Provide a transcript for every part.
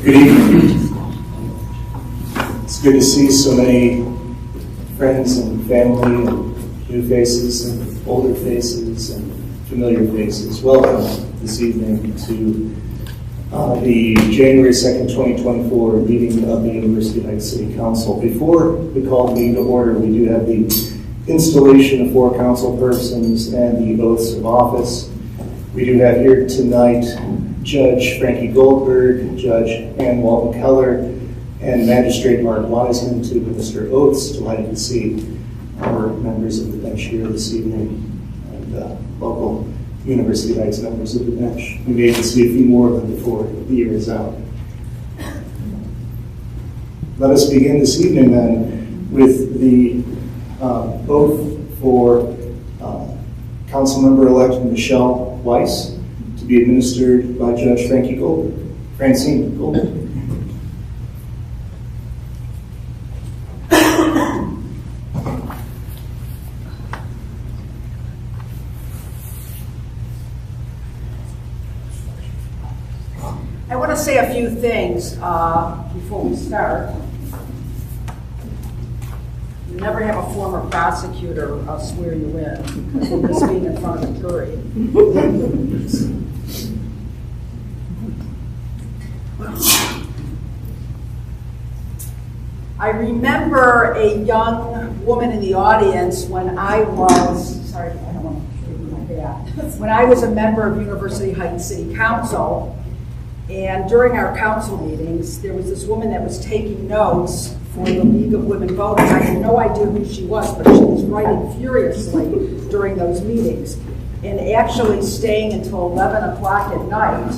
Good evening. It's good to see so many friends and family and new faces and older faces and familiar faces. Welcome this evening to the January 2nd, 2024 meeting of the University Heights City Council. Before we call the meeting to order, we do have the installation of 4 council persons and the oaths of office. We do have here tonight Judge Frankie Goldberg, Judge Ann Walton Keller, and Magistrate Mark Wiseman to administer oaths. Delighted to see our members of the bench here this evening and local University Heights members of the bench. We may even see a few more of them before the year is out. Let us begin this evening then with the oath for Councilmember-elect Michelle Weiss to be administered by Judge Frankie Goldberg. Francine Goldberg. I want to say a few things before we start. You never have a former prosecutor swear you in because of this being in front of a jury. I remember a young woman in the audience when I was, sorry, I don't want to show you my back, when I was a member of University Heights City Council. And during our council meetings, there was this woman that was taking notes for the League of Women Voters. I had no idea who she was, but she was writing furiously during those meetings and actually staying until 11 o'clock at night,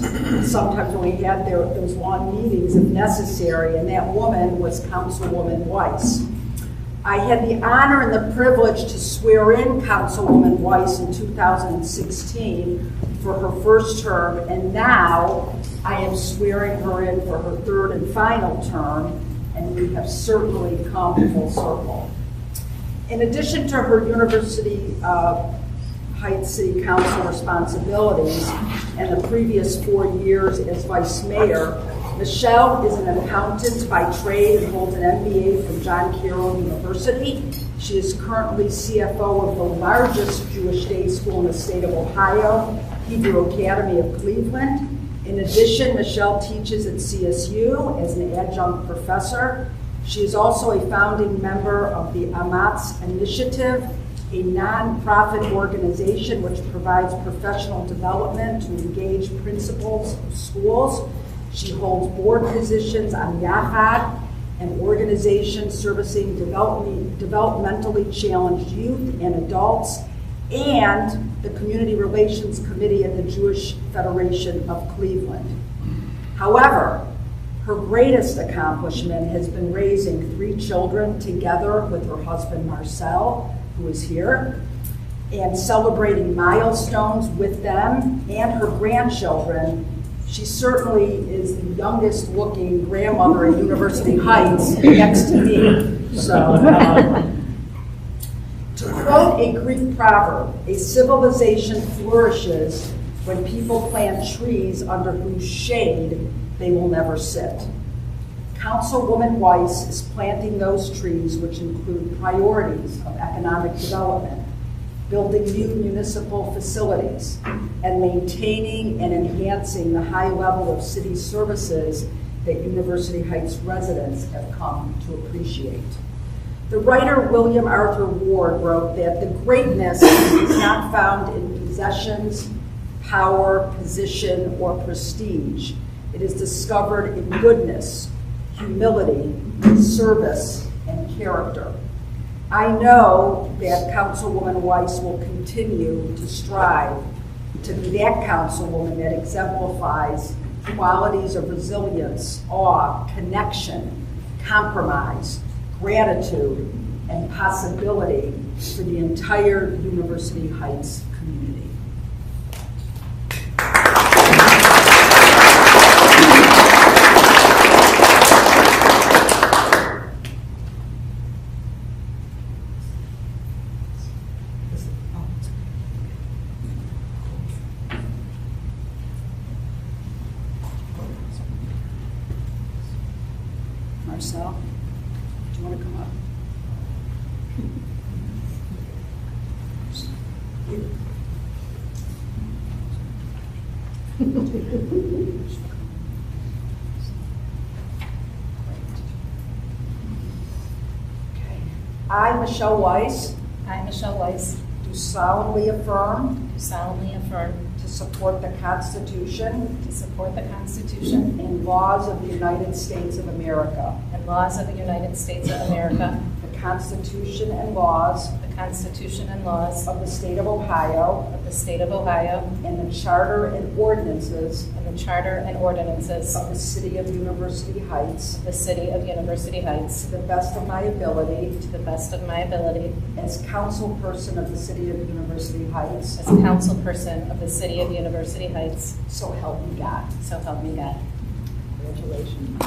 sometimes when we had those long meetings if necessary, and that woman was Councilwoman Weiss. I had the honor and the privilege to swear in Councilwoman Weiss in 2016 for her first term, and now I am swearing her in for her third and final term, and we have certainly come full circle. In addition to her University Heights City Council responsibilities and the previous 4 years as Vice Mayor, Michelle is an accountant by trade and holds an MBA from John Carroll University. She is currently CFO of the largest Jewish day school in the state of Ohio, Hebrew Academy of Cleveland. In addition, Michelle teaches at CSU as an adjunct professor. She is also a founding member of the Amatz Initiative, a nonprofit organization which provides professional development to engage principals of schools. She holds board positions on Yachad, an organization servicing developmentally challenged youth and adults, and the Community Relations Committee at the Jewish Federation of Cleveland. However, her greatest accomplishment has been raising 3 children together with her husband Marcel, who is here, and celebrating milestones with them and her grandchildren. She certainly is the youngest looking grandmother at University Heights next to me. So, to quote a Greek proverb, a civilization flourishes when people plant trees under whose shade they will never sit. Councilwoman Weiss is planting those trees, which include priorities of economic development, building new municipal facilities, and maintaining and enhancing the high level of city services that University Heights residents have come to appreciate. The writer William Arthur Ward wrote that the greatness is not found in possessions, power, position, or prestige. It is discovered in goodness, humility, service, and character. I know that Councilwoman Weiss will continue to strive to be that councilwoman that exemplifies qualities of resilience, awe, connection, compromise, gratitude, and possibility for the entire University Heights community. Marcel, do you want to come up? Okay. I, Michelle Weiss, do solemnly affirm to support the Constitution and laws of the United States of America. The Constitution and laws of the State of Ohio. And the Charter and ordinances of the City of University Heights. To the best of my ability. As councilperson of the City of University Heights. So help me God. Congratulations.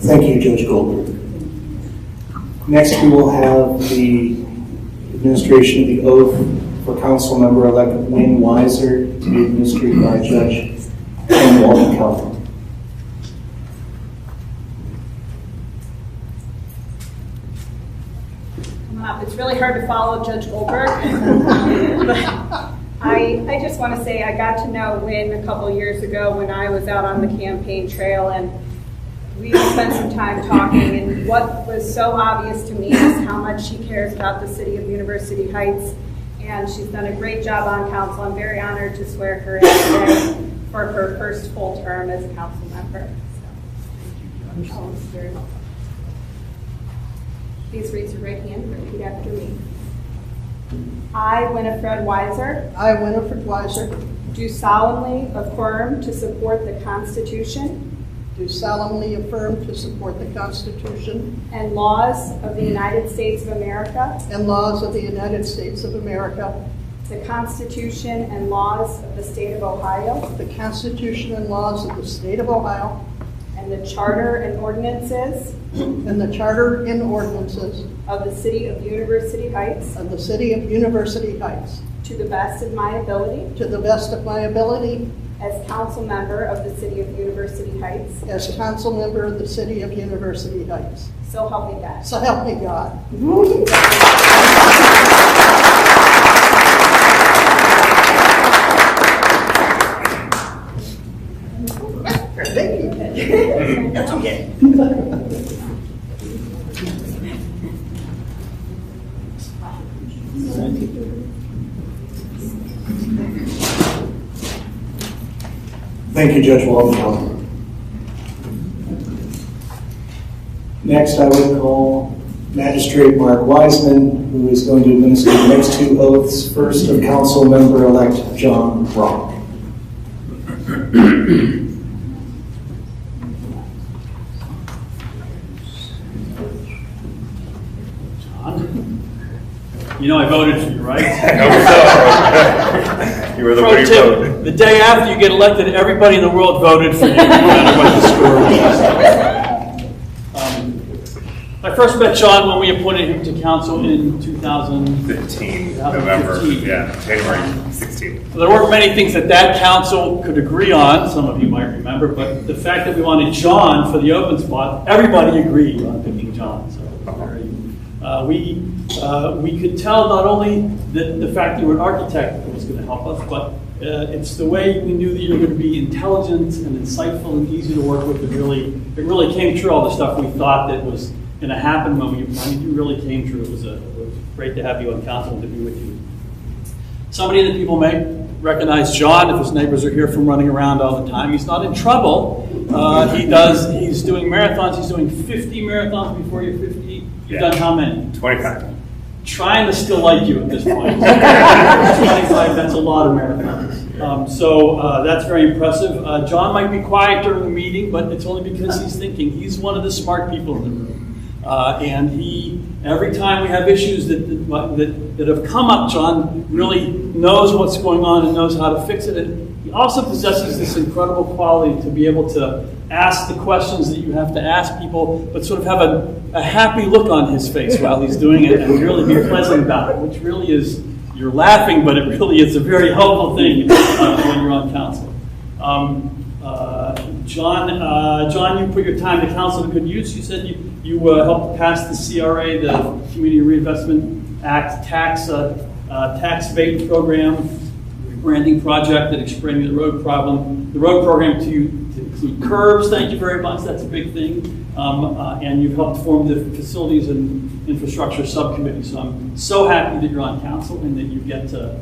Thank you, Judge Goldberg. Next, we will have the administration of the oath for council member-elect Wayne Weiser to be administered by Judge Ken Walton-Kelly. It's really hard to follow Judge Goldberg. But I just want to say I got to know Wynn a couple years ago when I was out on the campaign trail, and we spent some time talking, and what was so obvious to me is how much she cares about the City of University Heights, and she's done a great job on council. I'm very honored to swear her in today for her first full term as a council member. So, very welcome. Please raise your right hand and repeat after me. I, Winifred Weiser, do solemnly affirm to support the Constitution and laws of the United States of America, the Constitution and laws of the State of Ohio, the Constitution and laws of the State of Ohio, and the Charter and ordinances and the Charter and ordinances of the City of University Heights, of the City of University Heights, to the best of my ability to the best of my ability as council member of the City of University Heights. as council member of the City of University Heights. So help me God. So help me God. Thank you. That's okay. Thank you, Judge Waldenfeld. Next, I would call Magistrate Mark Wiseman, who is going to administer the next two oaths. First, of Council Member-elect John Rock. You know I voted for you, right? You were the Pro winning tip, vote. the day after you get elected, everybody in the world voted for you, no matter what the score was. I first met John when we appointed him to council in 15 November, 2015. yeah, January 16th. So there weren't many things that council could agree on, some of you might remember, but the fact that we wanted John for the open spot, everybody agreed on picking John. So we could tell not only the fact that you were an architect was going to help us, but it's the way we knew that you were going to be intelligent and insightful and easy to work with. It really came true, all the stuff we thought that was going to happen when you really came true. It was great to have you on council and to be with you. Somebody that people may recognize John if his neighbors are here from running around all the time. He's not in trouble. He's doing marathons. He's doing 50 marathons before you're 50. You've done how many? 25. Trying to still like you at this point. 25, that's a lot of marathons. So that's very impressive. John might be quiet during the meeting, but it's only because he's thinking. He's one of the smart people in the room. And every time we have issues that have come up, John really knows what's going on and knows how to fix it. And he also possesses this incredible quality to be able to ask the questions that you have to ask people, but sort of have a happy look on his face while he's doing it and really be pleasant about it, which really is, you're laughing, but it really is a very helpful thing when you're on council. John, you put your time to council to good use. You said you helped pass the CRA, the Community Reinvestment Act tax abate program, branding project that explained the road problem. The road program to include curbs, thank you very much, that's a big thing. And you've helped form the Facilities and Infrastructure Subcommittee. So I'm so happy that you're on council and that you get to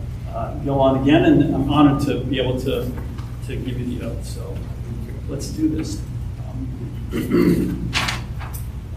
go on again, and I'm honored to be able to give you the oath. So let's do this.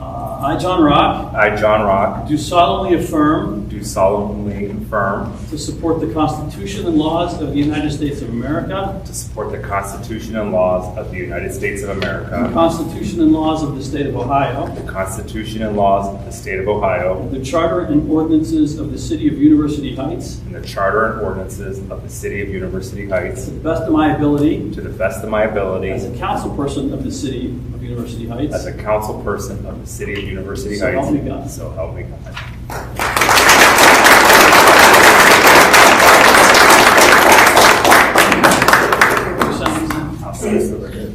I, John Rock, I, John Rock, do solemnly affirm do solemnly affirm to support the Constitution and laws of the United States of America, to support the Constitution and laws of the United States of the America, Constitution and laws of the State of Ohio, the Constitution and laws of the State of Ohio, the Charter and ordinances of the City of University Heights, and the Charter and ordinances of the City of University Heights, to the best of my ability, to the best of my ability, as a council person of the City of University Heights. as a council person of the City of University So Heights. help me God. So help me God. I'll say this over here.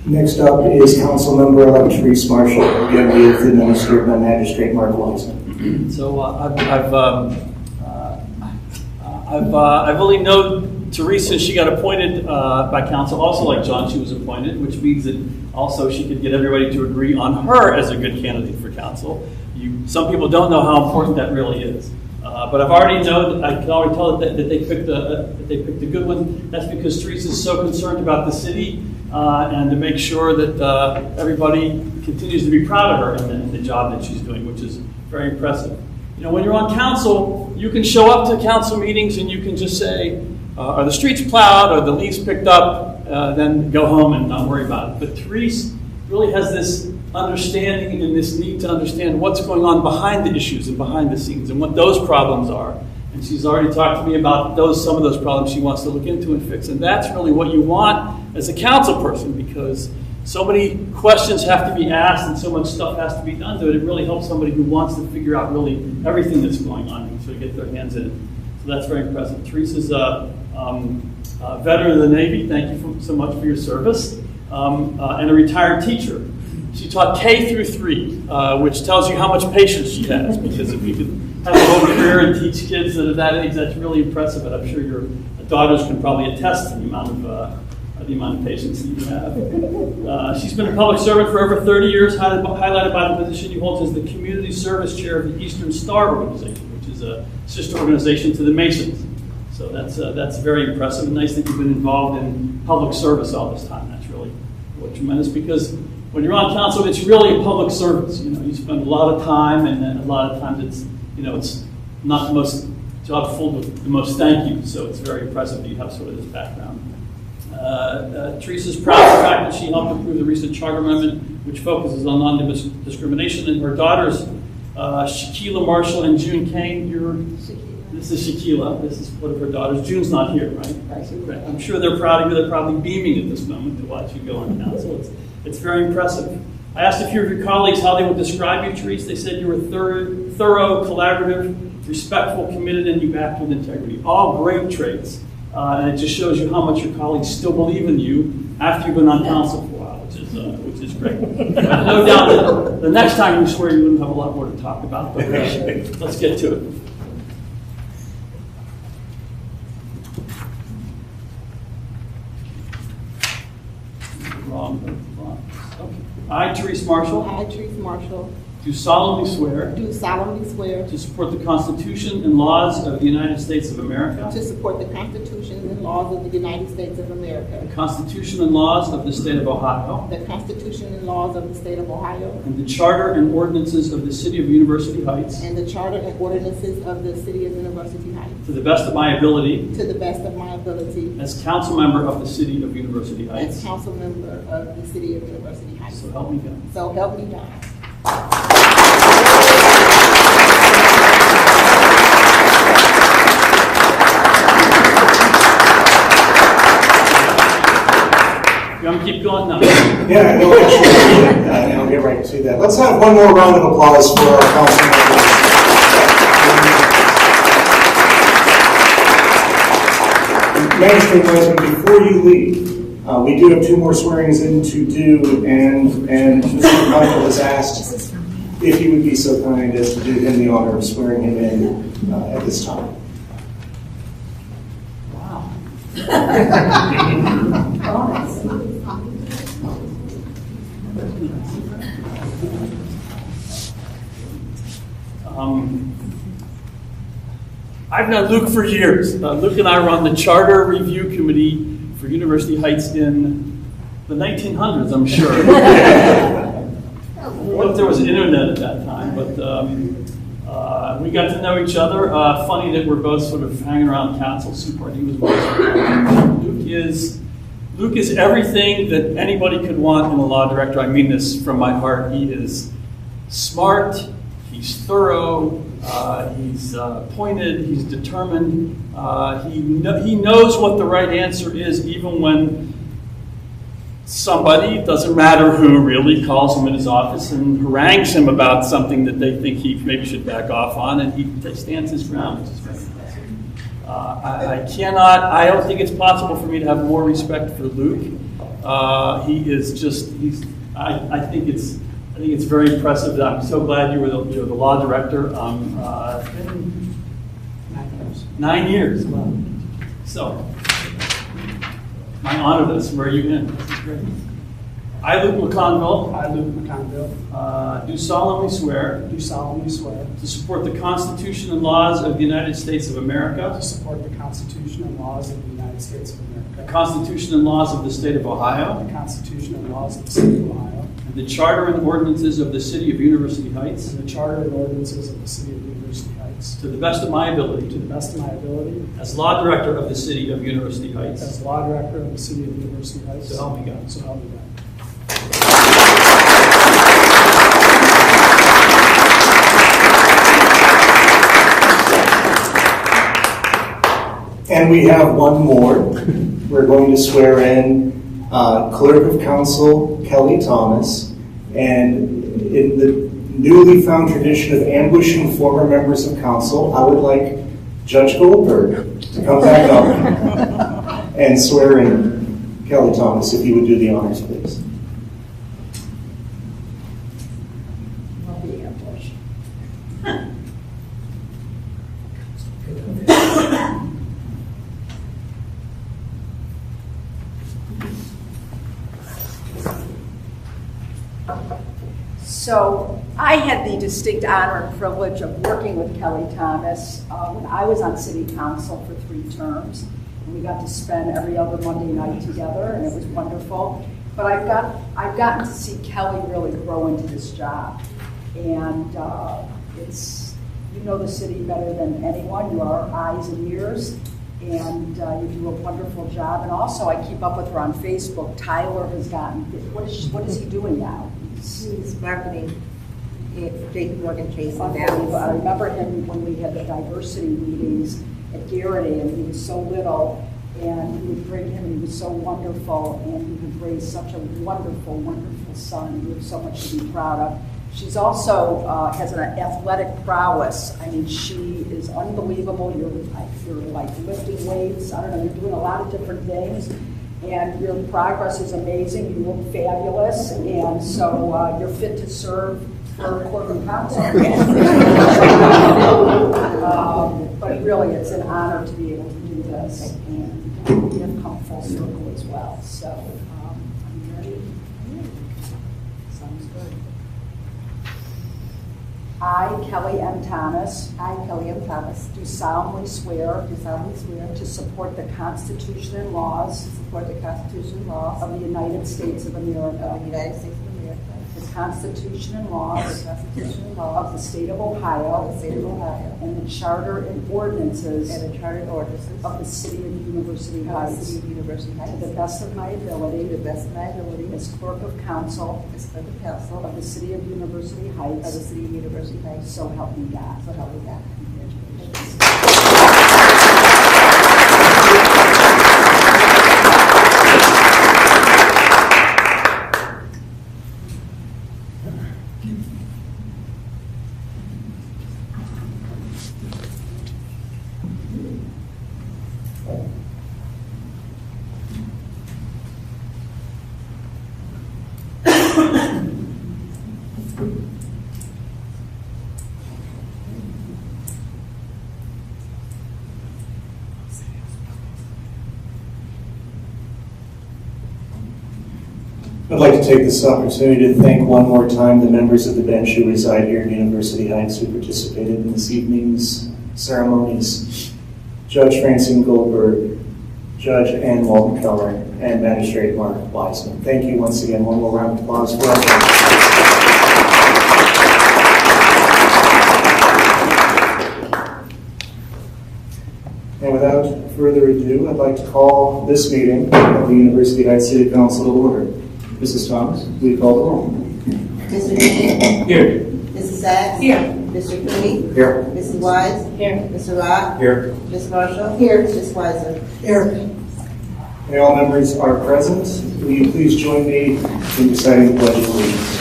Next up is Council Member-elect Reese Marshall, again the oath administered by Magistrate Mark Wiseman. So I've only known Teresa, she got appointed by council, also like John, she was appointed, which means that also she could get everybody to agree on her as a good candidate for council. Some people don't know how important that really is. But I can already tell that they picked a good one. That's because Teresa is so concerned about the city and to make sure that everybody continues to be proud of her in the job that she's doing, which is very impressive. You know, when you're on council, you can show up to council meetings and you can just say, are the streets plowed, are the leaves picked up, then go home and not worry about it. But Teresa really has this understanding and this need to understand what's going on behind the issues and behind the scenes and what those problems are. And she's already talked to me about some of those problems she wants to look into and fix. And that's really what you want as a council person, because so many questions have to be asked and so much stuff has to be done to it. It really helps somebody who wants to figure out really everything that's going on and so get their hands in it. So that's very impressive. Teresa's a veteran of the Navy. Thank you so much for your service. And a retired teacher. She taught K through 3, which tells you how much patience she has, because if you could have a whole career and teach kids that are that age, that's really impressive, and I'm sure your daughters can probably attest to the amount of patience that you have. She's been a public servant for over 30 years, highlighted by the position she holds as the Community Service Chair of the Eastern Star Organization, which is a sister organization to the Masons. So that's very impressive, and nice that you've been involved in public service all this time. That's really tremendous, because when you're on council, it's really a public service. You know, you spend a lot of time, and then a lot of times it's not the most job full with the most thank you. So it's very impressive that you have sort of this background. Teresa's proud of the fact that she helped approve the recent charter amendment, which focuses on non-discrimination. And her daughters, Shaquila Marshall and June Kane, this is Shaquila. This is one of her daughters. June's not here, right? Right. I'm sure they're proud of you. They're probably beaming at this moment to watch you go on council. It's very impressive. I asked a few of your colleagues how they would describe you, Teresa. They said you were thorough, collaborative, respectful, committed, and you act with integrity. All great traits. And it just shows you how much your colleagues still believe in you after you've been on council for a while, which is great. But no doubt that the next time you swear, you wouldn't have a lot more to talk about. But let's get to it. Okay. I, Teresa Marshall, I, Teresa Marshall, do solemnly swear do solemnly swear to support the Constitution and laws of the United States of America, to support the Constitution and laws of the United States of America, the Constitution and laws of the State of Ohio, the Constitution and laws of the State of Ohio, and the Charter and ordinances of the City of University Heights, and the Charter and ordinances of the City of University Heights, to the best of my ability to the best of my ability as council member of the City of University as Heights. council member of the City of University Heights. So help me God. So help me God. You want me to keep going now? Yeah, no, actually, I'll get right to that. Let's have one more round of applause for our council members. Magistrate Wiseman, before you leave, we do have 2 more swearings in to do, and Mr. Michael has asked if he would be so kind as to do him the honor of swearing him in at this time. Wow. I've known Luke for years. Luke and I run the Charter Review Committee for University Heights in the 1900s, I'm sure. I don't know if there was internet at that time, but we got to know each other. Funny that we're both sort of hanging around council. He was Luke is everything that anybody could want in a law director. I mean this from my heart. He is smart, he's thorough, he's pointed, he's determined. He knows what the right answer is, even when somebody, it doesn't matter who, really calls him in his office and harangues him about something that they think he maybe should back off on, and he stands his ground, which is very impressive. I don't think it's possible for me to have more respect for Luke. I think it's very impressive. I'm so glad you're the law director. It's been 9 years. Wow. So My honor to swear you in. This is great. I, Luke McConville, I, Luke McConville, do solemnly swear do solemnly swear to support the Constitution and laws of the United States of America, to support the Constitution and laws of the United States of the America, Constitution and laws of the State of Ohio, the Constitution and laws of the State of Ohio, and the Charter and ordinances of the City of University Heights, and the Charter and ordinances of the City of University Heights, to the best of my to ability, the best of my ability, as Law Director of the City of University Heights. as Law Director of the City of University Heights. So help me God. So help me God. And we have one more. We're going to swear in Clerk of Council Kelly Thomas. And in the newly found tradition of ambushing former members of council, I would like Judge Goldberg to come back up and swear in Kelly Thomas, if you would do the honors, please. I'll be ambushed. So I had the distinct honor and privilege of working with Kelly Thomas when I was on city council for 3 terms. And we got to spend every other Monday night together, and it was wonderful. But I've gotten to see Kelly really grow into this job. And it's, you know the city better than anyone. You are our eyes and ears. And you do a wonderful job. And also, I keep up with her on Facebook. Tyler has gotten, what is he doing now? She's marketing at JP Morgan Chase and Unbelievable. I Dallas. remember him when we had the diversity meetings at Garrity, and he was so little, and we would bring him, and he was so wonderful, and he would raise such a wonderful, wonderful son. We have so much to be proud of. She's also has an athletic prowess. I mean, she is unbelievable. You're like lifting weights. I don't know, you're doing a lot of different things. And your progress is amazing. You look fabulous. And so you're fit to serve for corporate council. But really, it's an honor to be able to do this. And we have come full circle as well. So I'm ready. Sounds good. I, Kelly M. Thomas, I, Kelly M. Thomas, do solemnly swear do solemnly swear to support the Constitution and laws to support the Constitution and laws of the United States of of America, the United States of America, the Constitution and the laws Constitution and of laws the State of of the Ohio, State of Ohio, and the Charter and ordinances and the Charter and ordinances of the City of University of the Heights, City of University to Heights, the best of my to ability the best of my ability, as Clerk of Council as Clerk of Council of the City of University of the Heights, City of University Heights, so help me God. so help me God. Congratulations. I'd like to take this opportunity to thank one more time the members of the bench who reside here in University Heights who participated in this evening's ceremonies. Judge Francine Goldberg, Judge Ann Walton Keller, and Magistrate Mark Wiseman. Thank you once again. One more round of applause for us. And without further ado, I'd like to call this meeting of the University Heights City Council to order. Mrs. Thomas, will you call the roll? Mr. Newman? Here. Mrs. Sacks? Here. Mr. Cooney? Here. Mrs. Wise? Here. Mr. Rock? Here. Ms. Marshall? Here. Ms. Weiser? Here. And all members are present. Will you please join me in reciting the Pledge of Allegiance?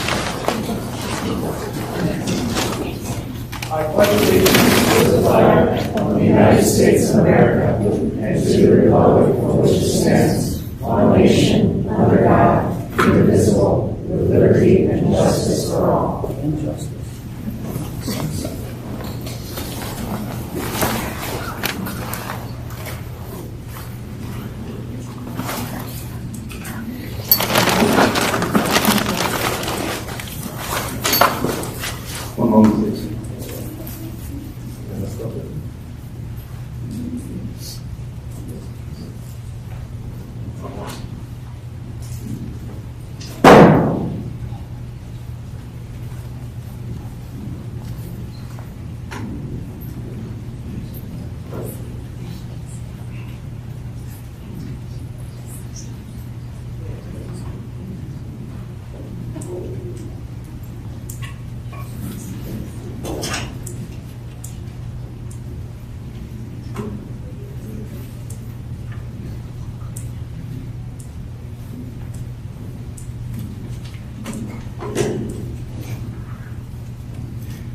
I pledge allegiance to the flag of the United States of America and to the republic for which it stands, one nation, under God, indivisible, with liberty and justice for all. One moment, please.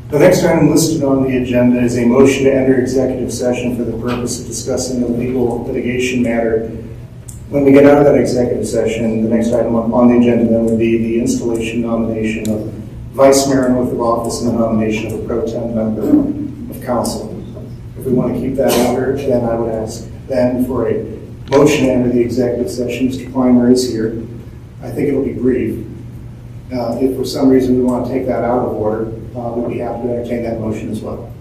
The next item listed on the agenda is a motion to enter executive session for the purpose of discussing a legal litigation matter. When we get out of that executive session, the next item on the agenda then would be the installation nomination of vice mayor and oath of office and the nomination of a pro tem member of council. If we want to keep that order, then I would ask then for a motion to enter the executive session. Mr. Clymer is here. I think it'll be brief. If for some reason we want to take that out of order, we'd be happy to entertain that motion as well.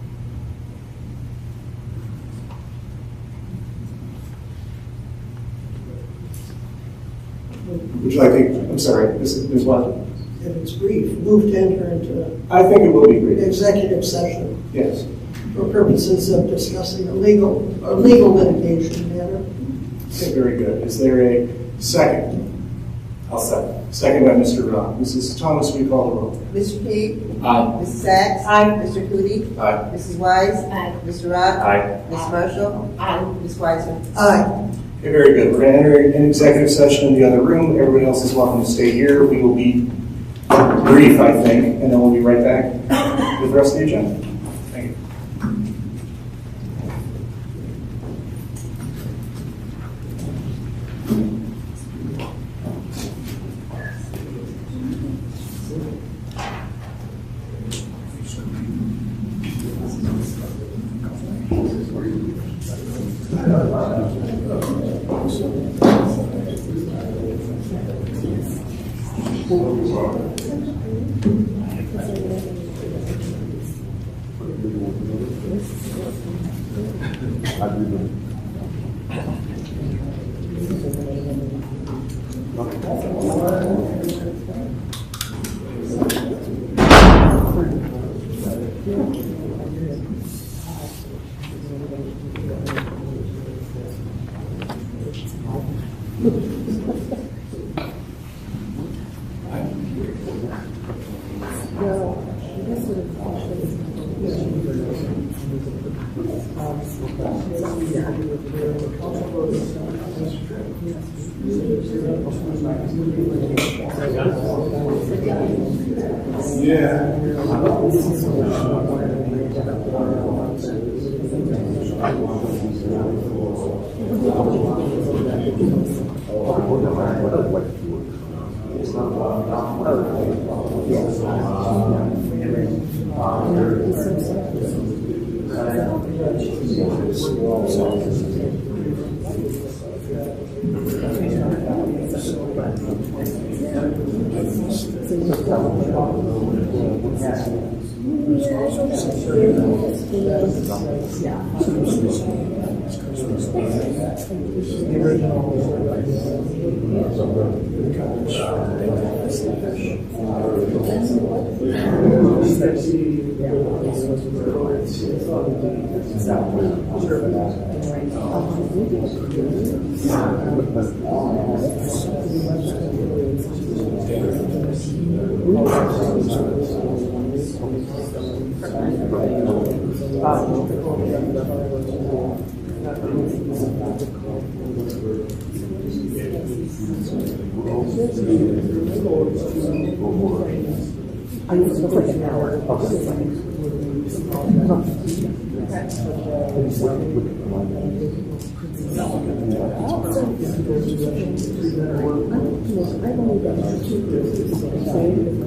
Would you like to, I'm sorry, Ms. Watt? If it's brief, move to enter into I think it will be brief. executive session Yes. for purposes of discussing a legal litigation matter. Okay, very good. Is there a second? I'll second. Second by Mr. Rock. Mrs. Thomas, will you call the roll? Mr. Peak? Aye. Mrs. Sacks? Aye. Mr. Cooley? Aye. Mrs. Wise? Aye. Mr. Rock? Aye. Ms. Marshall? Aye. Ms. Weiser? Aye. Okay, very good. We're going to enter an executive session in the other room. Everybody else is welcome to stay here. We will be brief, I think, and then we'll be right back with the rest of the agenda. Thank you.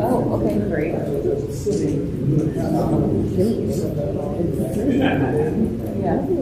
Oh, okay, great. Yeah.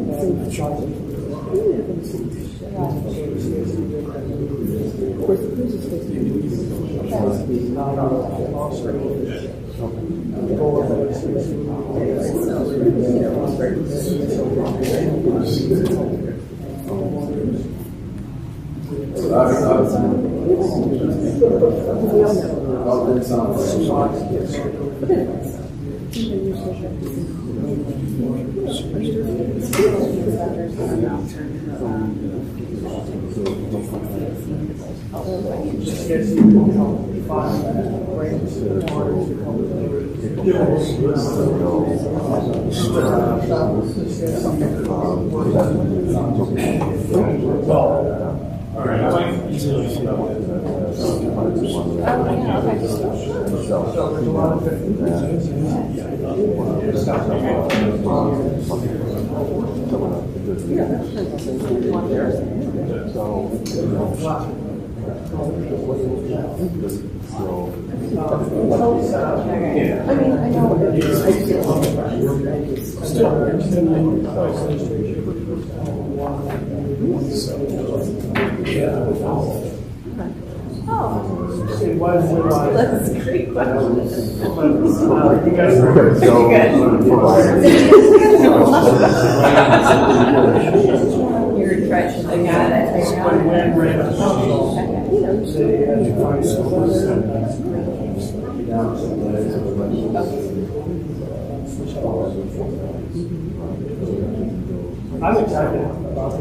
That's a great question. You're trying to got it. I'm excited about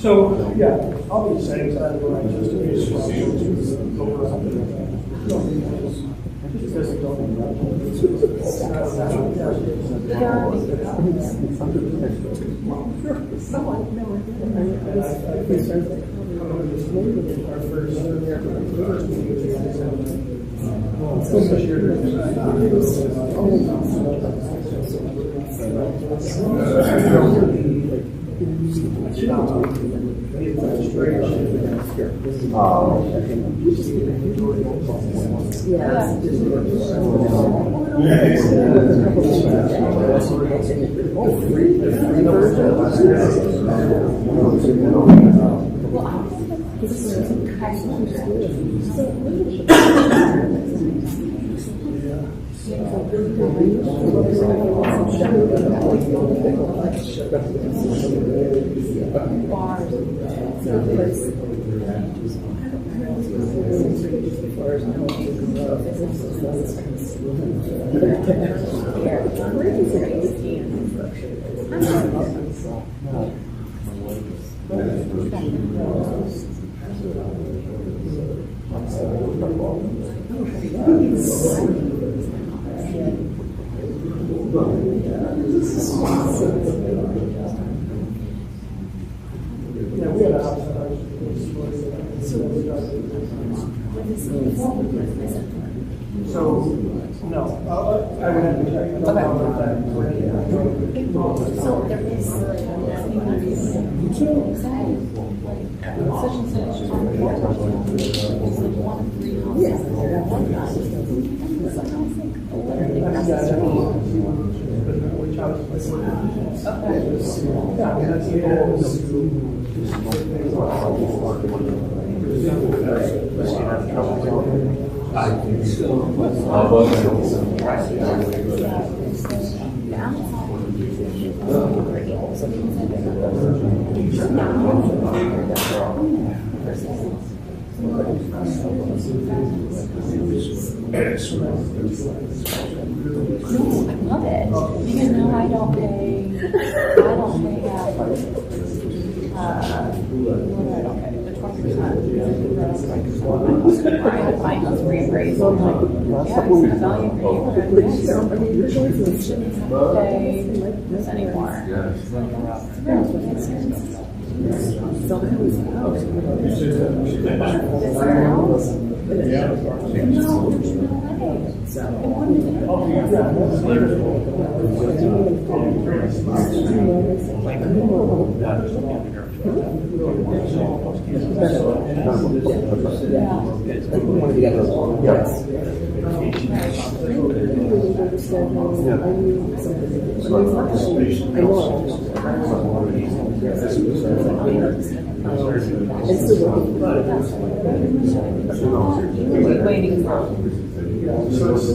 So, yeah, I'll be saying that when I just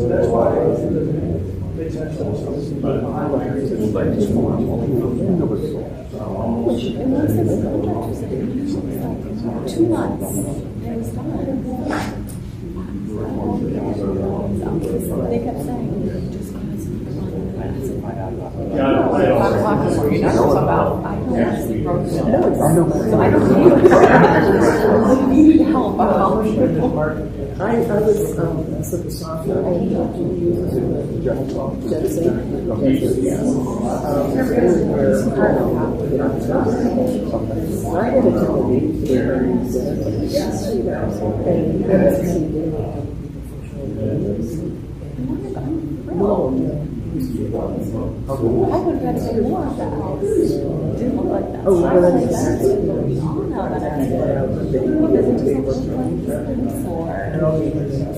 That's why it makes sense also. But I like They kept saying, just I was with the software and I would have said more of that. It didn't look like that. Oh, So I really? was like, that's what we all know that I did. Because it just looked like it's just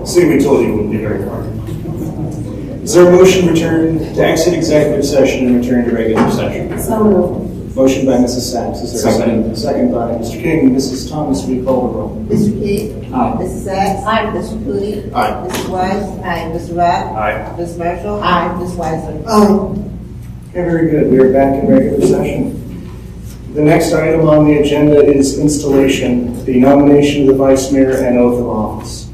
See, we told you it wouldn't be very hard. Is there a motion to exit executive session and return to regular session? So moved. Motion by Mrs. Sacks. Is there a second? Second by Mr. King. Mrs. Thomas, will you call the roll? Mr. King? Aye. Mrs. Sacks? Aye. Mr. Cooney? Aye. Mrs. Wise? Aye. Mr. Rock? Aye. Ms. Marshall? Aye. Ms. Weiser? Okay, very good. We are back in regular session. The next item on the agenda is installation, the nomination of the vice mayor and oath of office.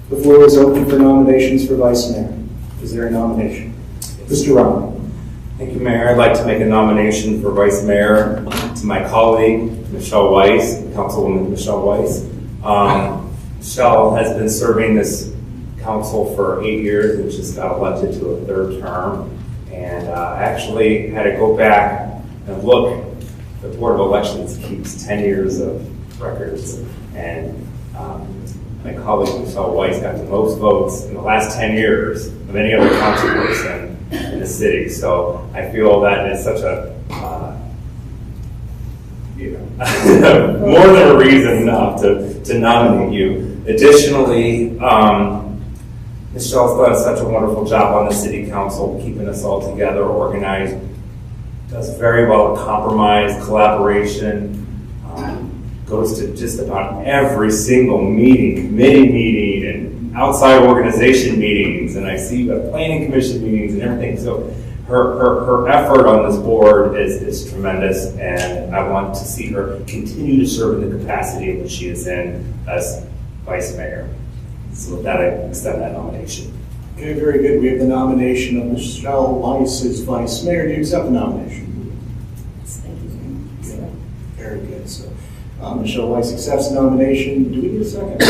The floor is open for nominations for vice mayor. Is there a nomination? Mr. Rock. Thank you, Mayor. I'd like to make a nomination for Vice Mayor to my colleague, Michelle Weiss, Councilwoman Michelle Weiss. Michelle has been serving this council for 8 years and just got elected to a third term. And I actually had to go back and look. The Board of Elections keeps 10 years of records. And my colleague Michelle Weiss got the most votes in the last 10 years of any other council person in the city. So I feel that is such a, more than a reason enough to nominate you. Additionally, Michelle's done such a wonderful job on the city council, keeping us all together, organized, does very well at compromise, collaboration, goes to just about every single meeting, committee meeting, and outside organization meetings, and I see the planning commission meetings and everything. So her effort on this board is tremendous, and I want to see her continue to serve in the capacity in which she is in as vice mayor. So with that, I extend that nomination. Okay, very good. We have the nomination of Michelle Weiss as vice mayor. Do you accept the nomination? Very good. So Michelle Weiss accepts the nomination. Do we get a second?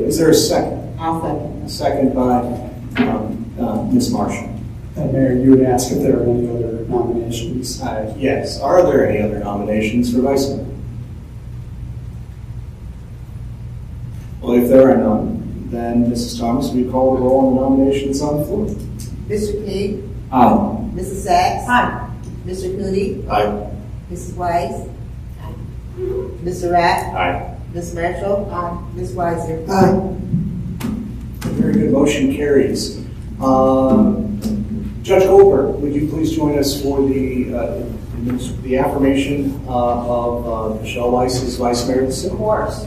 Is there a second? I'll second. A second by Ms. Marshall. Mayor, you would ask if there are any other nominations. Yes. Are there any other nominations for vice mayor? Well, if there are none, then Mrs. Thomas, will you call the roll on the nominations on the floor? Mr. King? Aye. Mrs. Sacks? Aye. Mr. Cooney? Aye. Mrs. Weiss? Mr. Rapp? Aye. Ms. Marshall? Aye. Ms. Weiser? Very good. Motion carries. Judge Goldberg, would you please join us for the affirmation of Michelle Weiss as vice mayor of the city? Of course.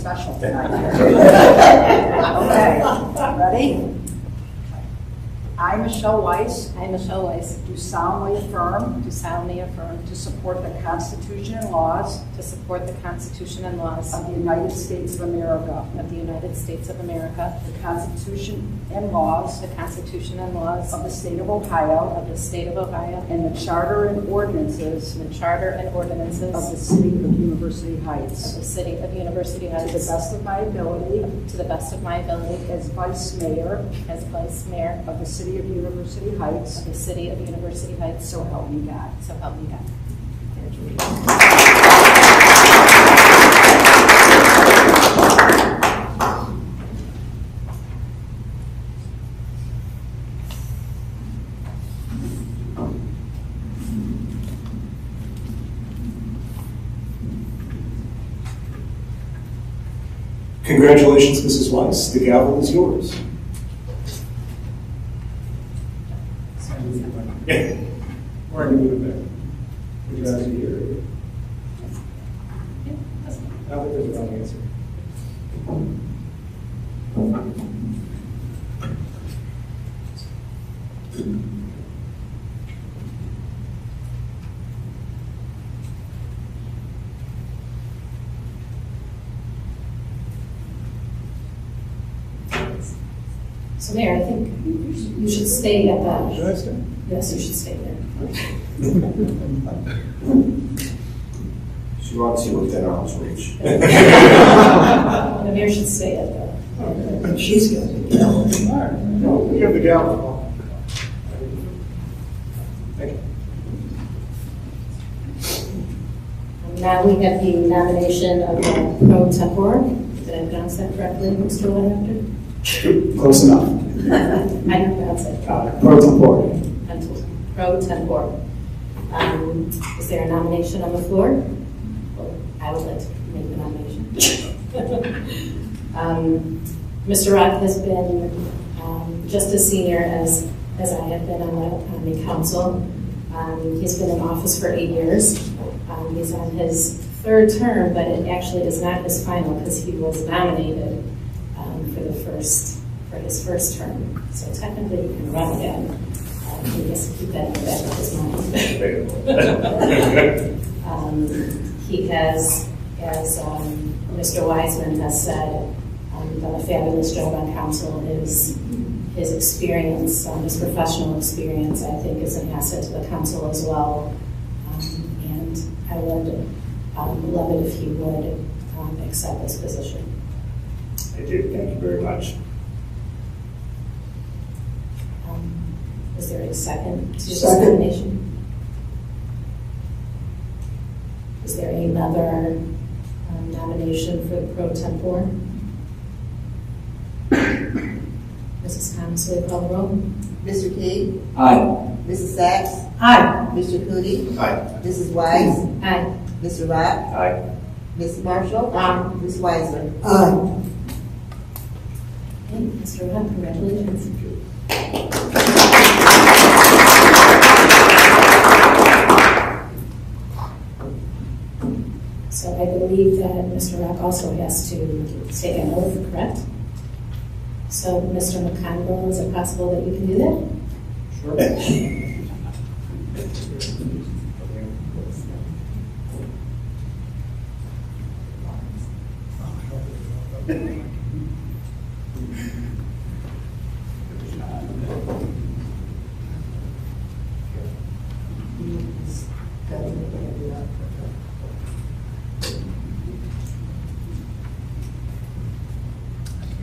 special tonight. Okay, ready? I, Michelle Weiss, I, Michelle Weiss, do solemnly affirm do solemnly affirm to support the Constitution and laws to support the Constitution and laws of the United States of America, of the United States of America, the Constitution and laws the Constitution and laws of the State of Ohio, of the State of Ohio, and the Charter and ordinances and the Charter and ordinances of the City of University Heights. of the City of University To the Heights, best of my ability, to the best of my ability, as Vice Mayor as Vice Mayor of the City of University Heights, of the City of University Heights, so help me God. so help me God. Congratulations, Mrs. Weiss. The gavel is yours. Or I can move it back. Would you guys hear? I don't think there's a wrong answer. So Mayor, I think you should stay at the, Should I stay? yes, you should stay there. She wants you within arm's reach. The mayor should stay at the. But she's got the gavel. No, we have the gavel. Thank you. Now we have the nomination of pro tempore. Did I pronounce that correctly, Mr. Whiteactor? Close enough. I don't pronounce it. Pro tempore. Pro tempore. Is there a nomination on the floor? Well, I would like to make the nomination. Mr. Rock has been just as senior as I have been on the council. He's been in office for 8 years. He's on his third term, but it actually is not his final because he was nominated for his first term. So technically he can run again. He has to keep that in the back of his mind. He has, as Mr. Wiseman has said, done a fabulous job on council. His experience, his professional experience, I think, is an asset to the council as well. And I would love it if he would accept this position. I do, thank you very much. Is there a second to this Second. nomination? Is there another nomination for the pro tempore? Mrs. Thomas, will you call the roll? Mr. King, Aye. Mrs. Sacks, Aye. Mr. Cooney, Aye. Mrs. Weiss, Aye. Mr. Rock, Aye. Ms. Marshall, Ms. Weiser. Aye. Okay, Mr. Rock, congratulations. So I believe that Mr. Rock also has to take an oath, correct? So, Mr. McConville, is it possible that you can do that? Sure.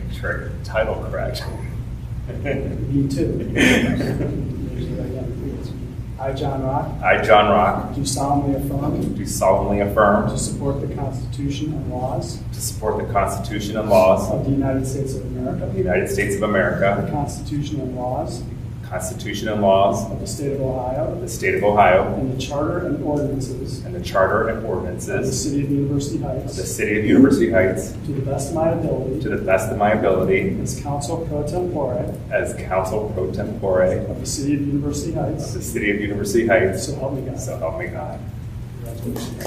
Make sure I get the title correct. Me too. I, John Rock, I, John Rock, do solemnly affirm do solemnly affirm to support the Constitution and laws to support the Constitution and laws of the United States of America, of the United States of the America, Constitution and laws the Constitution and laws of the State of of Ohio, the State of Ohio, and the Charter and ordinances and the Charter and of the ordinances City of University of the Heights, City of University Heights, to the best of my ability, to the best of my ability, as Council Pro Tempore as Council Pro Tempore of the City of University of Heights, the City of University Heights, so help me God. so help me God. Congratulations.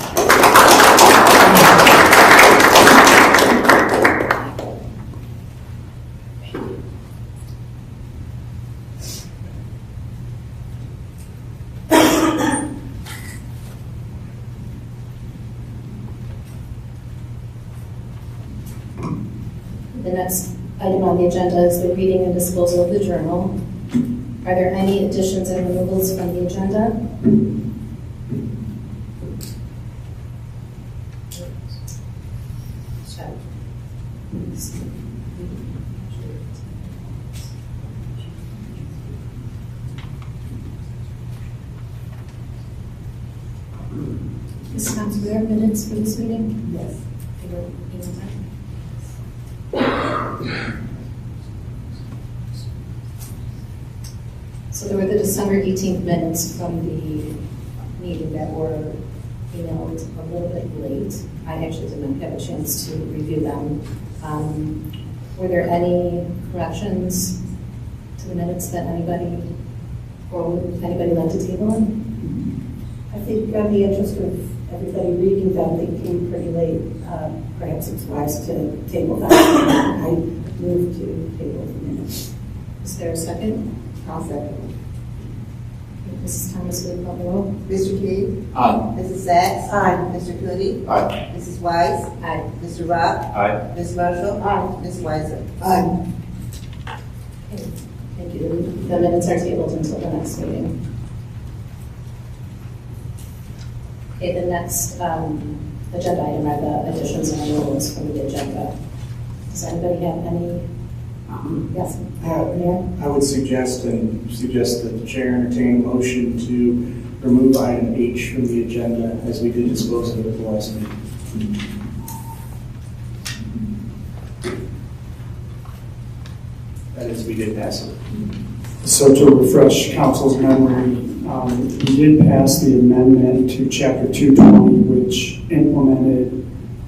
next item on the agenda is the reading and disposal of the journal. Are there any additions and removals from the agenda? Ms. Thompson, were there minutes for this meeting? Yes. They were emailed out. So there were the December 18th minutes from the meeting that were emailed a little bit late. I actually did not have a chance to review them. Were there any corrections to the minutes that anybody, or would anybody like to table them? I think in the interest of everybody reading them, they came pretty late. Perhaps it's wise to table that. I move to table the minutes. Is there a second? I'll second. Mrs. Thomas, will you call the roll? Mr. King? Aye. Mrs. Sacks? Aye. Mr. Cooney? Aye. Mrs. Weiss? Aye. Mr. Rock? Aye. Ms. Marshall? Aye. Ms. Weiser? Aye. Thank you. The minutes are tabled until the next meeting. Okay, the next agenda item are the additions and removals from the agenda. Does anybody have any? Yes, Mayor? I would suggest that the chair entertain a motion to remove item H from the agenda as we did dispose of it at the last meeting. That is, we did pass it. So to refresh council's memory, we did pass the amendment to chapter 220, which implemented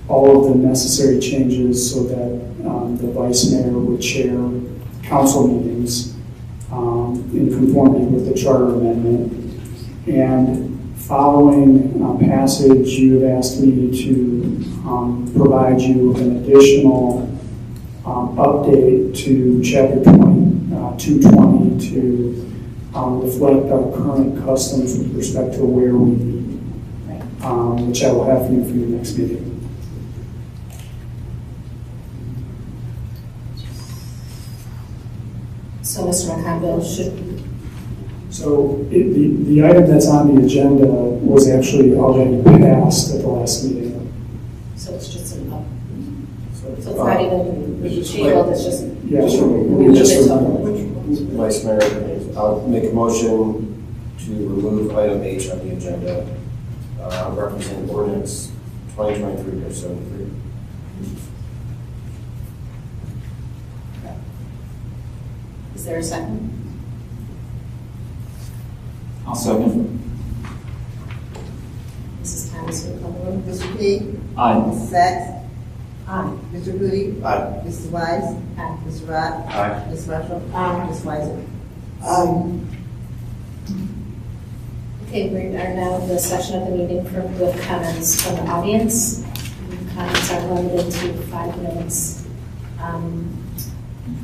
all of the necessary changes so that the vice mayor would chair council meetings in conformity with the charter amendment. And following passage, you have asked me to provide you with an additional update to chapter 220 to reflect our current customs with respect to where we meet, which I will have for you for your next meeting. So, Mr. McConville, should So the item that's on the agenda was actually already passed at the last meeting. so it's just an up. So So it's not even It's just tabled, it's just yeah, Just we just it totally. Vice Mayor, I'll make a motion to remove item H on the agenda, representing ordinance 2023-73. Is there a second? I'll second. Mrs. Thomas, will you call the roll? Mr. King? Aye. Mrs. Sacks? Aye. Mr. Cooney? Aye. Mrs. Weiss? Aye. Mr. Rock? Aye. Ms. Marshall? Ms. Weiser? Okay, we are now in the section of the meeting with comments from the audience. Comments are limited to 5 minutes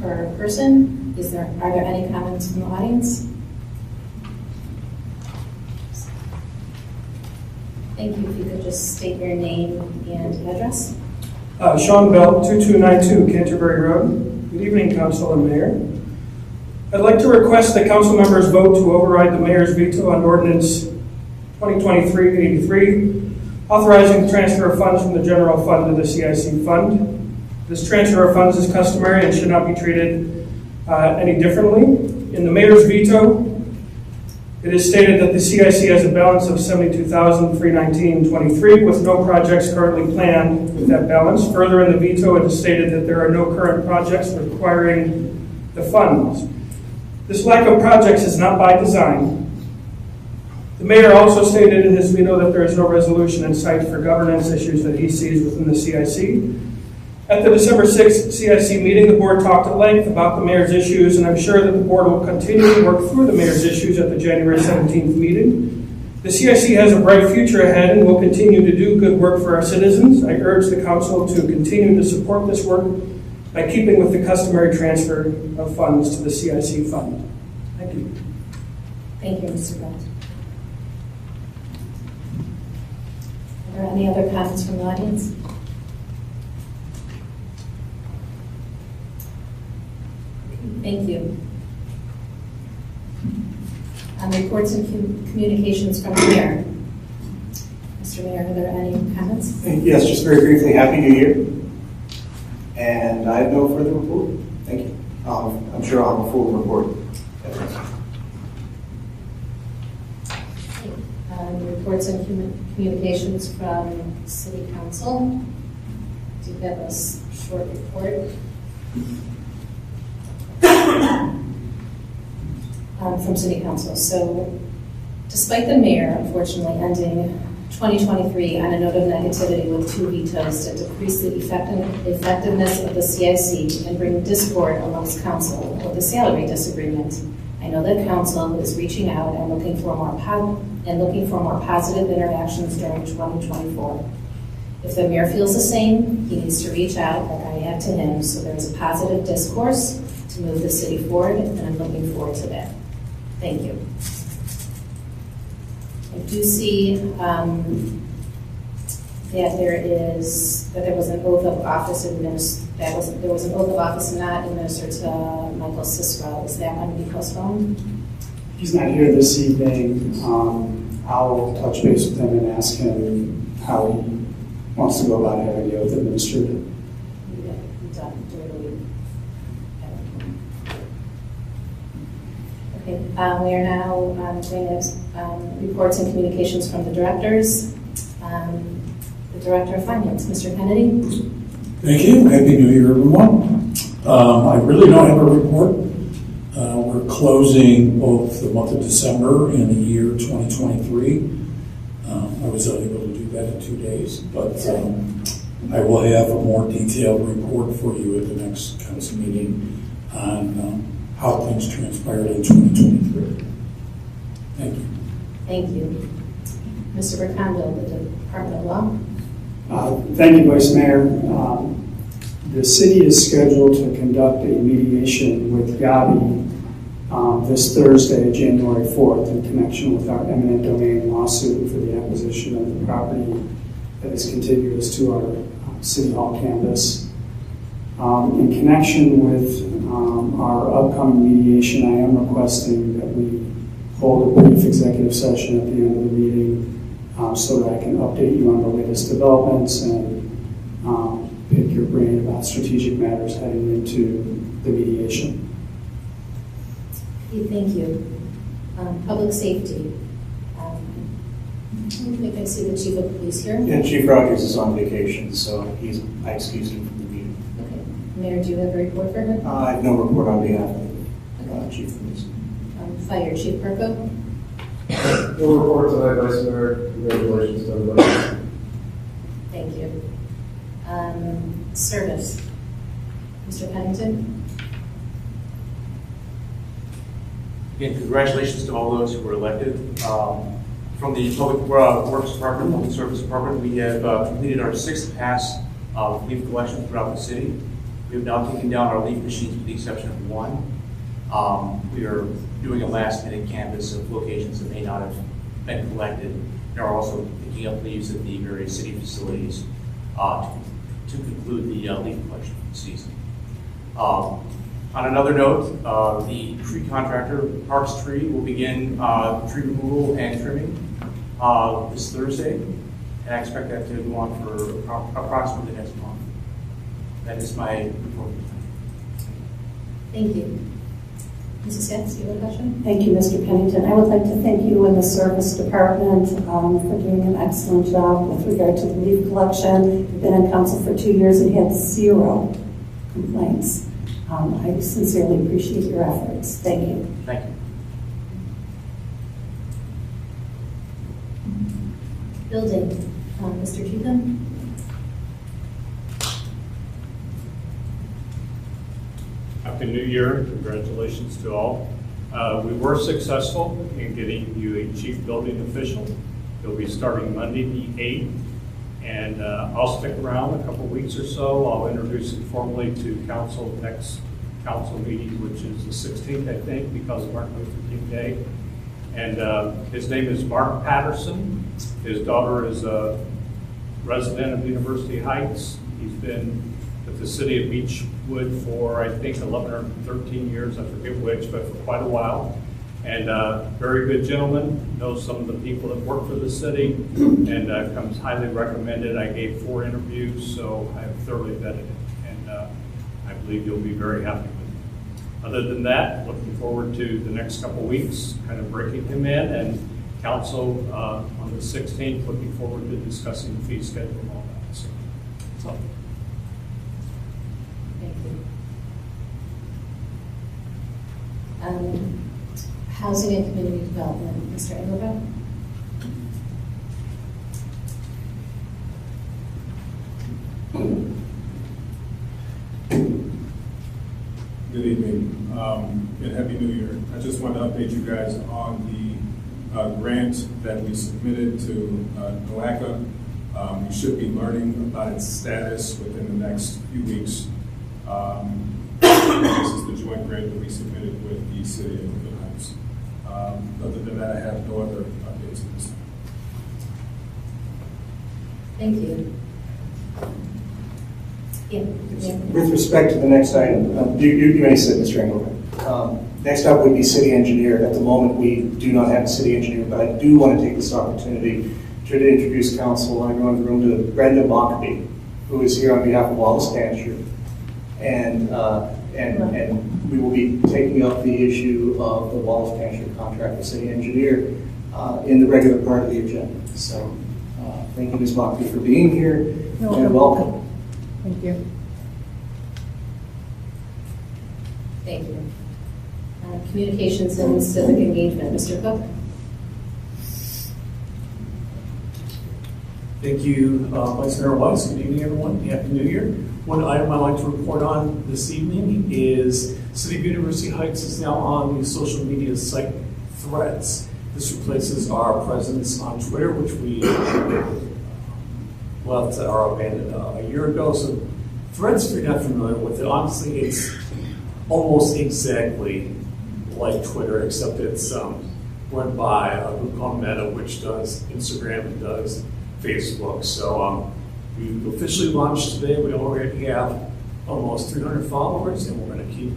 per person. Are there any comments from the audience? Thank you. If you could just state your name and address. Sean Bell, 2292 Canterbury Road. Good evening, Council and Mayor. I'd like to request that council members vote to override the mayor's veto on ordinance 2023-83, authorizing the transfer of funds from the general fund to the CIC fund. This transfer of funds is customary and should not be treated any differently. In the mayor's veto, it is stated that the CIC has a balance of $72,319.23 with no projects currently planned with that balance. Further in the veto, it is stated that there are no current projects requiring the funds. This lack of projects is not by design. The mayor also stated in his veto that there is no resolution in sight for governance issues that he sees within the CIC. At the December 6th CIC meeting, the board talked at length about the mayor's issues, and I'm sure that the board will continue to work through the mayor's issues at the January 17th meeting. The CIC has a bright future ahead and will continue to do good work for our citizens. I urge the council to continue to support this work by keeping with the customary transfer of funds to the CIC fund. Thank you. Thank you, Mr. Bell. Are there any other comments from the audience? Thank you. Reports and communications from the mayor. Mr. Mayor, are there any comments? Yes, just very briefly, Happy New Year. And I have no further report. Thank you. I'm sure I'll have a full report. Reports and communications from City Council. Do you have a short report? From City Council. So, despite the mayor unfortunately ending 2023 on a note of negativity with 2 vetoes to decrease the effectiveness of the CIC and bring discord amongst council with the salary disagreement, I know that council is reaching out and looking for more positive interactions during 2024. If the mayor feels the same, he needs to reach out like I have to him so there's a positive discourse to move the city forward, and I'm looking forward to that. Thank you. I do see that there was an oath of office not administered to Michael Cicero. Is that going to be postponed? He's not here this evening. I'll touch base with him and ask him how he wants to go about having the oath administered. Done during the week. Okay, we are now doing reports and communications from the directors. The Director of Finance, Mr. Kennedy. Thank you. Happy New Year, everyone. I really don't have a report. We're closing both the month of December and the year 2023. I was unable to do that in 2 days, but I will have a more detailed report for you at the next council meeting on how things transpired in 2023. Thank you. Thank you. Mr. Bercondo, the Department of Law. Thank you, Vice Mayor. The city is scheduled to conduct a mediation with Gabi this Thursday, January 4th, in connection with our eminent domain lawsuit for the acquisition of the property that is contiguous to our City Hall campus. In connection with our upcoming mediation, I am requesting that we hold a brief executive session at the end of the meeting so that I can update you on the latest developments and pick your brain about strategic matters heading into the mediation. Okay, thank you. Public safety. I think I see the Chief of Police here. Yeah, Chief Rogers is on vacation, so I excuse him from the meeting. Okay. Mayor, do you have a report for him? I have no report on behalf of Chief of Police. Fire Chief Perko. No report tonight, Vice Mayor. Congratulations to everybody. Thank you. Service. Mr. Pennington. Again, congratulations to all those who were elected. From the Public Works Department, Public Service Department, we have completed our 6th pass of leaf collection throughout the city. We have now taken down our leaf machines with the exception of 1. We are doing a last-minute canvass of locations that may not have been collected, and are also picking up leaves at the various city facilities to conclude the leaf collection season. On another note, the tree contractor, Parks Tree, will begin tree removal and trimming this Thursday, and I expect that to go on for approximately the next month. That is my report. Thank you. Mrs. Getz, do you have a question? Thank you, Mr. Pennington. I would like to thank you and the Service Department for doing an excellent job with regard to the leaf collection. You've been on council for 2 years and had 0 complaints. I sincerely appreciate your efforts. Thank you. Thank you. Building. Mr. Cheatham. Happy New Year. Congratulations to all. We were successful in getting you a chief building official. He'll be starting Monday the 8th, and I'll stick around a couple weeks or so. I'll introduce it formally to council next council meeting, which is the 16th, I think, because of Martin Luther King Day. And his name is Mark Patterson. His daughter is a resident of University Heights. He's been with the city of Beechwood for, I think, 11 or 13 years, I forget which, but for quite a while. And very good gentleman, knows some of the people that work for the city, and comes highly recommended. I gave 4 interviews, so I have thoroughly vetted it, and I believe you'll be very happy with it. Other than that, looking forward to the next couple of weeks, kind of breaking him in, and council on the 16th, looking forward to discussing the fee schedule and all that. So, that's all. Thank you. Housing and Community Development, Mr. Engelbrecht. Good evening, and Happy New Year. I just want to update you guys on the grant that we submitted to NOACA. We should be learning about its status within the next few weeks. This is the joint grant that we submitted with the city of Woodland Heights. Other than that, I have no other updates at this time. Thank you. Yeah. With respect to the next item, you may sit, Mr. Engelbrecht. Next up would be city engineer. At the moment, we do not have a city engineer, but I do want to take this opportunity to introduce council and everyone in the room to Brenda Mockbee, who is here on behalf of Wallace Tancher. And we will be taking up the issue of the Wallace Tancher contract with city engineer in the regular part of the agenda. So thank you, Ms. Mockbee, for being here, and welcome. Thank you. Thank you. Communications and civic engagement, Mr. Cook. Thank you, Vice Mayor Weiss. Good evening, everyone. Happy New Year. One item I'd like to report on this evening is City of University Heights is now on the social media site Threads. This replaces our presence on Twitter, which we left or abandoned a year ago. So Threads, if you're not familiar with it, honestly, it's almost exactly like Twitter, except it's run by a group called Meta, which does Instagram and does Facebook. So we officially launched today. We already have almost 300 followers, and we're going to keep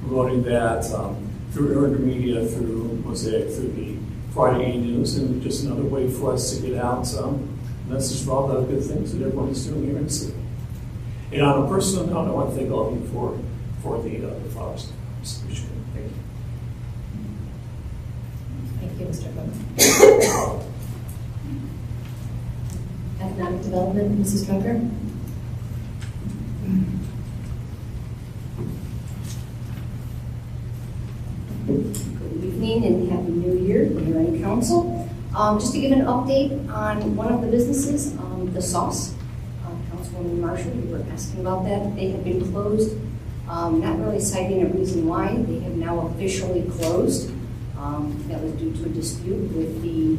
promoting that through Earned Media, through Mosaic, through the Friday E-News, and just another way for us to get out message for all the good things that everyone is doing here in the city. And on a personal note, I want to thank all of you for the flowers. Appreciate it. Thank you. Thank you, Mr. Cook. Economic Development, Mrs. Drucker. Good evening and Happy New Year, Mayor and Council. Just to give an update on one of the businesses, the Sauce. Councilwoman Marshall, you were asking about that. They have been closed, not really citing a reason why. They have now officially closed. That was due to a dispute with the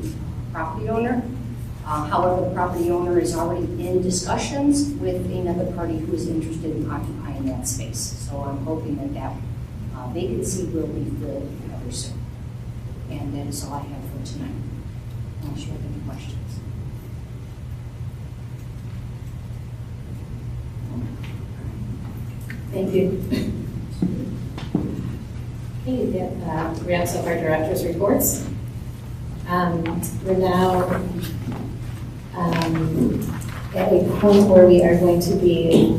property owner. However, the property owner is already in discussions with another party who is interested in occupying that space. So I'm hoping that vacancy will be filled rather soon. And that is all I have for tonight. Unless you have any questions. Thank you. Okay, that wraps up our director's reports. We're now at a point where we are going to be,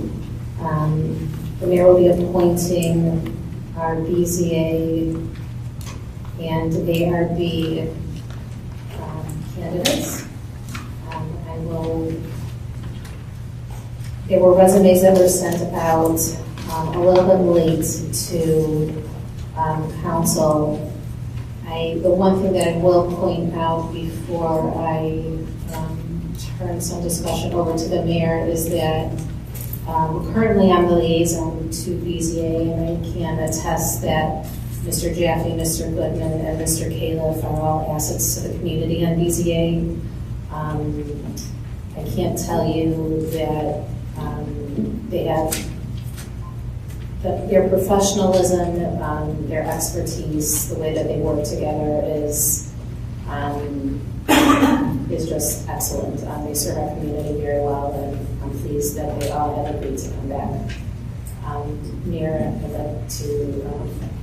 the mayor will be appointing our BZA and ARB candidates. There were resumes that were sent out a little bit late to council. The one thing that I will point out before I turn some discussion over to the mayor is that currently I'm the liaison to BZA, and I can attest that Mr. Jaffe, Mr. Goodman, and Mr. Califf are all assets to the community on BZA. I can't tell you that they have their professionalism, their expertise, the way that they work together is is just excellent. They serve our community very well, and I'm pleased that they all have agreed to come back. Mayor, I'd like to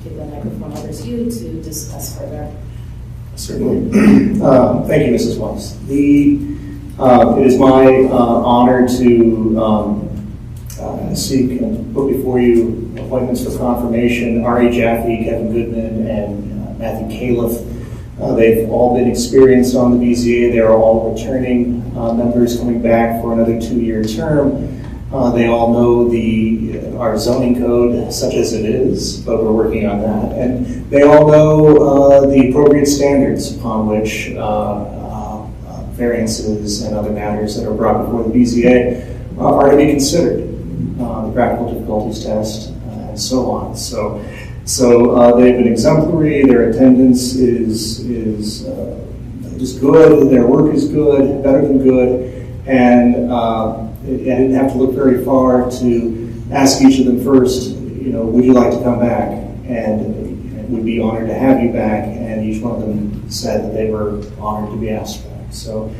give the microphone over to you to discuss further. Certainly. Thank you, Mrs. Weiss. It is my honor to seek and put before you appointments for confirmation. Ari Jaffe, Kevin Goodman, and Matthew Califf. They've all been experienced on the BZA. They are all returning members coming back for another 2-year term. They all know our zoning code, such as it is, but we're working on that. And they all know the appropriate standards upon which variances and other matters that are brought before the BZA are to be considered. The practical difficulties test, and so on. So they've been exemplary. Their attendance is good. Their work is good, better than good, and I didn't have to look very far to ask each of them first. Would you like to come back? And would be honored to have you back. And each one of them said that they were honored to be asked back. So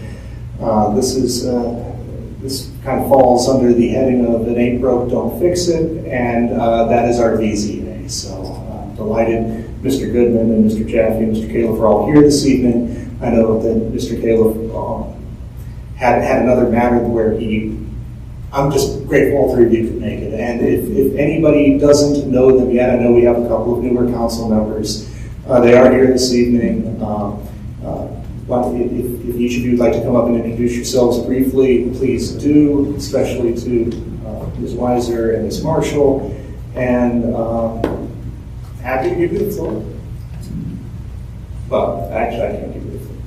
this kind of falls under the heading of "It ain't broke, don't fix it," and that is our BZA. So delighted Mr. Goodman and Mr. Jaffe and Mr. Califf are all here this evening. I know that Mr. Califf had another matter where I'm just grateful all three of you could make it. And if anybody doesn't know them yet, I know we have a couple of newer council members. They are here this evening. If each of you would like to come up and introduce yourselves briefly, please do, especially to Ms. Weiser and Ms. Marshall. And happy to give you the floor. Well, actually, I can't give you the floor.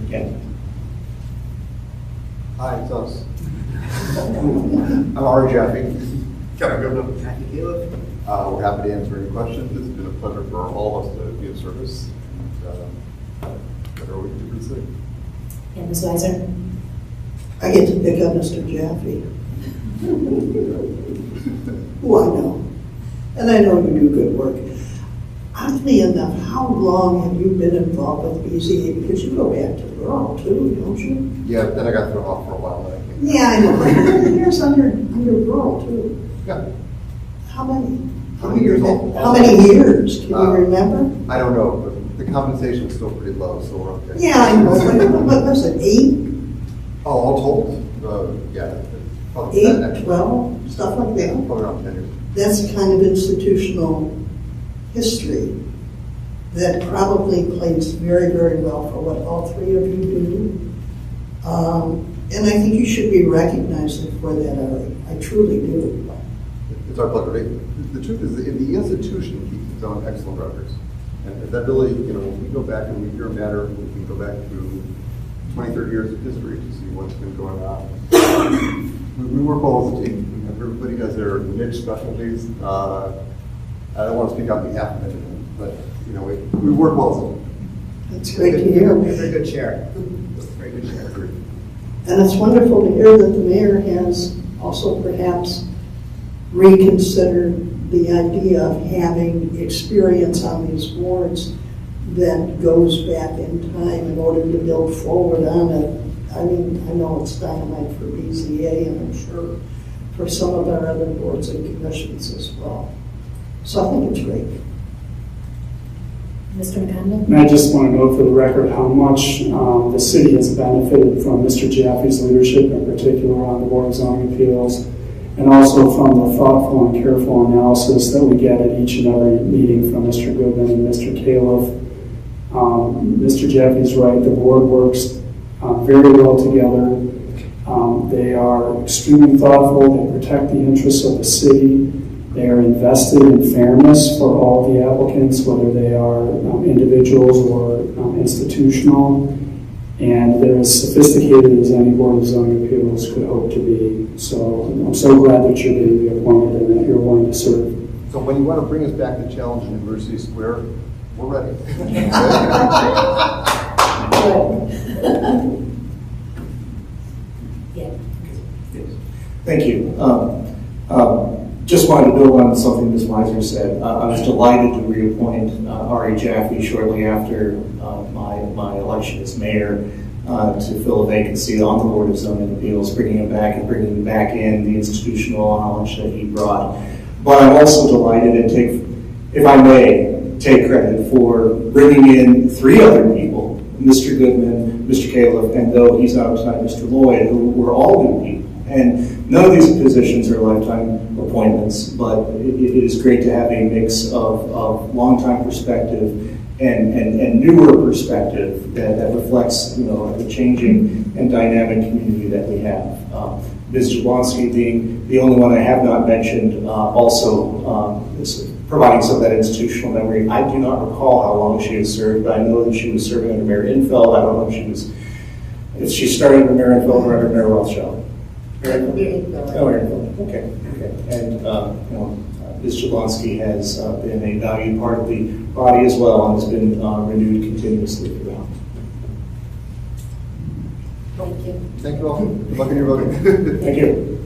Yeah. Hi, it's us. I'm Ari Jaffe. Kevin Goodman. Matthew Califf. We're happy to answer any questions. It's been a pleasure for all of us to be of service. Whatever we can do to say. And Ms. Weiser? I get to pick up Mr. Jaffe, who I know, and I know you do good work. Oddly enough, how long have you been involved with BZA? Because you go back to Burl too, don't you? Yeah, then I got thrown off for a while. Then I came Yeah, I know. Years under Burl too. Yeah. How many? How many years old? How many years? Can you remember? I don't know, but the compensation is still pretty low, so we're okay. Yeah, I know. What was it, 8? Oh, all told? Yeah. Probably 8, 12, stuff like that? Probably around 10 years. That's the kind of institutional history that probably plays very, very well for what all three of you do. And I think you should be recognized for that, Ari. I truly do. It's our pleasure. The truth is that the institution keeps its own excellent records. And that really, we go back and we hear a matter, we can go back to 20, 30 years of history to see what's been going on. We work well as a team. Everybody has their niche specialties. I don't want to speak on behalf of anyone, but we work well as a team. That's great to hear. Very good chair. Very good chair. And it's wonderful to hear that the mayor has also perhaps reconsidered the idea of having experience on these boards that goes back in time in order to build forward on it. I mean, I know it's dynamite for BZA, and I'm sure for some of our other boards and commissions as well. So I think it's great. Mr. McConville? And I just want to note for the record how much the city has benefited from Mr. Jaffe's leadership, in particular on the Board of Zoning Appeals, and also from the thoughtful and careful analysis that we get at each and every meeting from Mr. Goodman and Mr. Califf. Mr. Jaffe's right, the board works very well together. They are extremely thoughtful, they protect the interests of the city. They are invested in fairness for all the applicants, whether they are individuals or institutional. And they're as sophisticated as any Board of Zoning Appeals could hope to be. So I'm so glad that you're being reappointed and that you're willing to serve. So when you want to bring us back to challenge in University Square, we're ready. Thank you. Just wanted to build on something Ms. Weiser said. I was delighted to reappoint Ari Jaffe shortly after my election as mayor. to fill a vacancy on the Board of Zoning Appeals, bringing him back and bringing back in the institutional knowledge that he brought. But I'm also delighted and if I may, take credit for bringing in 3 other people, Mr. Goodman, Mr. Califf, and though he's not tonight, Mr. Lloyd, who were all good people. And none of these positions are lifetime appointments, but it is great to have a mix of long-time perspective and newer perspective that reflects, the changing and dynamic community that we have. Ms. Jablonski being the only one I have not mentioned, also is providing some of that institutional memory. I do not recall how long she has served, but I know that she was serving under Mayor Infeld. I don't know if she started under Mayor Infeld or under Mayor Rothschild. Mayor Infeld. Oh, Mayor Infeld. Okay. And Ms. Jablonski has been a valued part of the body as well and has been renewed continuously throughout. Thank you. Thank you all. Good luck in your voting. Thank you.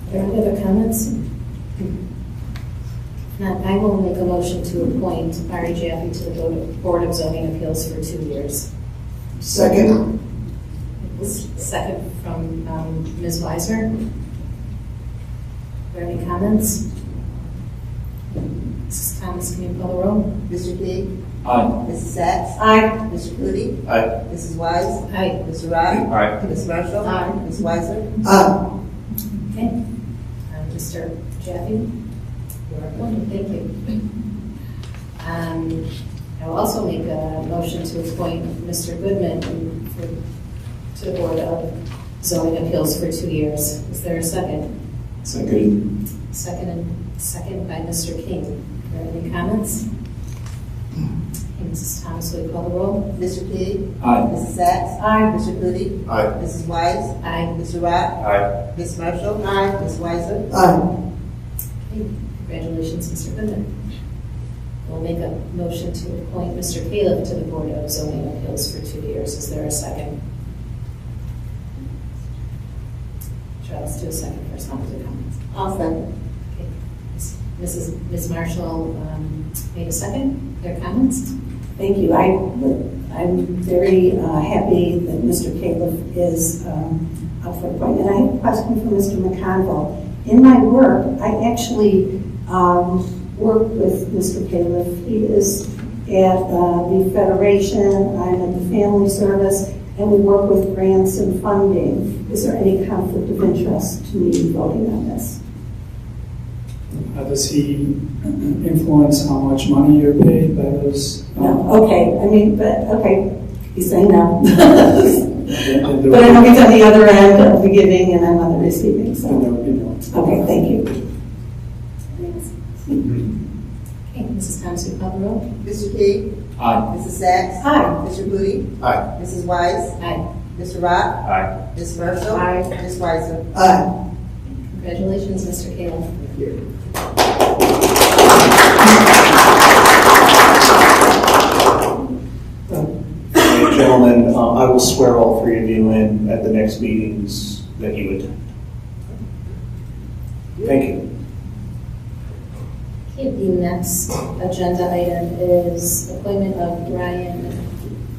Are there any other comments? Now, I will make a motion to appoint Ari Jaffe to the Board of Zoning Appeals for 2 years. Second. Second from Ms. Weiser. Are there any comments? Mrs. Thomas, can you call the roll? Mr. King? Aye. Mrs. Sacks? Aye. Mr. Cooley? Aye. Mrs. Wise? Aye. Mr. Rock? Aye. Ms. Marshall? Aye. Ms. Weiser? Aye. Okay. Mr. Jaffe, you are appointed. Thank you. I will also make a motion to appoint Mr. Goodman to the Board of Zoning Appeals for 2 years. Is there a second? Second. Second by Mr. King. Are there any comments? Okay, Mrs. Thomas, will you call the roll? Mr. King? Aye. Mrs. Sacks? Aye. Mr. Cooley? Aye. Mrs. Wise? Aye. Mr. Rock? Aye. Ms. Marshall? Aye. Ms. Weiser? Aye. Okay. Congratulations, Mr. Goodman. We'll make a motion to appoint Mr. Califf to the Board of Zoning Appeals for 2 years. Is there a second? Let's do a second first. I'll do comments. I'll second. Okay. Ms. Marshall made a second. Their comments? Thank you. I'm very happy that Mr. Califf is up for appointment. I have a question for Mr. McConville. In my work, I actually work with Mr. Califf. He is at the Federation, I'm at the Family Service, and we work with grants and funding. Is there any conflict of interest to me voting on this? Does he influence how much money you're paid by those? No, okay, okay, he's saying no. And But I know he's on the other end of the giving and I'm on the receiving, so. there would be no. Okay, thank you. Okay, Mrs. Thomas, will you call the roll? Mr. King? Aye. Mrs. Sacks? Aye. Mr. Cooley? Aye. Mrs. Wise? Aye. Mr. Rock? Aye. Ms. Marshall? Aye. Ms. Weiser? Aye. Congratulations, Mr. Califf. Gentlemen, I will swear all 3 of you in at the next meetings that you attend. Thank you. Okay, the next agenda item is appointment of Ryan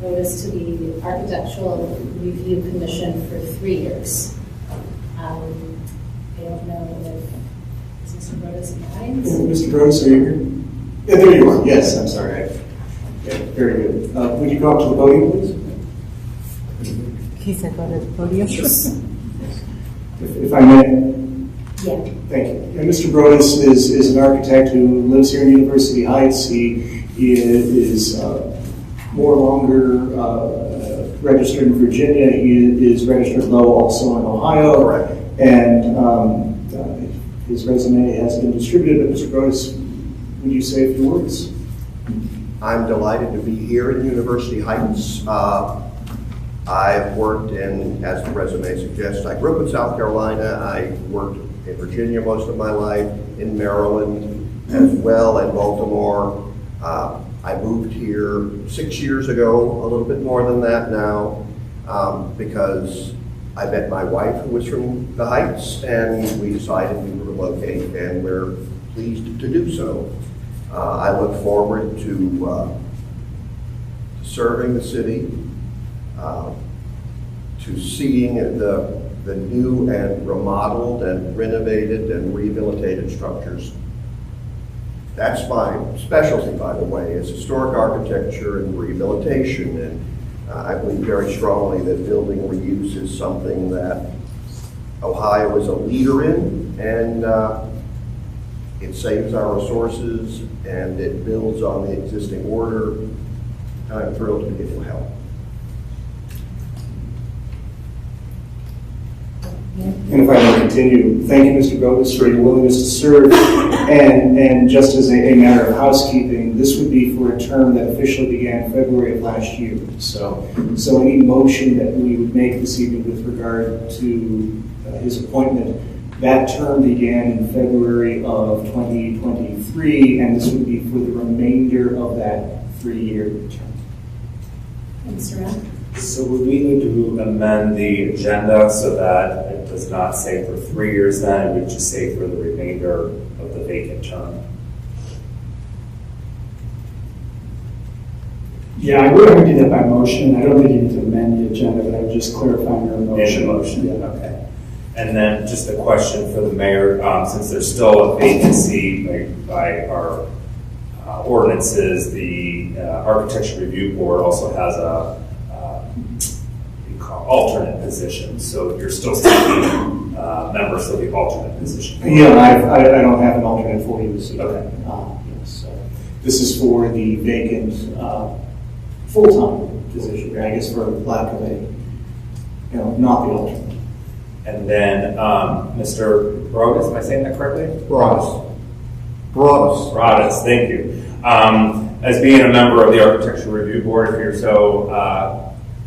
Otis to the Architectural Review Commission for 3 years. I don't know if, is Mr. Brodas in the audience? Mr. Brodas, are you here? Yeah, there you are. Yes, I'm sorry. Yeah, very good. Would you go up to the podium, please? He said go to the podium. If I may. Yeah. Thank you. And Mr. Brodas is an architect who lives here in University Heights. He is more longer registered in Virginia. He is registered low also in Ohio. Correct. And his resume has been distributed. But Mr. Brodas, would you say a few words? I'm delighted to be here in University Heights. I've worked in, as the resume suggests, I grew up in South Carolina. I worked in Virginia most of my life, in Maryland as well, and Baltimore. I moved here 6 years ago, a little bit more than that now, because I met my wife, who was from the Heights, and we decided we would relocate, and we're pleased to do so. I look forward to serving the city, to seeing the new and remodeled and renovated and rehabilitated structures. That's my specialty, by the way, is historic architecture and rehabilitation. And I believe very strongly that building reuse is something that Ohio is a leader in, and it saves our resources and it builds on the existing order. I'm thrilled to be able to help. And if I may continue, thank you, Mr. Bogus, for your willingness to serve. And just as a matter of housekeeping, this would be for a term that officially began February of last year. So any motion that we would make this evening with regard to his appointment, that term began in February of 2023, and this would be for the remainder of that 3-year term. Mr. Rath? So would we need to amend the agenda so that it does not say for 3 years then, it would just say for the remainder of the vacant term? Yeah, I would do that by motion. I don't think you need to amend the agenda, but I would just clarify your motion. In the motion, Yeah. okay. And then just a question for the mayor, since there's still a vacancy by our ordinances, the Architecture Review Board also has a alternate position, so you're still seeking members of the alternate position. Yeah, I don't have an alternate for you this evening. Okay. Yes, this is for the vacant full-time position, I guess, for lack of a, not the alternate. And then Mr. Broadus, am I saying that correctly? Broadus, thank you. As being a member of the Architecture Review Board, if you're so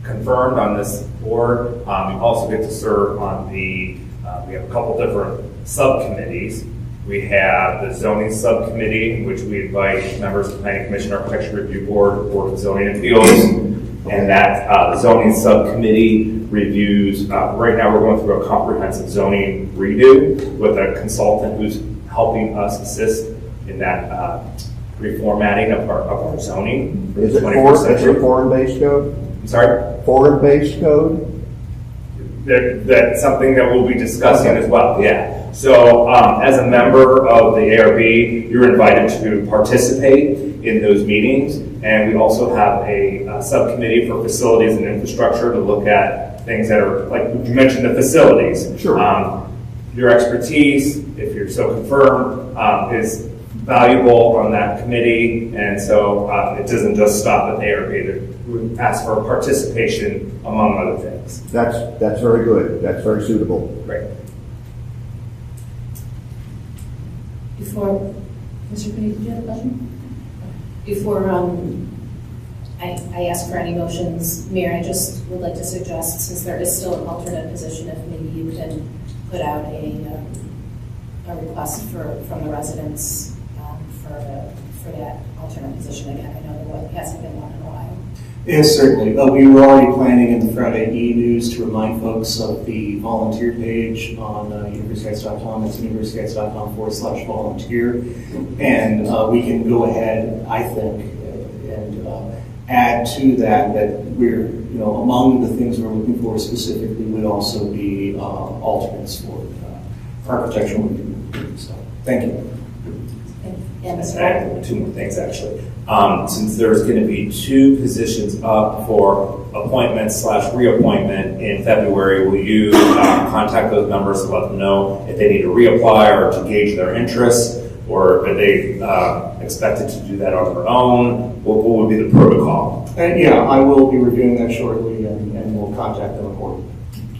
confirmed on this board, you also get to serve on the, we have a couple different subcommittees. We have the zoning subcommittee, which we invite members of the Planning Commission, Architecture Review Board, Board of Zoning Appeals, and that zoning subcommittee reviews, right now we're going through a comprehensive zoning redo with a consultant who's helping us assist in that reformatting of our zoning. Is it foreign-based code? I'm sorry? Foreign-based code? That's something that we'll be discussing as well, yeah. So as a member of the ARB, you're invited to participate in those meetings. And we also have a subcommittee for facilities and infrastructure to look at things that are, like you mentioned, the facilities. Sure. Your expertise, if you're so confirmed, is valuable on that committee. And so it doesn't just stop at the ARB. We ask for participation among other things. That's very good. That's very suitable. Great. Before, Mr. Quinn, did you have a question? Before I ask for any motions, Mayor, I just would like to suggest, since there is still an alternate position, if maybe you can put out a request from the residents for that alternate position again. I know that what hasn't been done in a while. Yes, certainly. We were already planning in the Friday e-news to remind folks of the volunteer page on universityites.com. It's universityites.com/volunteer. And we can go ahead, I think, and add to that we're, among the things we're looking for specifically would also be alternates for architectural review. So, thank you. Yeah, Mr. Add two more things, actually. Since there's going to be 2 positions up for appointment/reappointment in February, will you contact those members and let them know if they need to reapply or to gauge their interest, or are they expected to do that on their own? What would be the protocol? Yeah, I will be reviewing that shortly, and we'll contact them accordingly.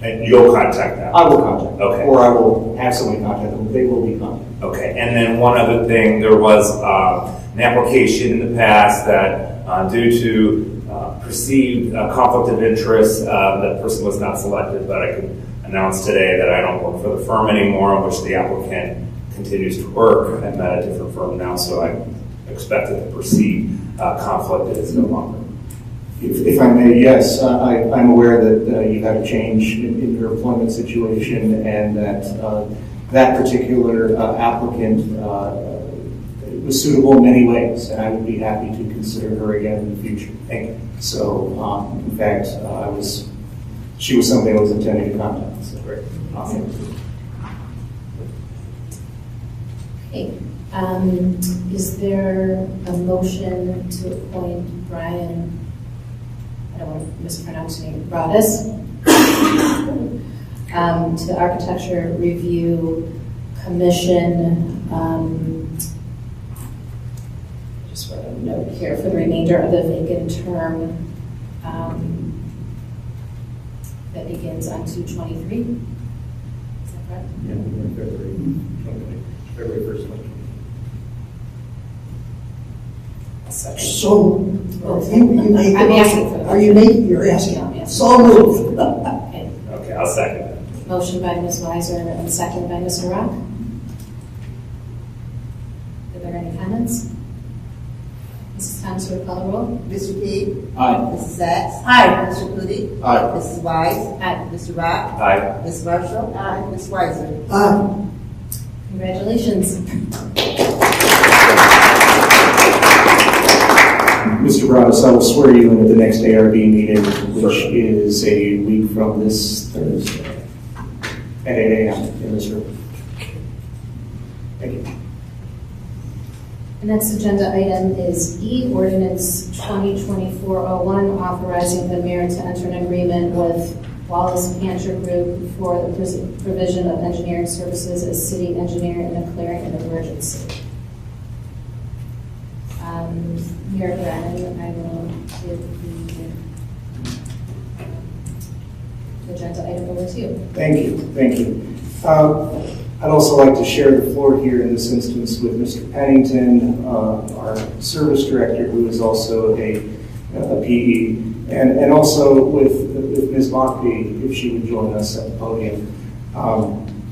And you'll contact them? I will contact them. Okay. Or I will have somebody contact them. They will be contacted. Okay, and then one other thing, there was an application in the past that due to perceived conflict of interest, that person was not selected, but I can announce today that I don't work for the firm anymore in which the applicant continues to work. I'm at a different firm now, so I expect that the perceived conflict is no longer. If I may, yes, I'm aware that you've had a change in your employment situation, and that that particular applicant was suitable in many ways, and I would be happy to consider her again in the future. Thank you. So, in fact, she was somebody I was intending to contact. So great. Awesome. Okay. Is there a motion to appoint Brian, I don't want to mispronounce his name, Broaddus, to the Architecture Review Commission? Just wrote a note here for the remainder of the vacant term that begins on 2/23. Is that correct? Yeah, February 1st. So, I'm asking for the are you making, you're asking? No, yes. So moved. Okay. Okay, I'll second that. Motion by Ms. Weiser and second by Mr. Rock. Are there any comments? Mrs. Thomas, will you call the roll? Mr. Key? Aye. Mrs. Sacks? Aye. Mr. Goody? Aye. Mrs. Wise? Aye. Mr. Rock? Aye. Ms. Marshall? Aye. Ms. Weiser? Aye. Congratulations. Mr. Broaddus, I will swear you in at the next ARB meeting, which is a week from this Thursday at 8 a.m. in this room. Thank you. The next agenda item is E, Ordinance 2024-01, authorizing the mayor to enter an agreement with Wallace Pancher Group for the provision of engineering services as city engineer in declaring an emergency. Mayor Brennan, I will give the agenda item over to you. Thank you. Thank you. I'd also like to share the floor here in this instance with Mr. Pennington, our service director, who is also a PE, and also with Ms. Mockbee, if she would join us at the podium.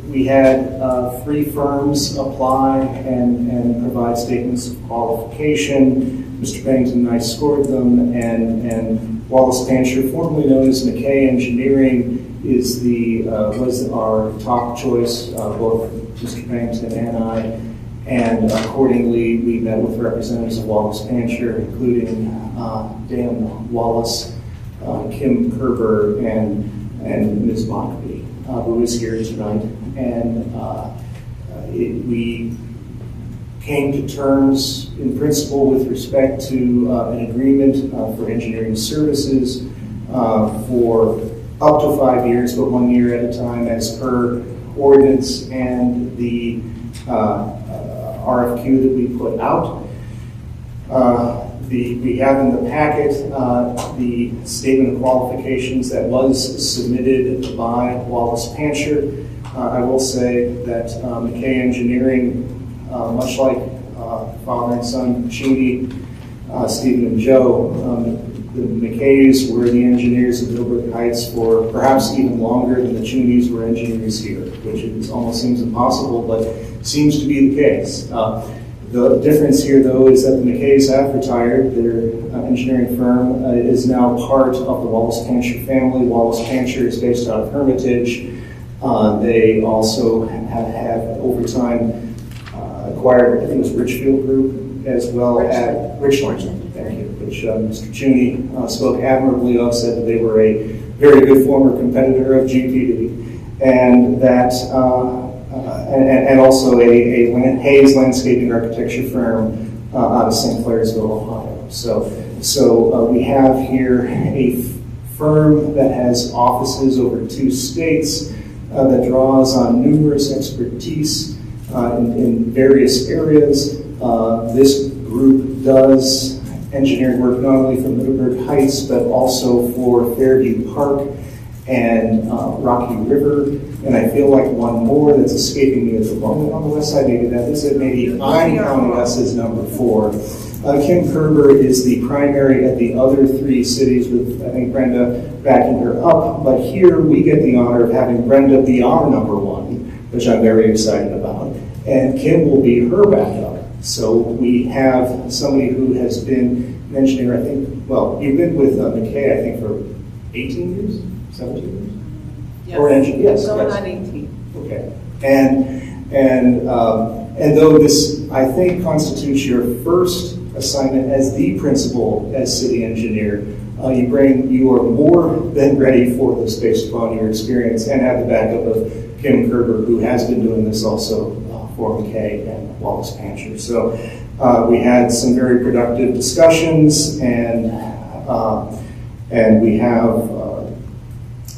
We had 3 firms apply and provide statements of qualification. Mr. Pennington and I scored them, and Wallace Pancher, formerly known as McKay Engineering, was our top choice, both Mr. Pennington and I. And accordingly, we met with representatives of Wallace Pancher, including Dan Wallace, Kim Kerber, and Ms. Mockbee, who is here tonight. And we came to terms in principle with respect to an agreement for engineering services for up to 5 years, but 1 year at a time as per ordinance and the RFQ that we put out. We have in the packet the statement of qualifications that was submitted by Wallace Pancher. I will say that McKay Engineering, much like father and son Cheney, Stephen and Joe, the McKays were the engineers of Middleburg Heights for perhaps even longer than the Cheneys were engineers here, which almost seems impossible, but seems to be the case. The difference here, though, is that the McKays have retired. Their engineering firm is now part of the Wallace Pancher family. Wallace Pancher is based out of Hermitage. They also have over time acquired, I think it was Richfield Group, as well as Richland, thank you, which Mr. Cheney spoke admirably of, said that they were a very good former competitor of GPD, and that and also a Hayes landscaping architecture firm out of St. Clairsville, Ohio. So we have here a firm that has offices over 2 states, that draws on numerous expertise in various areas. This group does engineering work not only for Middleburg Heights, but also for Fairview Park and Rocky River, and I feel like one more that's escaping me at the moment on the west side. Maybe that is it. Maybe I'm counting us as number 4. Kim Kerber is the primary at the other 3 cities, with I think Brenda backing her up. But here we get the honor of having Brenda be our number 1, which I'm very excited about, and Kim will be her backup. So we have somebody who has been an engineer. I think. Well, you've been with McKay, I think, for 18 years, 17 years. Yes. Or yes. Going Yes. on 18. Okay. And though this I think constitutes your first assignment as the principal as city engineer. You are more than ready for this based upon your experience and have the backup of Kim Kerber, who has been doing this also for McKay and Wallace Pancher. So we had some very productive discussions, and we have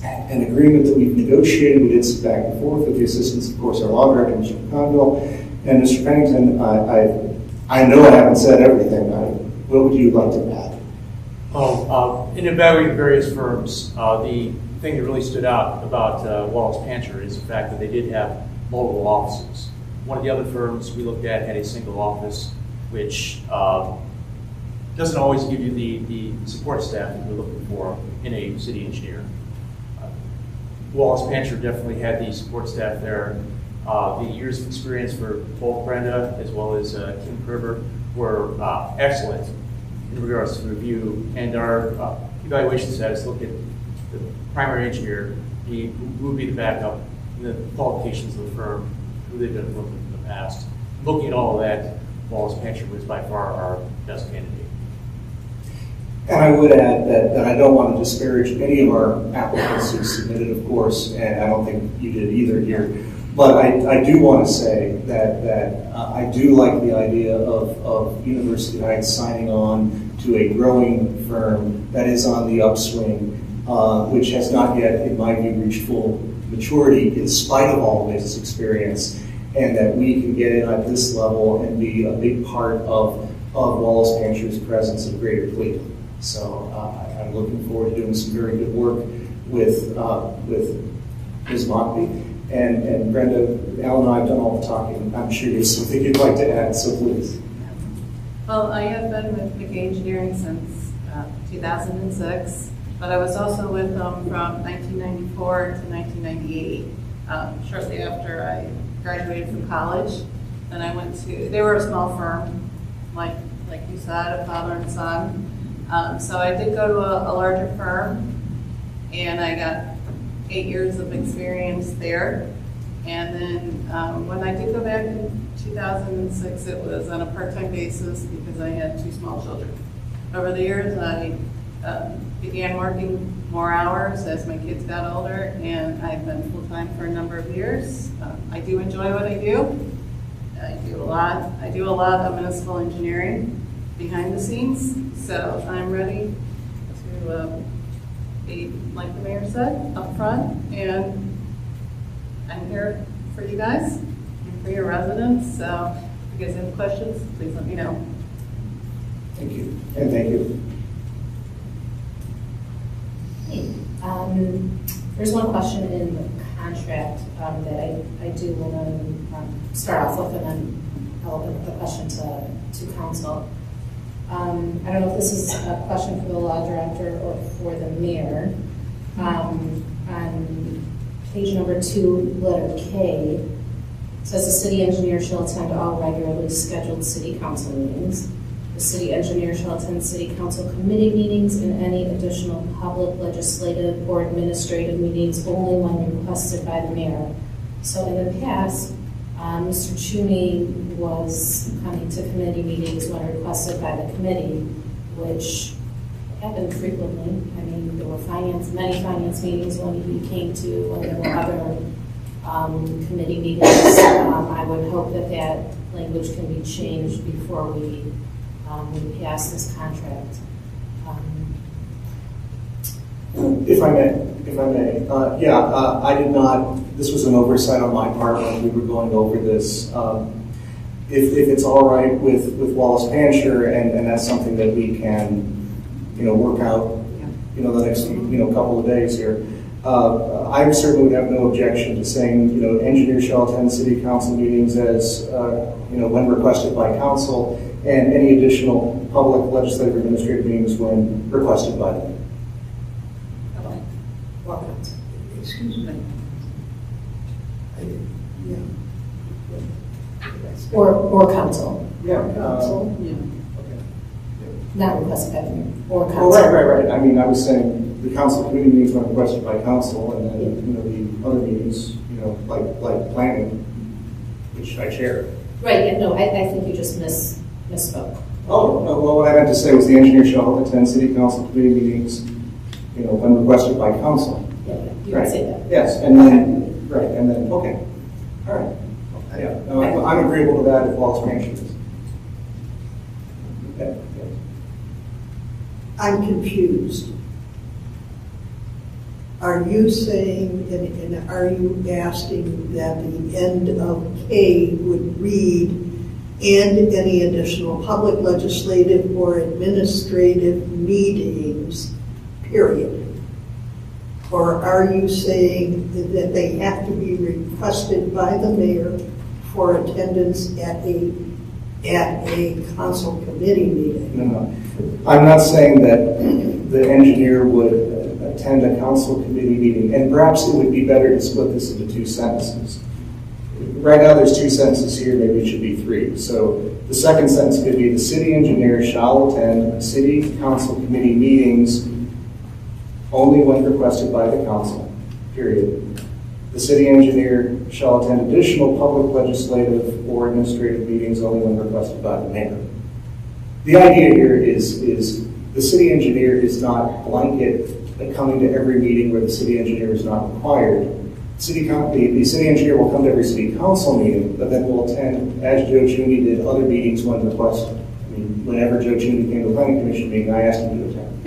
an agreement that we've negotiated. We did some back and forth with the assistance, of course, our law director, Mr. Conville, and Mr. Pennington. I know I haven't said everything. What would you like to add? In evaluating various firms, the thing that really stood out about Wallace Pancher is the fact that they did have multiple offices. One of the other firms we looked at had a single office, which doesn't always give you the support staff that we're looking for in a city engineer. Wallace Pancher definitely had the support staff there. The years of experience for both Brenda as well as Kim Kerber were excellent in regards to review, and our evaluation status looked at the primary engineer, who would be the backup, and the qualifications of the firm, who they've been working with in the past. Looking at all of that, Wallace Pancher was by far our best candidate. And I would add that I don't want to disparage any of our applicants who submitted, of course, and I don't think you did either here. But I do want to say that I do like the idea of University Heights signing on to a growing firm that is on the upswing, which has not yet, in my view, reached full maturity in spite of all of its experience, and that we can get in at this level and be a big part of Wallace Pancher's presence in Greater Cleveland. So I'm looking forward to doing some very good work with Ms. Mockbee. And Brenda, Al and I have done all the talking. I'm sure you have something you'd like to add, so please. Well, I have been with McKay Engineering since 2006, but I was also with them from 1994 to 1998. Shortly after I graduated from college, then I went to, they were a small firm, like you said, a father and son. So I did go to a larger firm, and I got 8 years of experience there. And then when I did go back in 2006, it was on a part-time basis because I had 2 small children. Over the years, I began working more hours as my kids got older, and I've been full-time for a number of years. I do enjoy what I do. I do a lot of municipal engineering behind the scenes, so I'm ready to be, like the mayor said, up front, and I'm here for you guys and for your residents, so if you guys have questions, please let me know. Thank you, and thank you. There's one question in the contract that I do want to start off with, and then I'll open the question to council. I don't know if this is a question for the law director or for the mayor. On page number 2, letter K, it says the city engineer shall attend all regularly scheduled city council meetings. The city engineer shall attend city council committee meetings and any additional public, legislative, or administrative meetings only when requested by the mayor. So in the past, Mr. Chuney was coming to committee meetings when requested by the committee, which happened frequently. I mean, there were many finance meetings when he came to, when there were other committee meetings. I would hope that language can be changed before we pass this contract. If I may, I did not, this was an oversight on my part when we were going over this. If it's all right with Wallace Pancher, and that's something that we can, work out, the next, couple of days here, I certainly would have no objection to saying, engineer shall attend city council meetings as, when requested by council, and any additional public, legislative, or administrative meetings when requested by them. Excuse me. Or council. Yeah. Council. Not requested by the mayor, or Oh, council. right. I mean, I was saying the council committee meetings when requested by council, and then, the other meetings, like planning, which I chair. Right, yeah, no, I think you just misspoke. Oh, no, well, what I meant to say was the engineer shall attend city council committee meetings, when requested by council. Yeah, you Right. can say that. Yes, and then, right, and then, okay, all right. Yeah, no, I'm agreeable to that if Walt's mentioned this. Okay, yes. I'm confused. Are you saying, and are you asking that the end of K would read, and any additional public, legislative, or administrative meetings, period? Or are you saying that they have to be requested by the mayor for attendance at a council committee meeting? No. I'm not saying that the engineer would attend a council committee meeting, and perhaps it would be better to split this into two sentences. Right now, there's two sentences here, maybe it should be three. So the second sentence could be, the city engineer shall attend city council committee meetings only when requested by the council, period. The city engineer shall attend additional public, legislative, or administrative meetings only when requested by the mayor. The idea here is the city engineer is not blanket coming to every meeting where the city engineer is not required. The city engineer will come to every city council meeting, but then will attend, as Joe Chuney did, other meetings when requested. I mean, whenever Joe Chuney came to the planning commission meeting, I asked him to attend.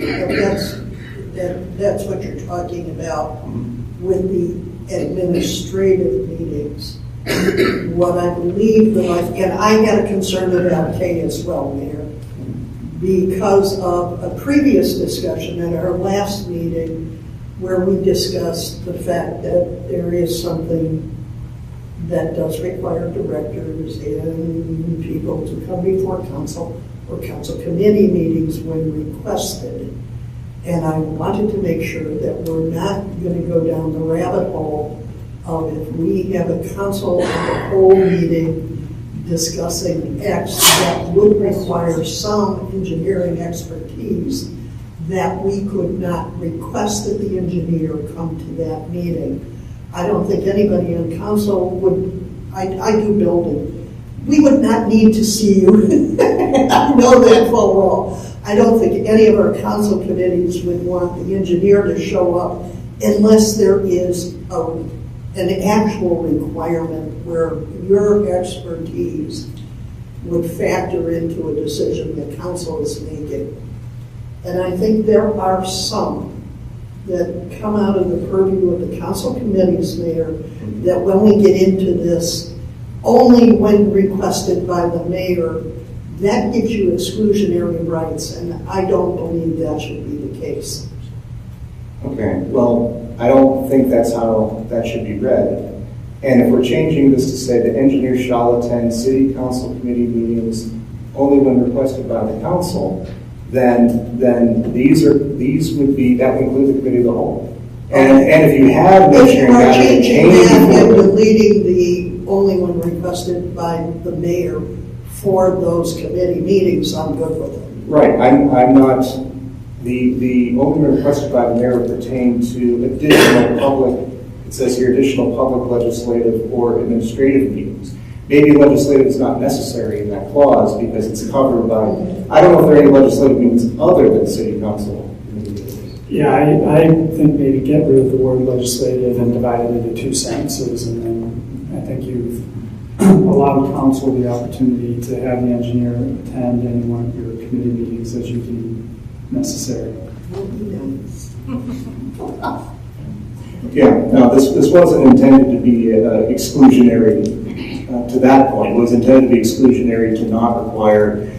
That's what you're talking about with the administrative meetings. What I believe and I had a concern about K as well, Mayor, because of a previous discussion at our last meeting where we discussed the fact that there is something that does require directors and people to come before council or council committee meetings when requested. And I wanted to make sure that we're not going to go down the rabbit hole of, if we have a council and a whole meeting discussing X that would require some engineering expertise, that we could not request that the engineer come to that meeting. I don't think anybody on council would, I do building, we would not need to see you. I know that full well. I don't think any of our council committees would want the engineer to show up unless there is an actual requirement where your expertise would factor into a decision the council is making. And I think there are some that come out of the purview of the council committees, Mayor, that when we get into this, only when requested by the mayor, that gives you exclusionary rights, and I don't believe that should be the case. Okay, well, I don't think that's how that should be read. And if we're changing this to say the engineer shall attend city council committee meetings only when requested by the council, then these would be, that would include the committee of the whole. And if you have no sharing If we're changing that and deleting the only when requested by the mayor for those committee meetings, I'm good with it. Right, I'm not, the only when requested by the mayor would pertain to additional public, it says here, additional public, legislative, or administrative meetings. Maybe legislative is not necessary in that clause because it's covered by, I don't know if there are any legislative meetings other than city council meetings. Yeah, I think maybe get rid of the word legislative and divide it into two sentences, and then I think you've allowed council the opportunity to have the engineer attend any one of your committee meetings as you deem necessary. Yeah, no, this wasn't intended to be exclusionary to that point. It was intended to be exclusionary to not require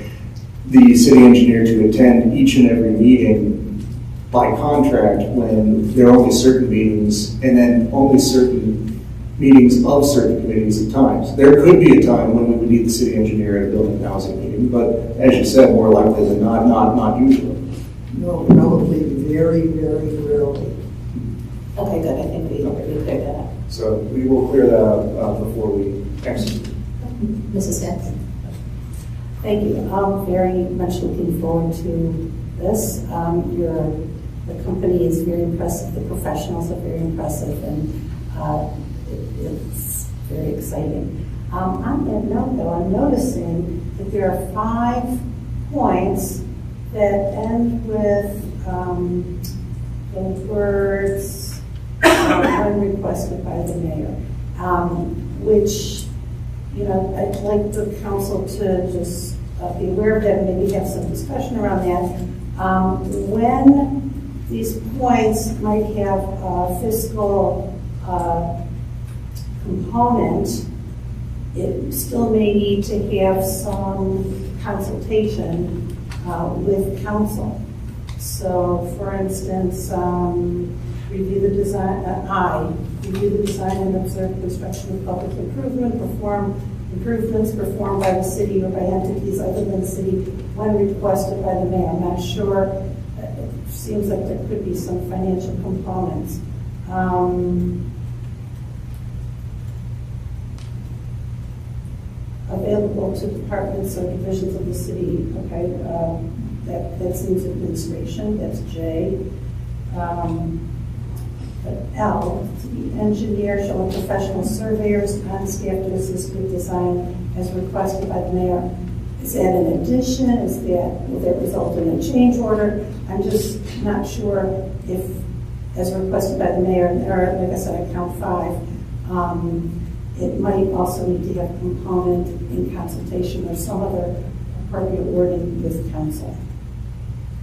the city engineer to attend each and every meeting by contract when there are only certain meetings and then only certain meetings of certain committees at times. There could be a time when we would need the city engineer at a building and housing meeting, but as you said, more likely than not usually. No, probably very, very rarely. Okay, good. I think we cleared that up. So we will clear that up before we execute. Mrs. Dent? Thank you. I'm very much looking forward to this. The company is very impressive. The professionals are very impressive, and it's very exciting. On that note, though, I'm noticing that there are 5 points that end with the words when requested by the mayor, which, you know, I'd like the council to just be aware of that and maybe have some discussion around that. When these points might have a fiscal component, it still may need to have some consultation with council. So, for instance, review the design, review the design and observe construction of public improvement, perform improvements performed by the city or by entities other than the city when requested by the mayor. I'm not sure. It seems like there could be some financial components. Available to departments or divisions of the city. Okay, that seems administration. That's J. But L, the engineer shall have professional surveyors on staff to assist with design as requested by the mayor. Is that an addition? Will that result in a change order? I'm just not sure if, as requested by the mayor, or like I said, I count 5. It might also need to have a component in consultation or some other appropriate wording with council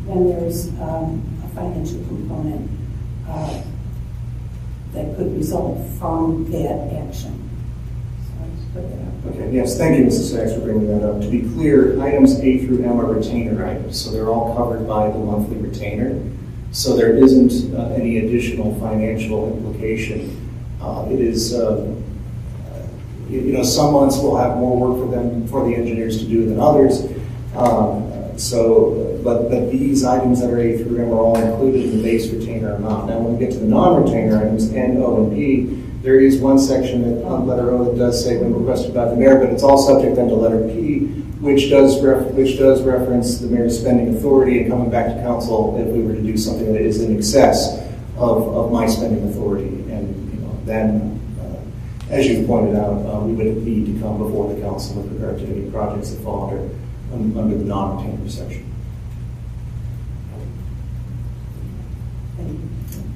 when there's a financial component that could result from that action. So I just put that up. Okay, yes, thank you, Mrs. Sachs, for bringing that up. To be clear, items A through M are retainer items, so they're all covered by the monthly retainer. So there isn't any additional financial implication. It is, you know, some months will have more work for the engineers to do than others. But these items that are A through M are all included in the base retainer amount. Now, when we get to the non-retainer items, N, O, and P, there is one section that letter O that does say when requested by the mayor, but it's all subject then to letter P, which does reference the mayor's spending authority and coming back to council if we were to do something that is in excess of my spending authority. And you know, then, as you pointed out, we would need to come before the council with regard to any projects that fall under the non-retainer section.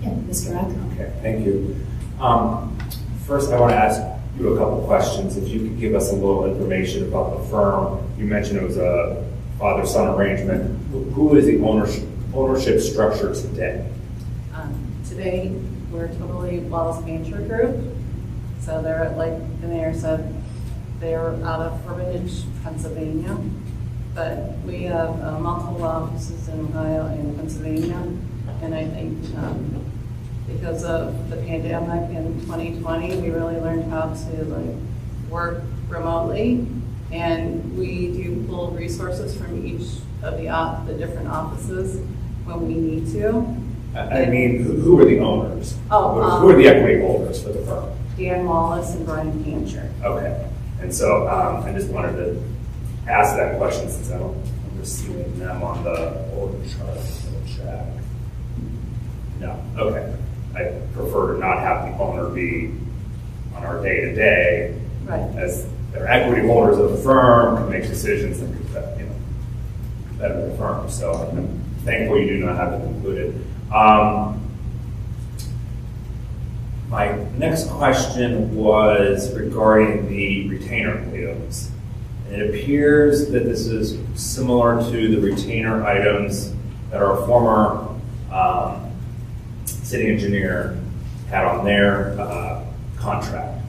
Yeah, Mr. Rock. Okay, thank you. First, I want to ask you a couple questions. If you could give us a little information about the firm. You mentioned it was a father-son arrangement. Who is the ownership structure today? Today, we're totally Wallace Mancher Group. So they're, like the mayor said, they're out of Hermitage, Pennsylvania. But we have multiple offices in Ohio and Pennsylvania. And I think because of the pandemic in 2020, we really learned how to work remotely. And we do pull resources from each of the different offices when we need to. I mean, who are the owners? Who are the equity holders for the firm? Dan Wallace and Brian Pancher. Okay. And so I just wanted to ask that question since I don't remember seeing them on the org chart. Check. No. Okay. I prefer to not have the owner be on our day-to-day, right, as they're equity holders of the firm, can make decisions that could, you know, better the firm. So I'm thankful you do not have it included. My next question was regarding the retainer items. And it appears that this is similar to the retainer items that our former city engineer had on their contract.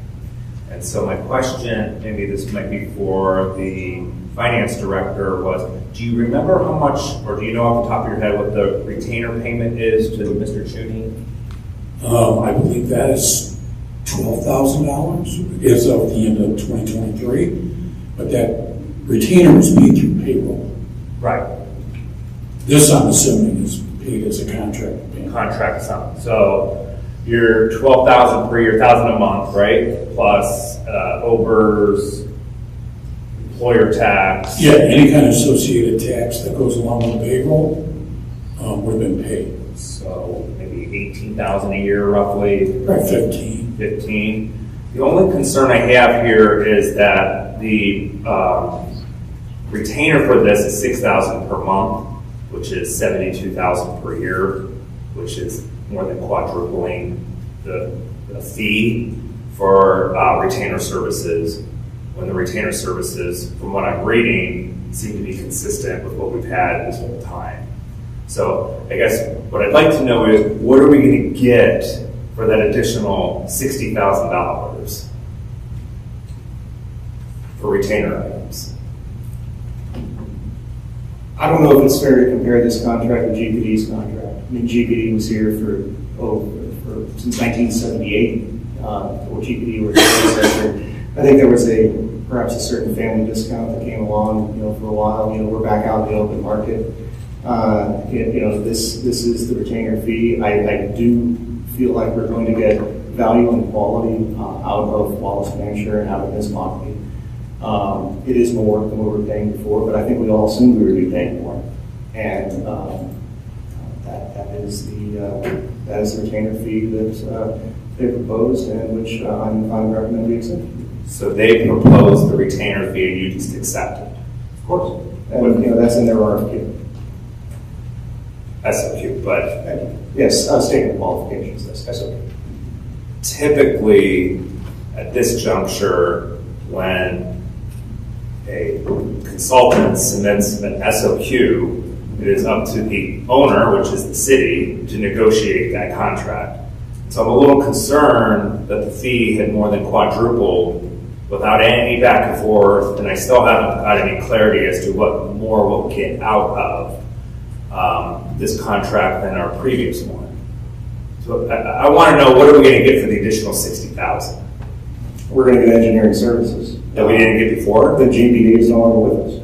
And so my question, maybe this might be for the finance director, was do you remember how much, or do you know off the top of your head what the retainer payment is to Mr. Chuney? I believe that is $12,000 as of the end of 2023, but that retainer is paid through payroll. Right. This, I'm assuming, is paid as a contract payment. Contract sum. So you're $12,000 per year, $1,000 a month, right? Plus OBERS, employer tax. Yeah, any kind of associated tax that goes along with payroll would have been paid. So maybe $18,000 a year, roughly. Right, 15. The only concern I have here is that the retainer for this is $6,000 per month, which is $72,000 per year, which is more than quadrupling the fee for retainer services, when the retainer services, from what I'm reading, seem to be consistent with what we've had this whole time. So I guess what I'd like to know is, what are we going to get for that additional $60,000 for retainer items? I don't know if it's fair to compare this contract with GPD's contract. I mean, GPD was here since 1978, or GPD were predecessor. I think there was perhaps a certain family discount that came along, for a while. We're back out in the open market. This is the retainer fee. I do feel like we're going to get value and quality out of Wallace Bancher and out of Ms. Mockley. It is more than what we were paying before, but I think we all assumed we would be paying more. And that is the retainer fee that they proposed, and which I'm recommending we accept. So they proposed the retainer fee and you just accepted? Of course. And that's in their RFQ. SOQ, but... Yes, statement of qualifications, that's SOQ. Typically, at this juncture, when a consultant submits an SOQ, it is up to the owner, which is the city, to negotiate that contract. So I'm a little concerned that the fee had more than quadrupled without any back and forth, and I still haven't got any clarity as to what more we'll get out of this contract than our previous one. So I want to know, what are we going to get for the additional $60,000? We're going to get engineering services. That we didn't get before? The GPD is no longer with us.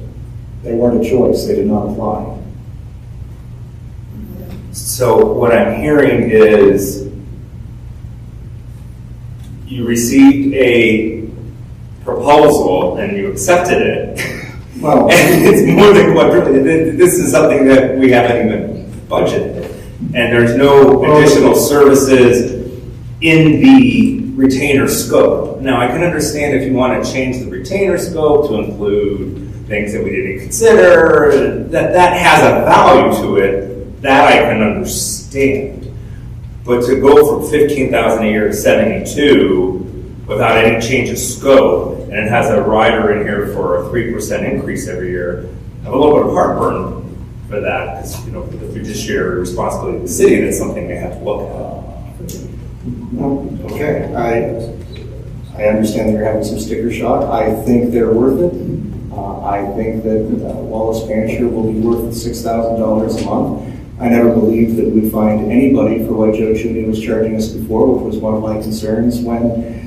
They weren't a choice, they did not apply. So what I'm hearing is you received a proposal and you accepted it. Well, and it's more than quadruple. This is something that we haven't even budgeted. And there's no additional services in the retainer scope. Now, I can understand if you want to change the retainer scope to include things that we didn't consider, that has a value to it, that I can understand. But to go from $15,000 a year to $72,000 without any change of scope, and it has a rider in here for a 3% increase every year, I have a little bit of heartburn for that, because for the fiduciary responsibility of the city, that's something they have to look at. Okay, I understand that you're having some sticker shock. I think they're worth it. I think that Wallace Bancher will be worth $6,000 a month. I never believed that we'd find anybody for what Joe Chuney was charging us before, which was one of my concerns when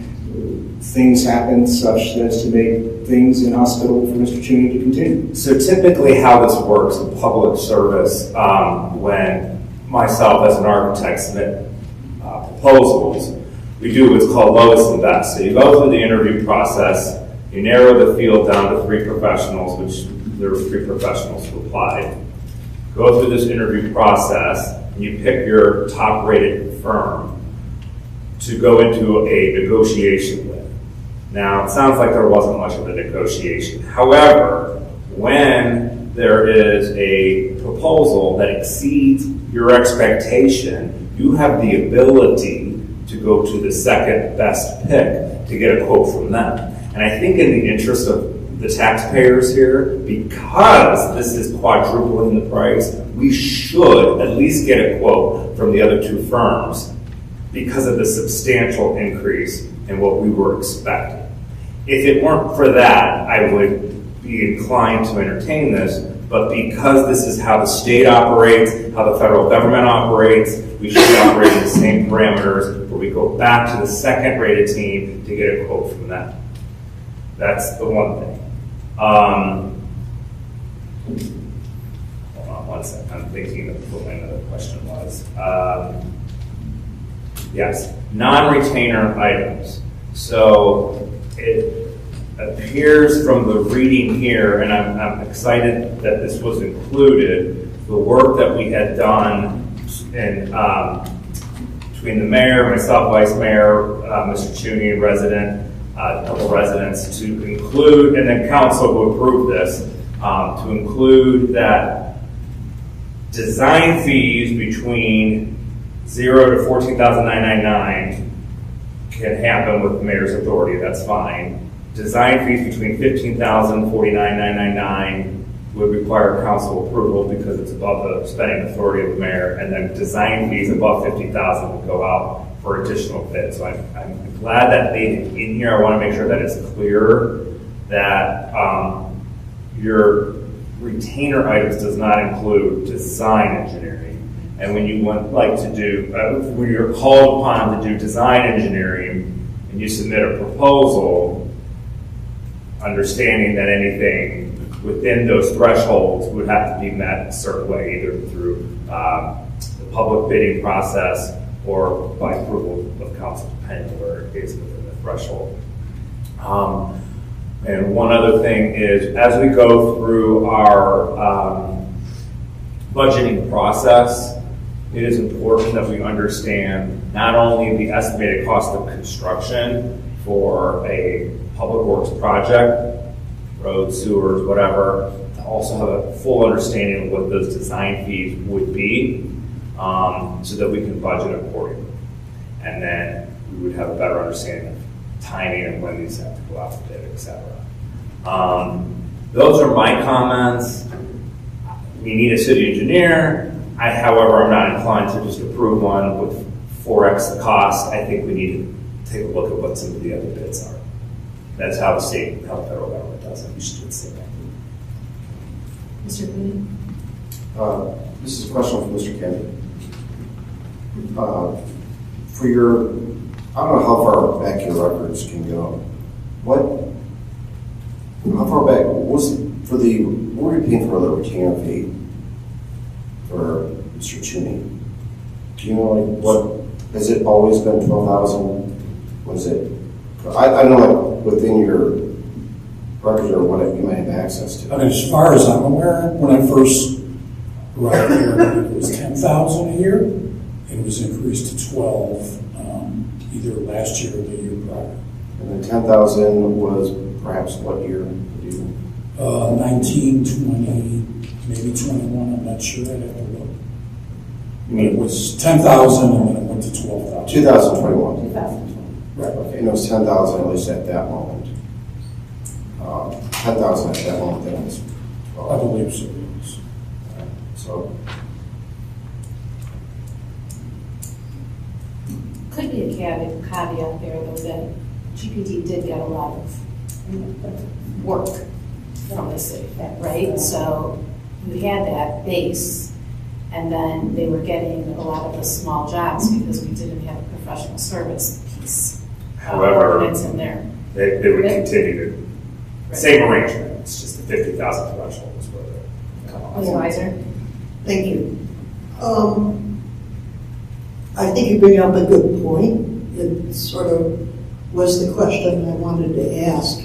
things happen such as to make things inhospitable for Mr. Chuney to continue. So typically how this works in public service, when myself as an architect submit proposals, we do what's called lowest and best. So you go through the interview process, you narrow the field down to 3 professionals, which there were 3 professionals who applied. Go through this interview process, and you pick your top-rated firm to go into a negotiation with. Now, it sounds like there wasn't much of a negotiation. However, when there is a proposal that exceeds your expectation, you have the ability to go to the second best pick to get a quote from them. And I think in the interest of the taxpayers here, because this is quadrupling the price, we should at least get a quote from the other 2 firms because of the substantial increase in what we were expecting. If it weren't for that, I would be inclined to entertain this, but because this is how the state operates, how the federal government operates, we should be operating the same parameters where we go back to the second-rated team to get a quote from them. That's the one thing. Hold on one second. I'm thinking of what my other question was. Yes, non-retainer items. So it appears from the reading here, and I'm excited that this was included, the work that we had done in between the mayor, myself, vice mayor, Mr. Cheney, resident, a couple residents, to include, and then council will approve this, to include that design fees between 0 to $14,999 can happen with the mayor's authority, that's fine. Design fees between $15,000 and $49,999 would require council approval because it's above the spending authority of the mayor, and then design fees above $50,000 would go out for additional bids. So I'm glad that made it in here. I want to make sure that it's clear that your retainer items does not include design engineering. And when you like to do, when you're called upon to do design engineering and you submit a proposal, understanding that anything within those thresholds would have to be met a certain way, either through the public bidding process or by approval of council, depending on where it is within the threshold. And one other thing is, as we go through our budgeting process, it is important that we understand not only the estimated cost of construction for a public works project, roads, sewers, whatever, to also have a full understanding of what those design fees would be, so that we can budget accordingly. And then we would have a better understanding of timing and when these have to go out to bid, et cetera. Those are my comments. We need a city engineer. However, I'm not inclined to just approve one with 4x the cost. I think we need to take a look at what some of the other bids are. That's how the state, how the federal government does it. We should do the same thing. Mr. Mooney? This is a question for Mr. Kennedy. For your, I don't know how far back your records can go. How far back what were you paying for the retainer fee for Mr. Cheney? Do you know what, has it always been 12,000? Was it? I know within your records or what you might have access to. I mean, as far as I'm aware, when I first arrived here, it was 10,000 a year. It was increased to 12 either last year or the year prior. And then 10,000 was perhaps what year? 19, 20, maybe 21. I'm not sure. I'd have to look. It was 10,000 and then it went to 12,000. 2021. 2020. Right. Okay. And it was 10,000 at least at that moment. 10,000 at that moment. Then it was 12. I believe so. So. Could be a caveat there, though, that GPD did get a lot of work from the city, right? So you had that base, and then they were getting a lot of the small jobs because we didn't have a professional service piece. However, It's in there. they would continue to, same arrangement, it's just the 50,000 threshold is where they're come on. Ms. Weiser? Thank you. I think you bring up a good point. It sort of was the question I wanted to ask.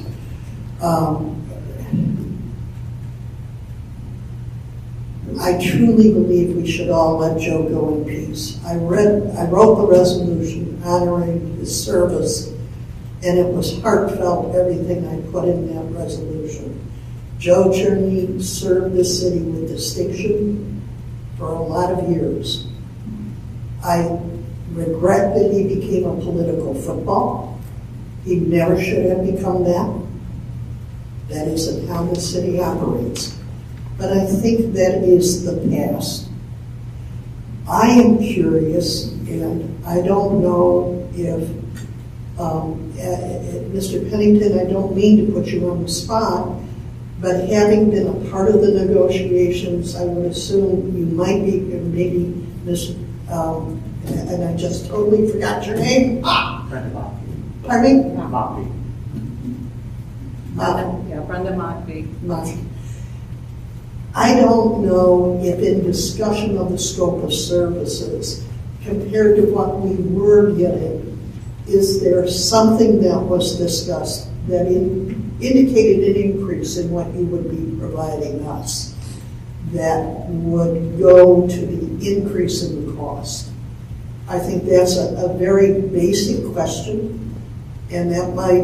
I truly believe we should all let Joe go in peace. I wrote the resolution honoring his service, and it was heartfelt, everything I put in that resolution. Joe Cherney served this city with distinction for a lot of years. I regret that he became a political football. He never should have become that. That isn't how the city operates. But I think that is the past. I am curious, and I don't know if, Mr. Pennington, I don't mean to put you on the spot, but having been a part of the negotiations, I would assume you might be, maybe Ms. And I just totally forgot your name. Pardon me? Mockbee. Brenda Mockbee. I don't know if in discussion of the scope of services, compared to what we were getting, is there something that was discussed that indicated an increase in what you would be providing us that would go to the increase in the cost? I think that's a very basic question, and that might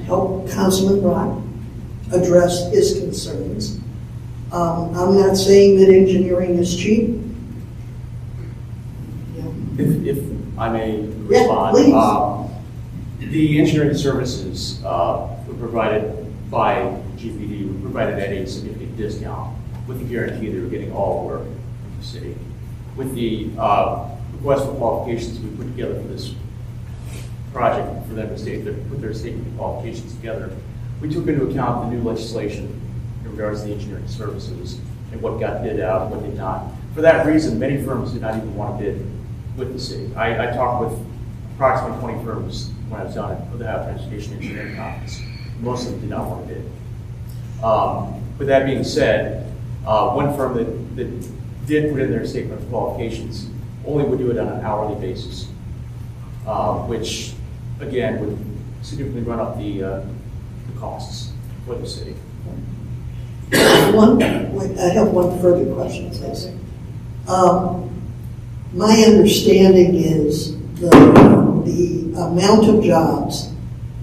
help Councilman Rock address his concerns. I'm not saying that engineering is cheap. If I may Yeah, respond. The engineering services were provided by GPD, were provided at a significant discount with the guarantee they were getting all work from the city. With the request for qualifications we put together for this project, for them to put their statement of qualifications together, we took into account the new legislation in regards to the engineering services and what got bid out and what did not. For that reason, many firms did not even want to bid with the city. I talked with approximately 20 firms when I was down at the Transportation Engineering Conference. Most of them did not want to bid. With that being said, one firm that did put in their statement of qualifications only would do it on an hourly basis, which again would significantly run up the costs for the city. I have one further question, please. My understanding is the amount of jobs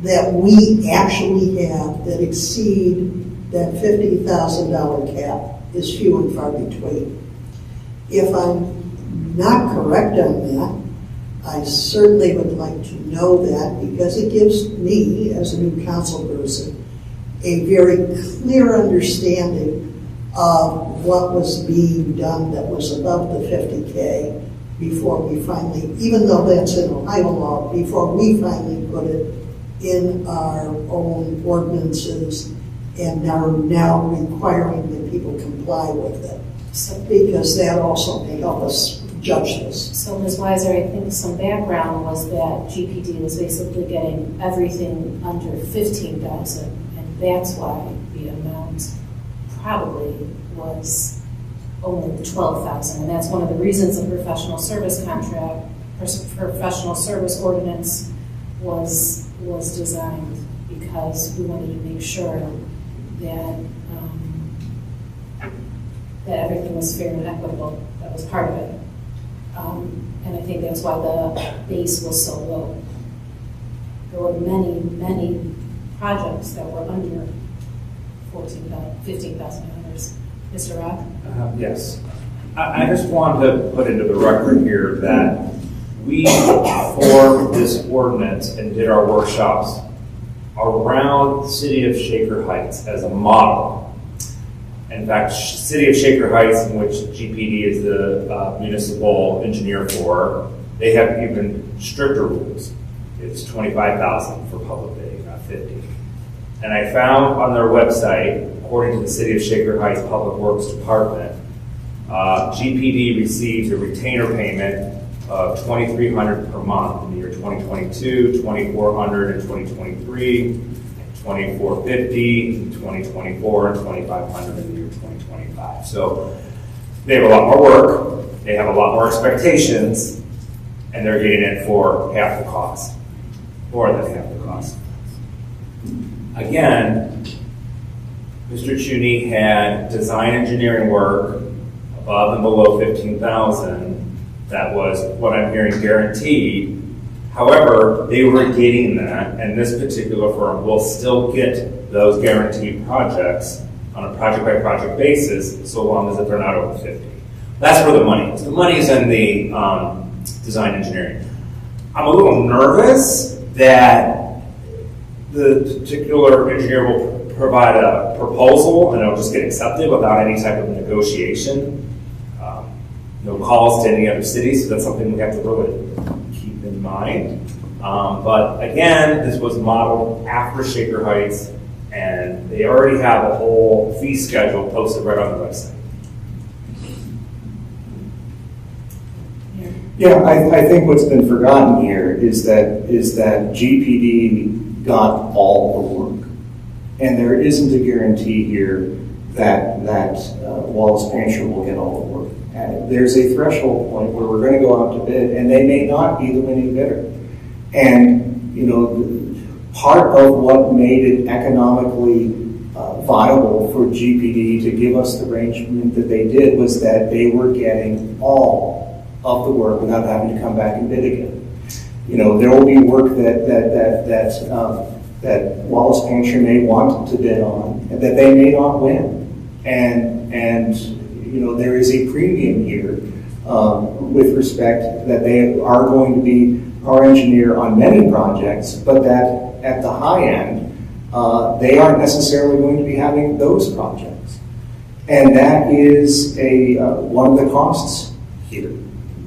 that we actually have that exceed that $50,000 cap is few and far between. If I'm not correct on that, I certainly would like to know that, because it gives me, as a new council person, a very clear understanding of what was being done that was above the 50K before we finally, even though that's in Ohio law, before we finally put it in our own ordinances and are now requiring that people comply with it. Because that also may help us judge this. So Ms. Weiser, I think some background was that GPD was basically getting everything under 15,000, and that's why the amount probably was only 12,000, and that's one of the reasons the professional service contract, professional service ordinance was designed, because we wanted to make sure that that everything was fair and equitable. That was part of it. And I think that's why the base was so low. There were many, many projects that were under $15,000. Mr. Rock? Yes. I just wanted to put into the record here that we formed this ordinance and did our workshops around the city of Shaker Heights as a model. In fact, city of Shaker Heights, in which GPD is the municipal engineer for, they have even stricter rules. It's $25,000 for public bidding, not $50,000. And I found on their website, according to the city of Shaker Heights Public Works Department, GPD receives a retainer payment of $2,300 per month in the year 2022, $2,400 in 2023, $2,450 in 2024, and $2,500 in the year 2025. So they have a lot more work, they have a lot more expectations, and they're getting it for half the cost, more than half the cost. Again, Mr. Chuney had design engineering work above and below $15,000. That was what I'm hearing guaranteed. However, they were getting that, and this particular firm will still get those guaranteed projects on a project-by-project basis, so long as they're not over 50. That's where the money is. The money is in the design engineering. I'm a little nervous that the particular engineer will provide a proposal and it'll just get accepted without any type of negotiation. No calls to any other cities, so that's something we have to really keep in mind. But again, this was modeled after Shaker Heights, and they already have a whole fee schedule posted right on the website. Yeah, I think what's been forgotten here is that GPD got all the work, and there isn't a guarantee here that Wallace Painter will get all the work. There's a threshold point where we're going to go out to bid, and they may not be the winning bidder. And part of what made it economically viable for GPD to give us the arrangement that they did was that they were getting all of the work without having to come back and bid again. You know, there will be work that Wallace Painter may want to bid on, and that they may not win. And you know, there is a premium here with respect that they are going to be our engineer on many projects, but that at the high end, they aren't necessarily going to be having those projects. And that is one of the costs here,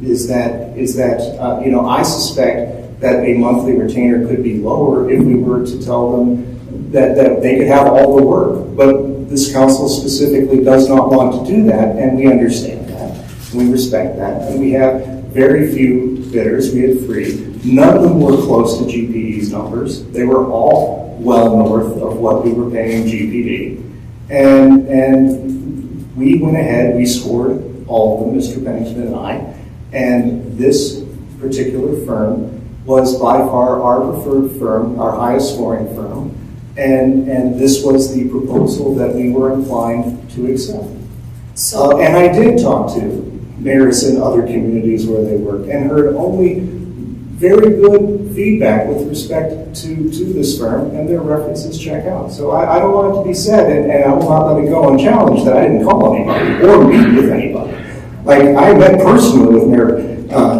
is that you know, I suspect that a monthly retainer could be lower if we were to tell them that they could have all the work. But this council specifically does not want to do that, and we understand that. We respect that. And we have very few bidders. We had 3. None of them were close to GPD's numbers. They were all well north of what we were paying GPD. And we went ahead, we scored all of them, Mr. Bennington and I, and this particular firm was by far our preferred firm, our highest scoring firm, and this was the proposal that we were inclined to accept. So, and I did talk to mayors in other communities where they work and heard only very good feedback with respect to this firm, and their references check out. So I don't want it to be said, and I will not let it go unchallenged that I didn't call anybody or meet with anybody. Like, I met personally with Mayor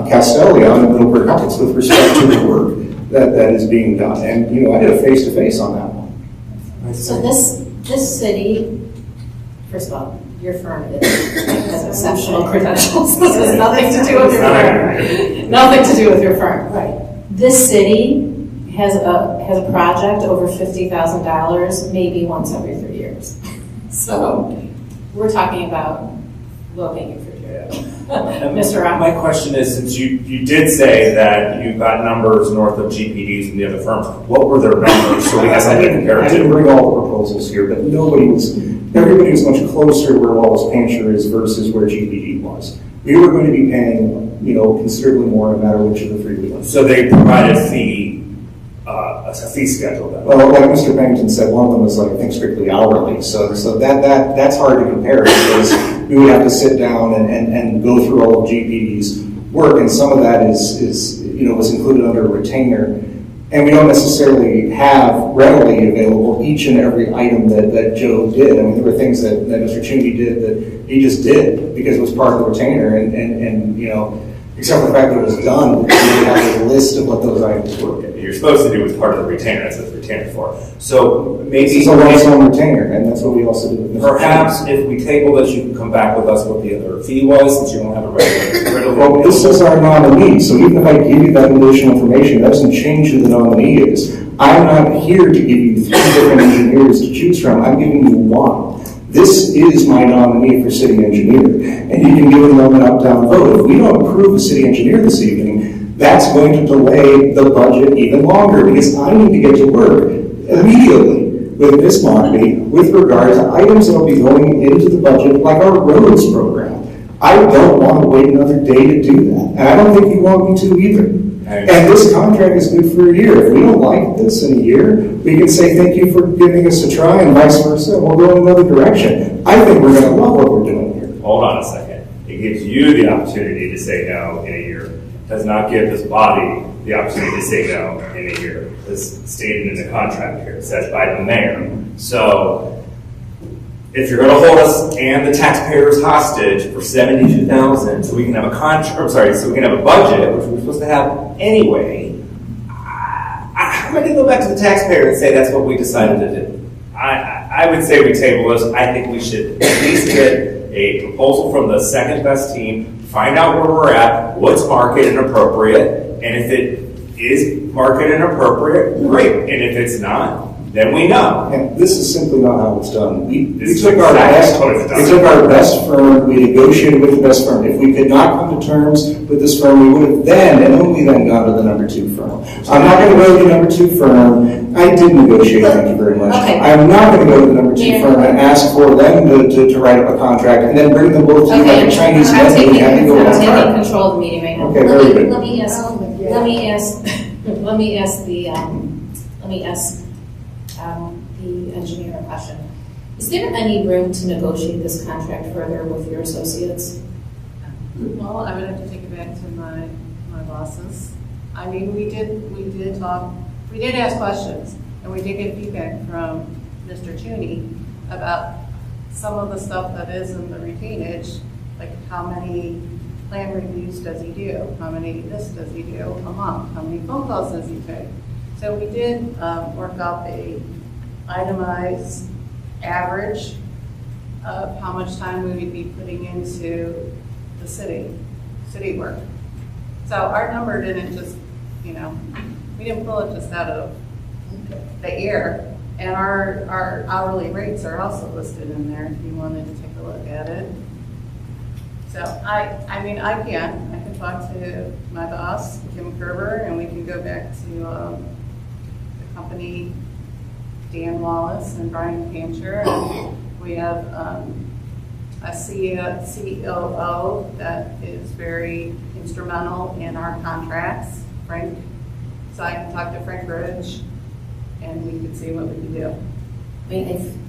Castellion and Middleburg Heights with respect to the work that is being done. And, you know, I did a face-to-face on that one. So this city, first of all, your firm has exceptional credentials. This has nothing to do with your firm. Nothing to do with your firm. Right. This city has a project over $50,000 maybe once every 3 years. So we're talking about low-hanging fruit here. Mr. Rock. My question is, since you did say that you got numbers north of GPDs and the other firms, what were their numbers? So we have something to compare I didn't bring all the proposals here, but everybody was much closer to where Wallace Painter is versus where GPD was. We were going to be paying, you know, considerably more no matter which of the 3 we went. So they provided a fee schedule then? Well, like Mr. Bennington said, one of them was, like, I think, strictly hourly. So that's hard to compare because we would have to sit down and go through all of GPD's work, and some of that is you know, was included under a retainer. And we don't necessarily have readily available each and every item that Joe did. I mean, there were things that Mr. Chingy did that he just did because it was part of the retainer, and you know, except for the fact that it was done, we have a list of what those items were. You're supposed to do with part of the retainer. That's what the retainer for. So maybe it's a one-time retainer, and that's what we also did with Mr. Perhaps if we table this, you can come back with us what the other fee was, since you don't have a regular. Well, this is our nominee, so even if I give you that additional information, that doesn't change who the nominee is. I'm not here to give you 3 different engineers to choose from. I'm giving you one. This is my nominee for city engineer, and you can give them an up-down vote. If we don't approve a city engineer this evening, that's going to delay the budget even longer because I need to get to work immediately with Ms. Monty with regard to items that will be going into the budget, like our roads program. I don't want to wait another day to do that, and I don't think you want me to either. And this contract is good for a year. If we don't like this in a year, we can say thank you for giving us a try and vice versa. We'll go in another direction. I think we're going to love what we're doing here. Hold on a second. It gives you the opportunity to say no in a year. It does not give this body the opportunity to say no in a year. It's stated in the contract here. It says by the mayor. So if you're going to hold us and the taxpayers hostage for $72,000, so we can have a contract. So we can have a budget, which we're supposed to have anyway. I'm going to go back to the taxpayer and say that's what we decided to do. I would say we table this. I think we should at least get a proposal from the second best team. Find out where we're at, what's market and appropriate, and if it is market and appropriate, great. And if it's not, then we know. And this is simply not how it's done. We This took is our exactly best. how it's We took our best firm. We negotiated with the best firm. If we could not come to terms with this firm, we would have then and only then gone to the number 2 firm. I'm not going to go to the number 2 firm. I did negotiate. Thank you very much. Okay. I'm not going to go to the number 2 Yeah. firm and ask for them to write up a contract and then bring them both to you like a Chinese I'm menu. taking We had to go control that far. of the meeting right now. Okay, very good. Let me ask the engineer a question. Is there any room to negotiate this contract further with your associates? Well, I would have to take it back to my bosses. I mean, we did talk, we did ask questions, and we did get feedback from Mr. Cheney about some of the stuff that is in the retainage, like how many plan reviews does he do? How many this does he do a month? How many phone calls does he take? So we did work out a itemized average of how much time we would be putting into the city work. So our number didn't just, we didn't pull it just out of the air. And our hourly rates are also listed in there if you wanted to take a look at it. So I can talk to my boss, Kim Kerber, and we can go back to the company, Dan Wallace and Brian Pancher. And we have a COO that is very instrumental in our contracts, Frank. So I can talk to Frank Ridge and we could see what we can do. I mean,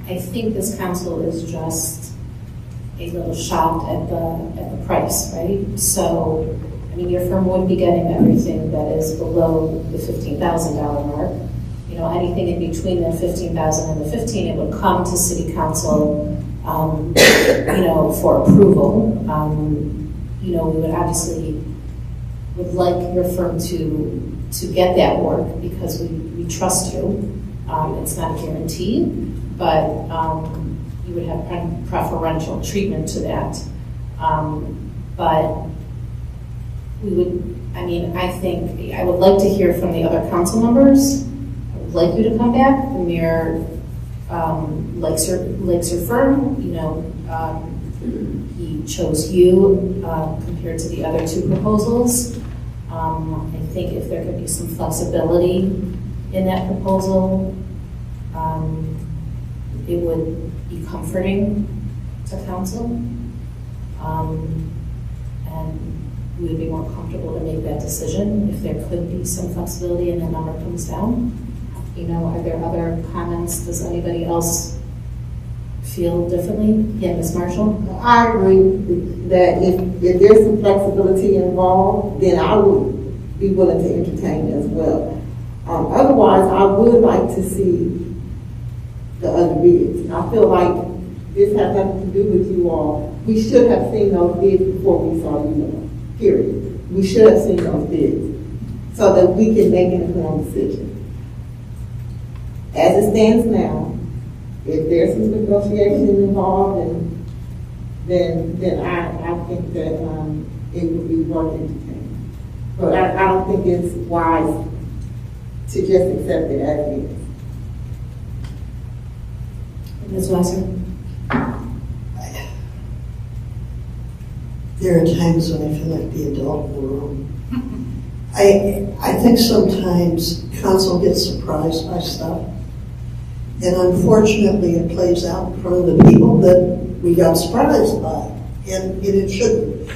I think this council is just a little shocked at the price, right? So, I mean, your firm would be getting everything that is below the $15,000 mark. Anything in between the $15,000 and the $15,000, it would come to City Council, for approval. We would obviously like your firm to get that work because we trust you. It's not a guarantee, but you would have preferential treatment to that. But we would, I would like to hear from the other council members. I would like you to come back. The mayor likes your firm. He chose you compared to the other two proposals. I think if there could be some flexibility in that proposal, it would be comforting to council, and we would be more comfortable to make that decision if there could be some flexibility and the number comes down. Are there other comments? Does anybody else feel differently? Yeah, Ms. Marshall? I agree that if there's some flexibility involved, then I would be willing to entertain as well. Otherwise, I would like to see the other bids. I feel like this has nothing to do with you all. We should have seen those bids before we saw you all, period. We should have seen those bids so that we can make an informed decision. As it stands now, if there's some negotiation involved, then I think that it would be worth entertaining. But I don't think it's wise to just accept it as is. Ms. Weiser? There are times when I feel like the adult in the room. I think sometimes council gets surprised by stuff. And unfortunately, it plays out in front of the people that we got surprised by. And it shouldn't.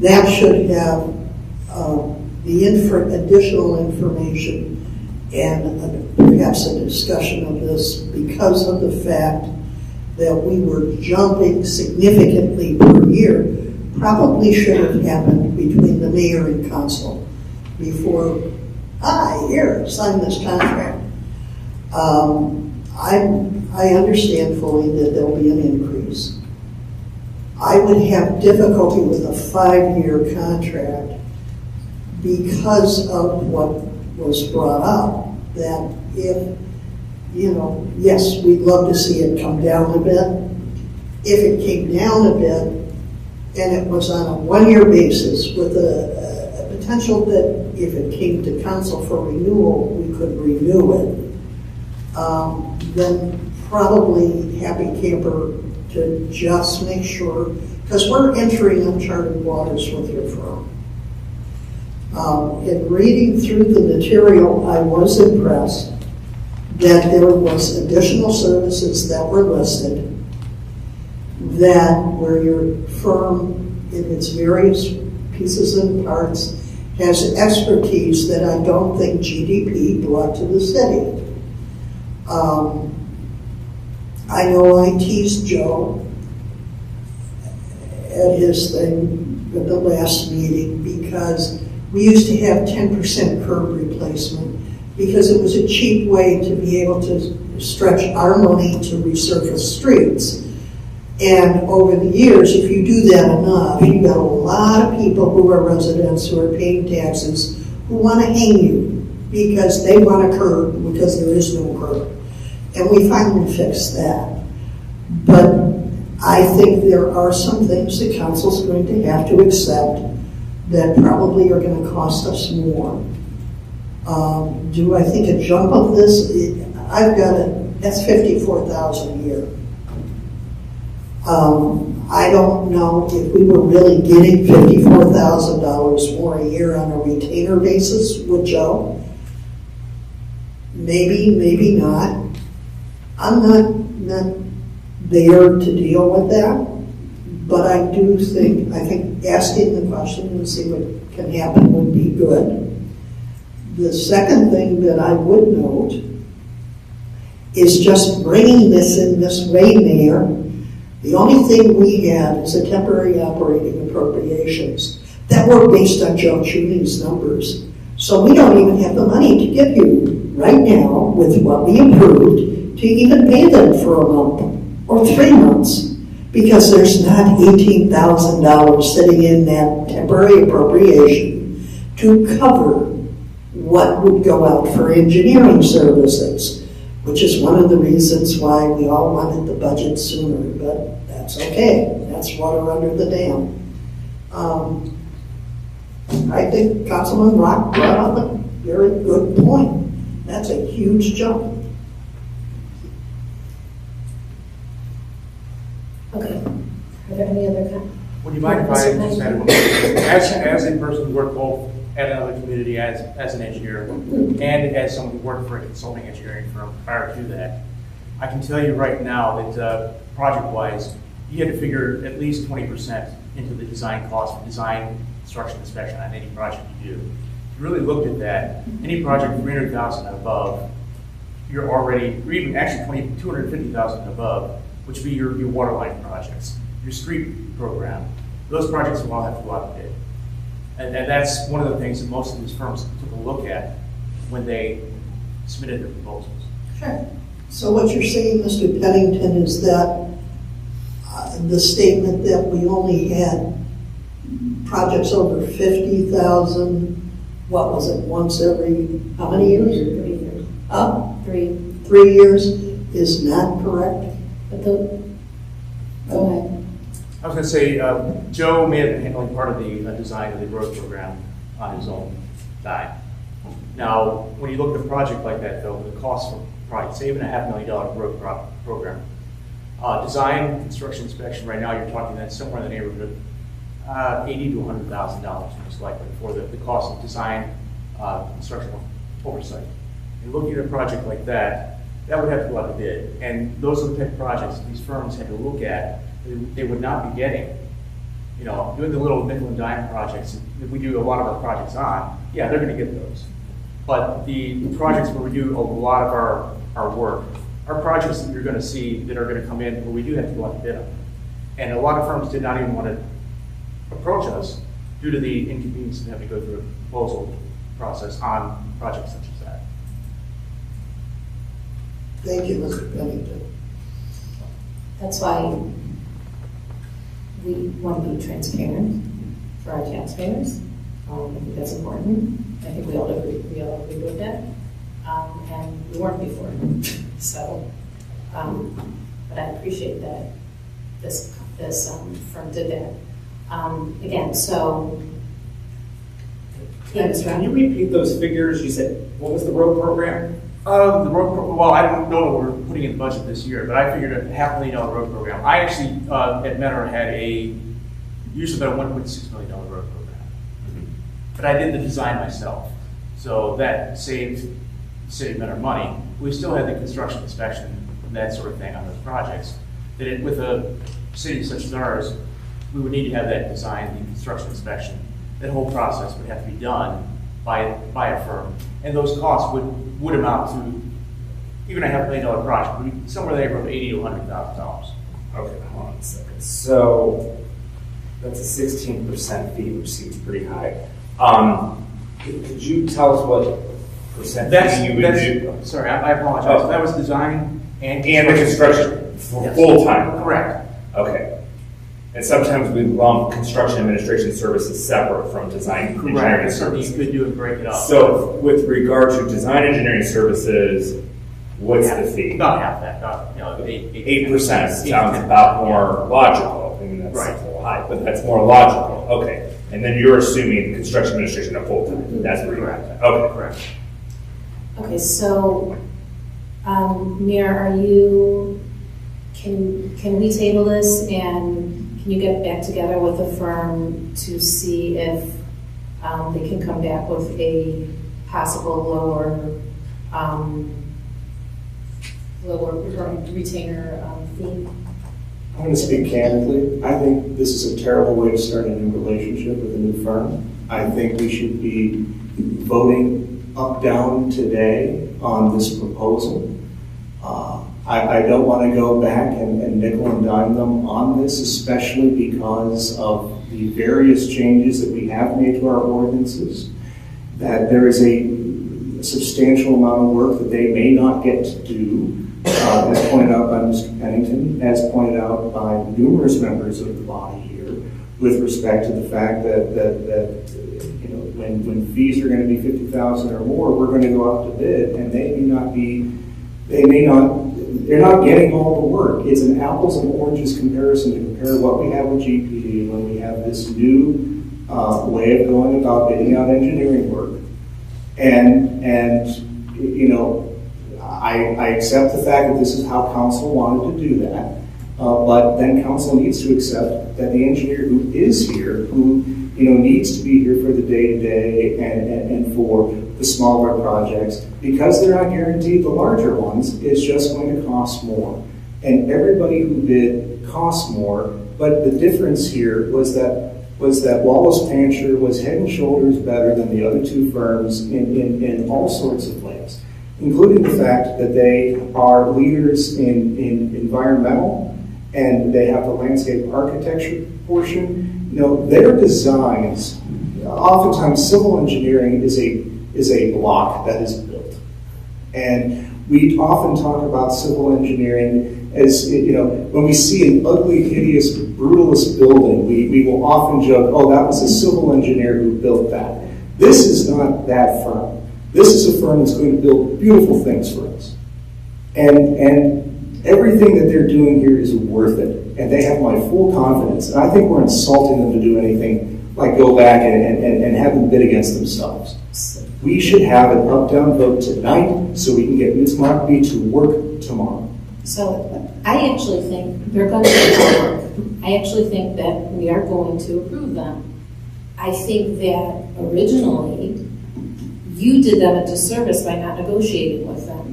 That should have the additional information and perhaps a discussion of this because of the fact that we were jumping significantly per year. Probably should have happened between the mayor and council before I sign this contract. I understand fully that there'll be an increase. I would have difficulty with a 5-year contract because of what was brought up, that if, yes, we'd love to see it come down a bit. If it came down a bit and it was on a 1-year basis with a potential that if it came to council for renewal, we could renew it, then probably happy camper to just make sure, because we're entering uncharted waters with your firm. In reading through the material, I was impressed that there was additional services that were listed that where your firm in its various pieces and parts has expertise that I don't think GDP brought to the city. I know I teased Joe at his thing at the last meeting because we used to have 10% curb replacement because it was a cheap way to be able to stretch our money to resurface streets. And over the years, if you do that enough, you got a lot of people who are residents who are paying taxes who want to hang you because they want a curb because there is no curb. And we finally fixed that. But I think there are some things the council's going to have to accept that probably are going to cost us more. Do I think a jump of this? I've got it. That's $54,000 a year. I don't know if we were really getting $54,000 more a year on a retainer basis with Joe. Maybe, maybe not. I'm not there to deal with that, but I think asking the question and see what can happen would be good. The second thing that I would note is just bringing this in this way, Mayor. The only thing we had is a temporary operating appropriations that were based on Joe Chuney's numbers. So we don't even have the money to give you right now with what we approved to even pay them for a month or 3 months because there's not $18,000 sitting in that temporary appropriation to cover what would go out for engineering services, which is one of the reasons why we all wanted the budget sooner, but that's okay. That's water under the dam. I think Councilman Rock brought up a very good point. That's a huge jump. Okay. Are there any other comments? Would you mind if I just had a moment? As a person who worked both at another community as an engineer and as someone who worked for a consulting engineering firm prior to that, I can tell you right now that project-wise, you had to figure at least 20% into the design cost for design, construction, inspection on any project you do. If you really looked at that, any project 300,000 and above, you're already, or even actually 250,000 and above, which would be your water line projects, your street program. Those projects will all have to go out to bid. And that's one of the things that most of these firms took a look at when they submitted their proposals. Sure. So what you're saying, Mr. Pennington, is that the statement that we only had projects over 50,000, what was it, once every, how many years? 3 years. 3 years is not correct? But go ahead. I was going to say, Joe may have been handling part of the design of the road program on his own dime. Now, when you look at a project like that, though, the cost for probably saving $500,000 road program, design, construction, inspection, right now you're talking that somewhere in the neighborhood of $80,000 to $100,000 most likely for the cost of design, construction oversight. And looking at a project like that, that would have to go out to bid. And those are the type of projects these firms had to look at. They would not be getting, doing the little nickel and dime projects that we do a lot of our projects on. Yeah, they're going to get those. But the projects where we do a lot of our work are projects that you're going to see that are going to come in where we do have to go out to bid on. And a lot of firms did not even want to approach us due to the inconvenience of having to go through a proposal process on projects such as that. Thank you, Mr. Pennington. That's why we want to be transparent for our taxpayers. I think that's important. I think we all agree with that. And we weren't before. So, but I appreciate that this firm did that. Again, so. Yeah, can you repeat those figures? You said, what was the road program? Well, I don't know what we're putting in the budget this year, but I figured a $500,000 road program. I actually, at Mentor, had usually about a $1.6 million road program. But I did the design myself. So that saved the city of Mentor money. We still had the construction inspection and that sort of thing on those projects. That with a city such as ours, we would need to have that design, the construction inspection. That whole process would have to be done by a firm. And those costs would amount to, even a $500,000 project, would be somewhere there from $80,000 to $100,000. Okay, hold on a second. So That's a 16% fee, which seems pretty high. Could you tell us what percent fee you would do? Sorry, I apologize. Oh. That was design and the construction for Yes. full-time? Correct. Okay. And sometimes we lump construction administration services separate from design engineering Correct. Something you services. could do and break it up. So with regard to design engineering services, what's the fee? About half that, about, 8% sounds about more logical. I mean, that's Right. a little high, but that's more logical. Okay. And then you're assuming construction administration at full time. That's what you're at. Okay. Correct. Okay, so, Mayor, can we table this and can you get back together with the firm to see if they can come back with a possible lower retainer fee? I'm going to speak candidly. I think this is a terrible way to start a new relationship with a new firm. I think we should be voting up, down today on this proposal. I don't want to go back and nickel and dime them on this, especially because of the various changes that we have made to our ordinances, that there is a substantial amount of work that they may not get to do, as pointed out by Mr. Pennington, as pointed out by numerous members of the body here, with respect to the fact that when fees are going to be $50,000 or more, we're going to go out to bid, and they're not getting all the work. It's an apples and oranges comparison to compare what we have with GPD when we have this new way of going about bidding out engineering work. I accept the fact that this is how council wanted to do that, but then council needs to accept that the engineer who is here, who needs to be here for the day-to-day and for the smaller projects, because they're not guaranteed the larger ones, is just going to cost more. And everybody who bid costs more, but the difference here was that Wallace Pancher was head and shoulders better than the other two firms in all sorts of ways, including the fact that they are leaders in environmental, and they have the landscape architecture portion. Their designs, oftentimes civil engineering is a block that is built. And we often talk about civil engineering as, when we see an ugly, hideous, brutalist building, we will often joke, oh, that was a civil engineer who built that. This is not that firm. This is a firm that's going to build beautiful things for us. And everything that they're doing here is worth it. And they have my full confidence. And I think we're insulting them to do anything like go back and have them bid against themselves. We should have an up-down vote tonight so we can get Ms. Markby to work tomorrow. So I actually think they're going to do the work. I actually think that we are going to approve them. I think that originally you did them a disservice by not negotiating with them.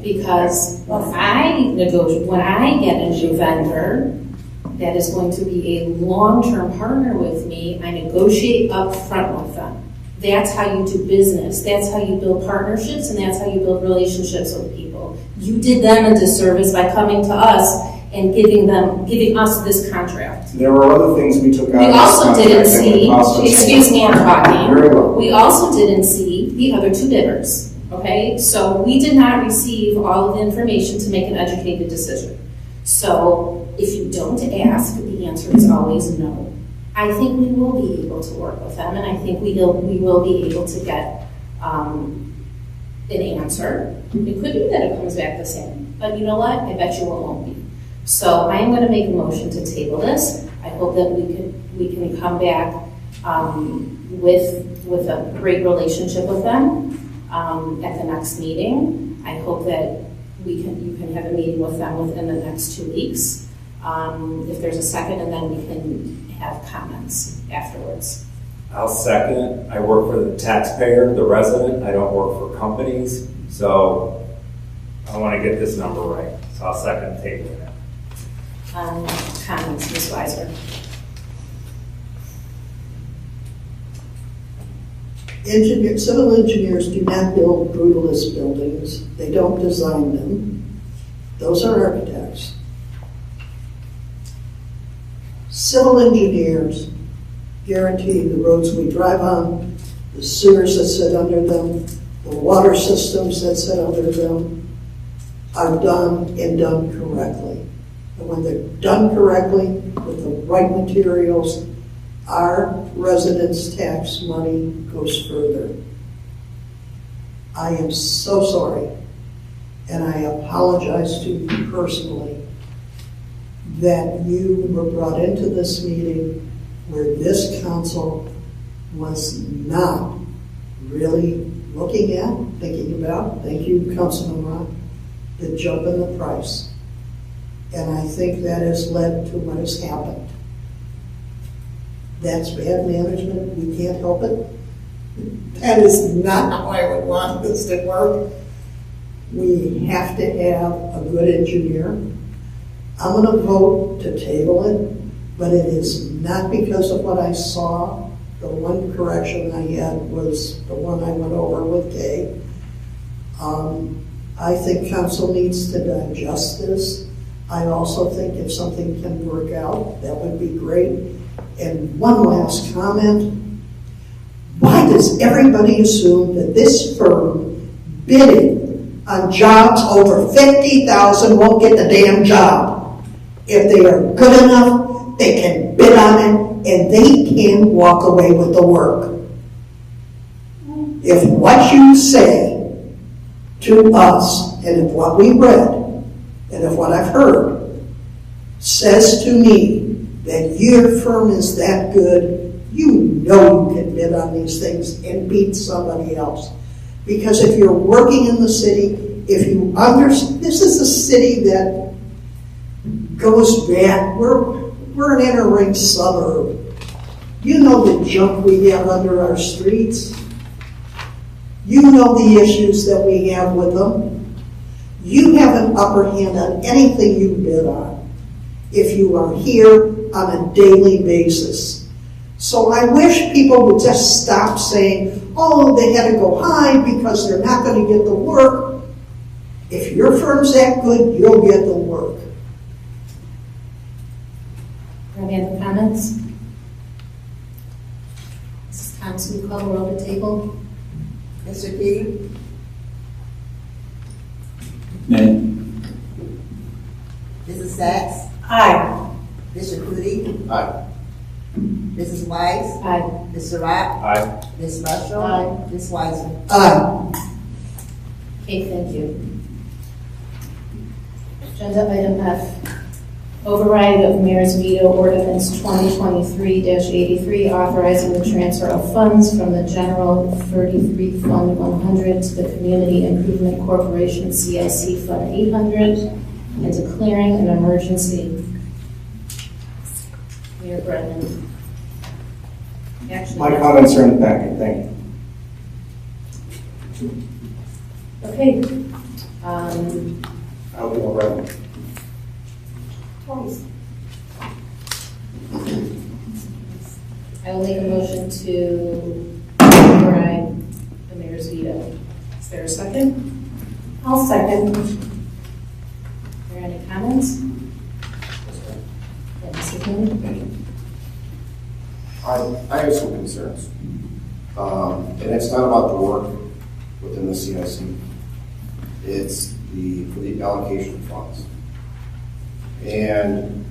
Because when I get a new vendor that is going to be a long-term partner with me, I negotiate up front with them. That's how you do business. That's how you build partnerships, and that's how you build relationships with people. You did them a disservice by coming to us and giving us this contract. There were other things we took out. We also didn't see, excuse me, I'm talking. Very well. We also didn't see the other two bidders. Okay, so we did not receive all of the information to make an educated decision. So if you don't ask, the answer is always no. I think we will be able to work with them, and I think we will be able to get an answer. It could be that it comes back the same, but you know what? I bet you it won't be. So I am going to make a motion to table this. I hope that we can come back with a great relationship with them. At the next meeting. I hope that you can have a meeting with them within the next 2 weeks. If there's a second, and then we can have comments afterwards. I'll second. I work for the taxpayer, the resident. I don't work for companies. So I want to get this number right. So I'll second tabling it. Comments, Ms. Weiser. Civil engineers do not build brutalist buildings. They don't design them. Those are architects. civil engineers guarantee the roads we drive on, the sewers that sit under them, the water systems that sit under them are done and done correctly. And when they're done correctly with the right materials, our residents' tax money goes further. I am so sorry, and I apologize to you personally that you were brought into this meeting where this council was not really looking at, thinking about, thank you, Councilman Rock, the jump in the price. And I think that has led to what has happened. That's bad management. We can't help it. That is not how I would want this to work. We have to have a good engineer. I'm going to vote to table it, but it is not because of what I saw. The one correction I had was the one I went over with Kay. I think council needs to digest this. I also think if something can work out, that would be great. And one last comment. Why does everybody assume that this firm bidding on jobs over $50,000 won't get the damn job? If they are good enough, they can bid on it and they can walk away with the work. If what you say to us, and if what we read, and if what I've heard says to me that your firm is that good, you know you can bid on these things and beat somebody else. Because if you're working in the city, if you understand, this is a city that goes back, we're an inner ring suburb. You know the junk we have under our streets. You know the issues that we have with them. You have an upper hand on anything you bid on if you are here on a daily basis. So I wish people would just stop saying, oh, they had to go high because they're not going to get the work. If your firm's that good, you'll get the work. Any other comments? Mrs. Thomas, will you call the roll to table? Mr. Key? Nay. Mrs. Sachs? Aye. Mr. Cooley? Aye. Mrs. Weiss? Aye. Mr. Rock? Aye. Ms. Marshall? Aye. Ms. Wiseman? Aye. Okay, thank you. Agenda item F, override of Mayor's Veto Ordinance 2023-83, authorizing the transfer of funds from the General 33 Fund 100 to the Community Improvement Corporation CIC Fund 800, and declaring an emergency. Mayor Brennan. Actually, My comments are in the packet, thank you. Okay. I'll be all right. Twice. I will make a motion to override the mayor's veto. Is there a second? I'll second. Are there any comments? Yes, Thank you. I have some concerns. And it's not about the work within the CIC. It's for the allocation of funds. And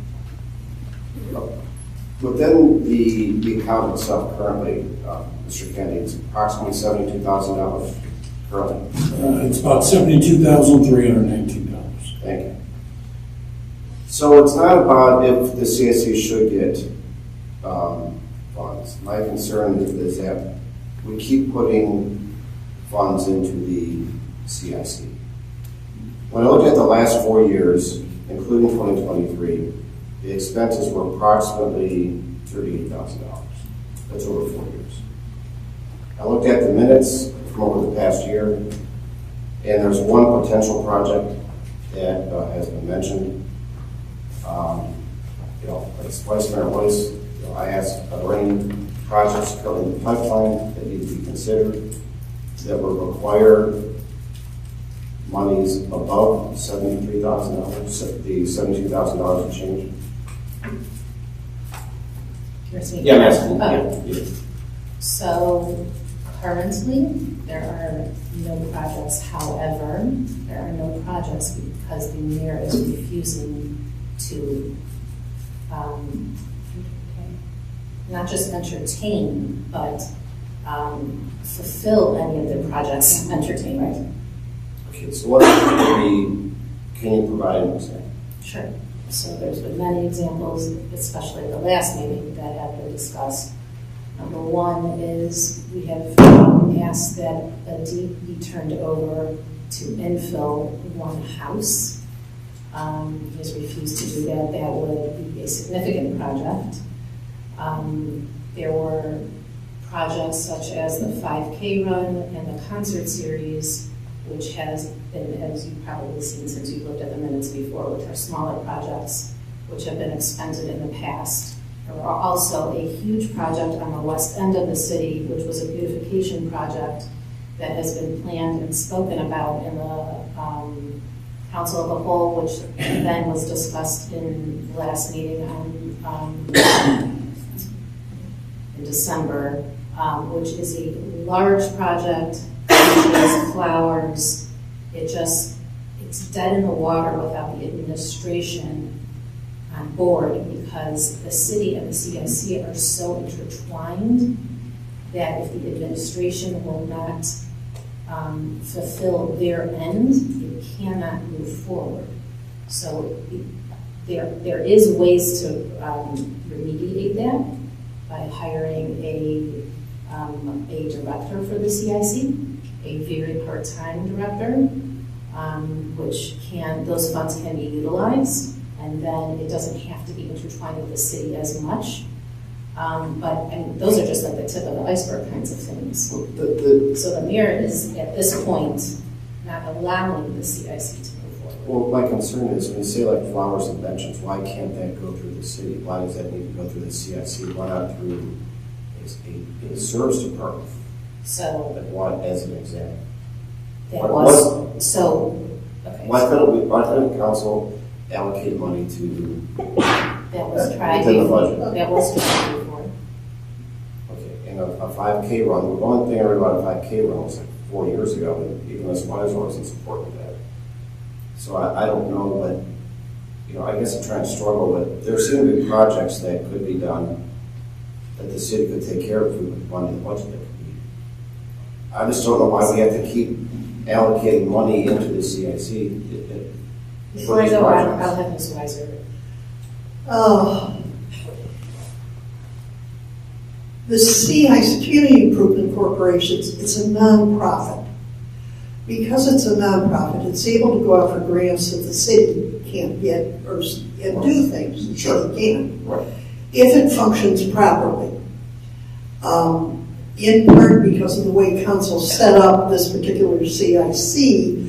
within the account itself currently, Mr. Kennedy, it's approximately $72,000 currently. It's about $72,319. Thank you. So it's not about if the CIC should get funds. My concern is that we keep putting funds into the CIC. When I look at the last 4 years, including 2023, the expenses were approximately $38,000. That's over 4 years. I looked at the minutes from over the past year, and there's one potential project that has been mentioned. Like Vice Mayor Weiss, I asked, are there any projects currently in the pipeline that need to be considered that would require monies above $73,000, the $72,000 and change? You're speaking? Yeah, I'm asking. Oh. Yeah. So currently, there are no projects. However, there are no projects because the mayor is refusing to not just entertain, but fulfill any of the projects entertained. Okay, so what can you provide an example? Sure. So there's been many examples, especially the last meeting, that have been discussed. Number one is we have asked that a deed be turned over to infill one house. He has refused to do that. That would be a significant project. There were projects such as the 5K run and the concert series, which has been, as you've probably seen since you've looked at the minutes before, which are smaller projects, which have been expended in the past. There were also a huge project on the west end of the city, which was a beautification project that has been planned and spoken about in the Council of the Whole, which then was discussed in the last meeting in December, which is a large project. It has flowers. It's dead in the water without the administration on board, because the city and the CIC are so intertwined that if the administration will not fulfill their end, it cannot move forward. So there is ways to remediate that by hiring a director for the CIC, a very part-time director, those funds can be utilized, and then it doesn't have to be intertwined with the city as much. But those are just like the tip of the iceberg kinds of things. So the mayor is, at this point, not allowing the CIC to move forward. Well, my concern is when you say like flowers and benches, why can't that go through the city? Why does that need to go through the CIC? Why not through a service department? So, like what, as an example? Why couldn't council allocate money to that was tried within the before. budget? That was tried before. Okay, and a 5K run, the only thing I read about a 5K run was like 4 years ago, and even this one is always in support of that. So I don't know, but I guess I'm trying to struggle with, there seem to be projects that could be done that the city could take care of if we would fund the budget that could be. I just don't know why we have to keep allocating money into the CIC. Before I go on, I'll have Ms. Weiser. The CIC, Community Improvement Corporations, it's a nonprofit. Because it's a nonprofit, it's able to go out for grants that the city can't get and do things that the city can. Right. If it functions properly. In part because of the way council set up this particular CIC,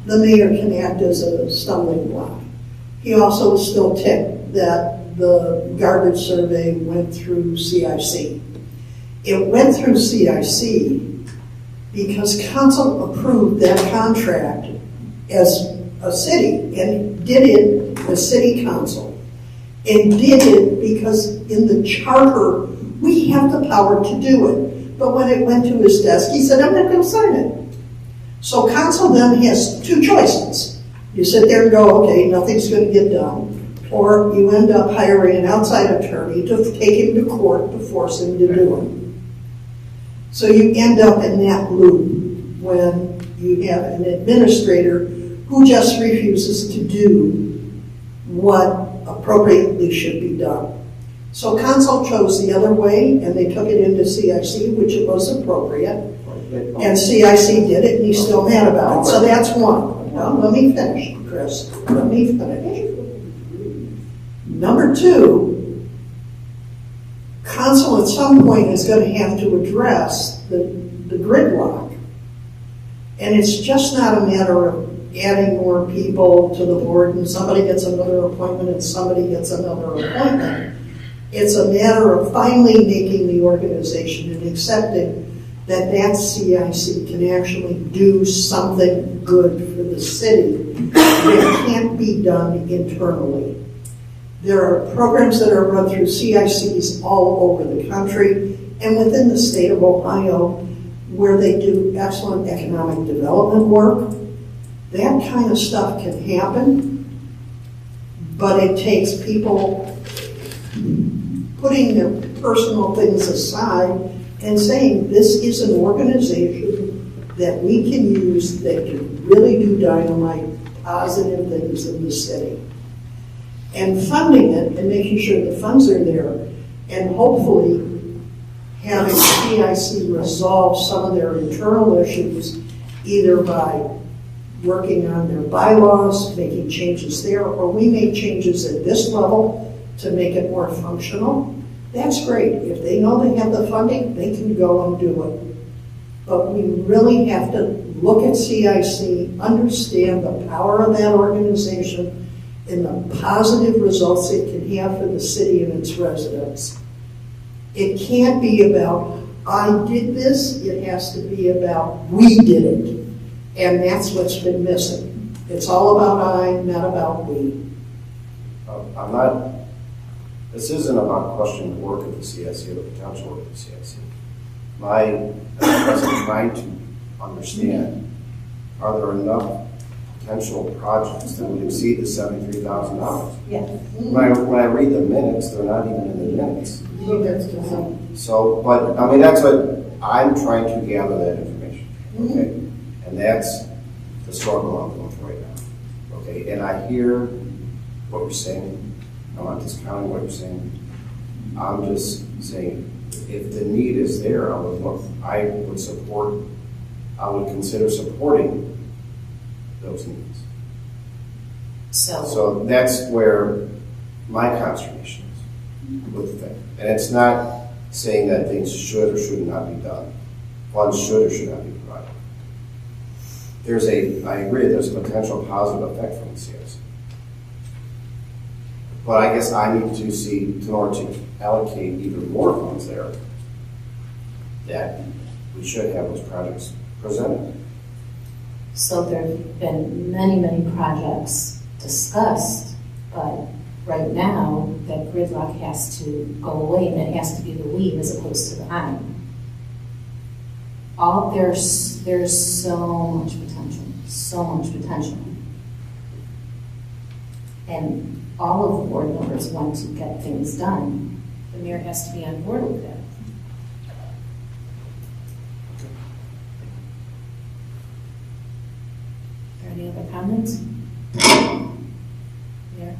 the mayor can act as a stumbling block. He also was still ticked that the garbage survey went through CIC. It went through CIC because council approved that contract as a city, and did it, the city council, and did it because in the charter, we have the power to do it. But when it went to his desk, he said, I'm not going to sign it. So council then has two choices. You sit there and go, okay, nothing's going to get done. Or you end up hiring an outside attorney to take him to court to force him to do it. So you end up in that loop when you have an administrator who just refuses to do what appropriately should be done. So council chose the other way, and they took it into CIC, which it was appropriate, and CIC did it, and he's still mad about it. So that's one. Now, let me finish, Chris. Let me finish. Number two, council at some point is going to have to address the gridlock. And it's just not a matter of adding more people to the board and somebody gets another appointment and somebody gets another appointment. It's a matter of finally making the organization and accepting that that CIC can actually do something good for the city that can't be done internally. There are programs that are run through CICs all over the country and within the state of Ohio where they do excellent economic development work. That kind of stuff can happen, but it takes people putting their personal things aside and saying, this is an organization that we can use that can really do dynamite, positive things in the city. And funding it and making sure the funds are there, and hopefully having CIC resolve some of their internal issues, either by working on their bylaws, making changes there, or we make changes at this level to make it more functional. That's great. If they know they have the funding, they can go and do it. But we really have to look at CIC, understand the power of that organization, and the positive results it can have for the city and its residents. It can't be about, I did this, it has to be about, we did it. And that's what's been missing. It's all about I, not about we. This isn't about questioning the work of the CIC or the potential work of the CIC. I'm trying to understand, are there enough potential projects that would exceed the $73,000? Yeah. When I read the minutes, they're not even in the minutes. So, but, I mean, that's what, I'm trying to gather that information, okay? And that's the struggle I'm going through right now, okay? And I hear what you're saying. I'm not discounting what you're saying. I'm just saying, if the need is there, I would consider supporting those needs. So that's where my consternation is with the thing. And it's not saying that things should or should not be done. Funds should or should not be provided. I agree, there's a potential positive effect from the CIC. But I guess I need to see, in order to allocate even more funds there, that we should have those projects presented. So there have been many, many projects discussed, but right now that gridlock has to go away and it has to be the we as opposed to the I. There's so much potential. And all of the board members want to get things done. The mayor has to be on board with that. Are there any other comments? Mayor?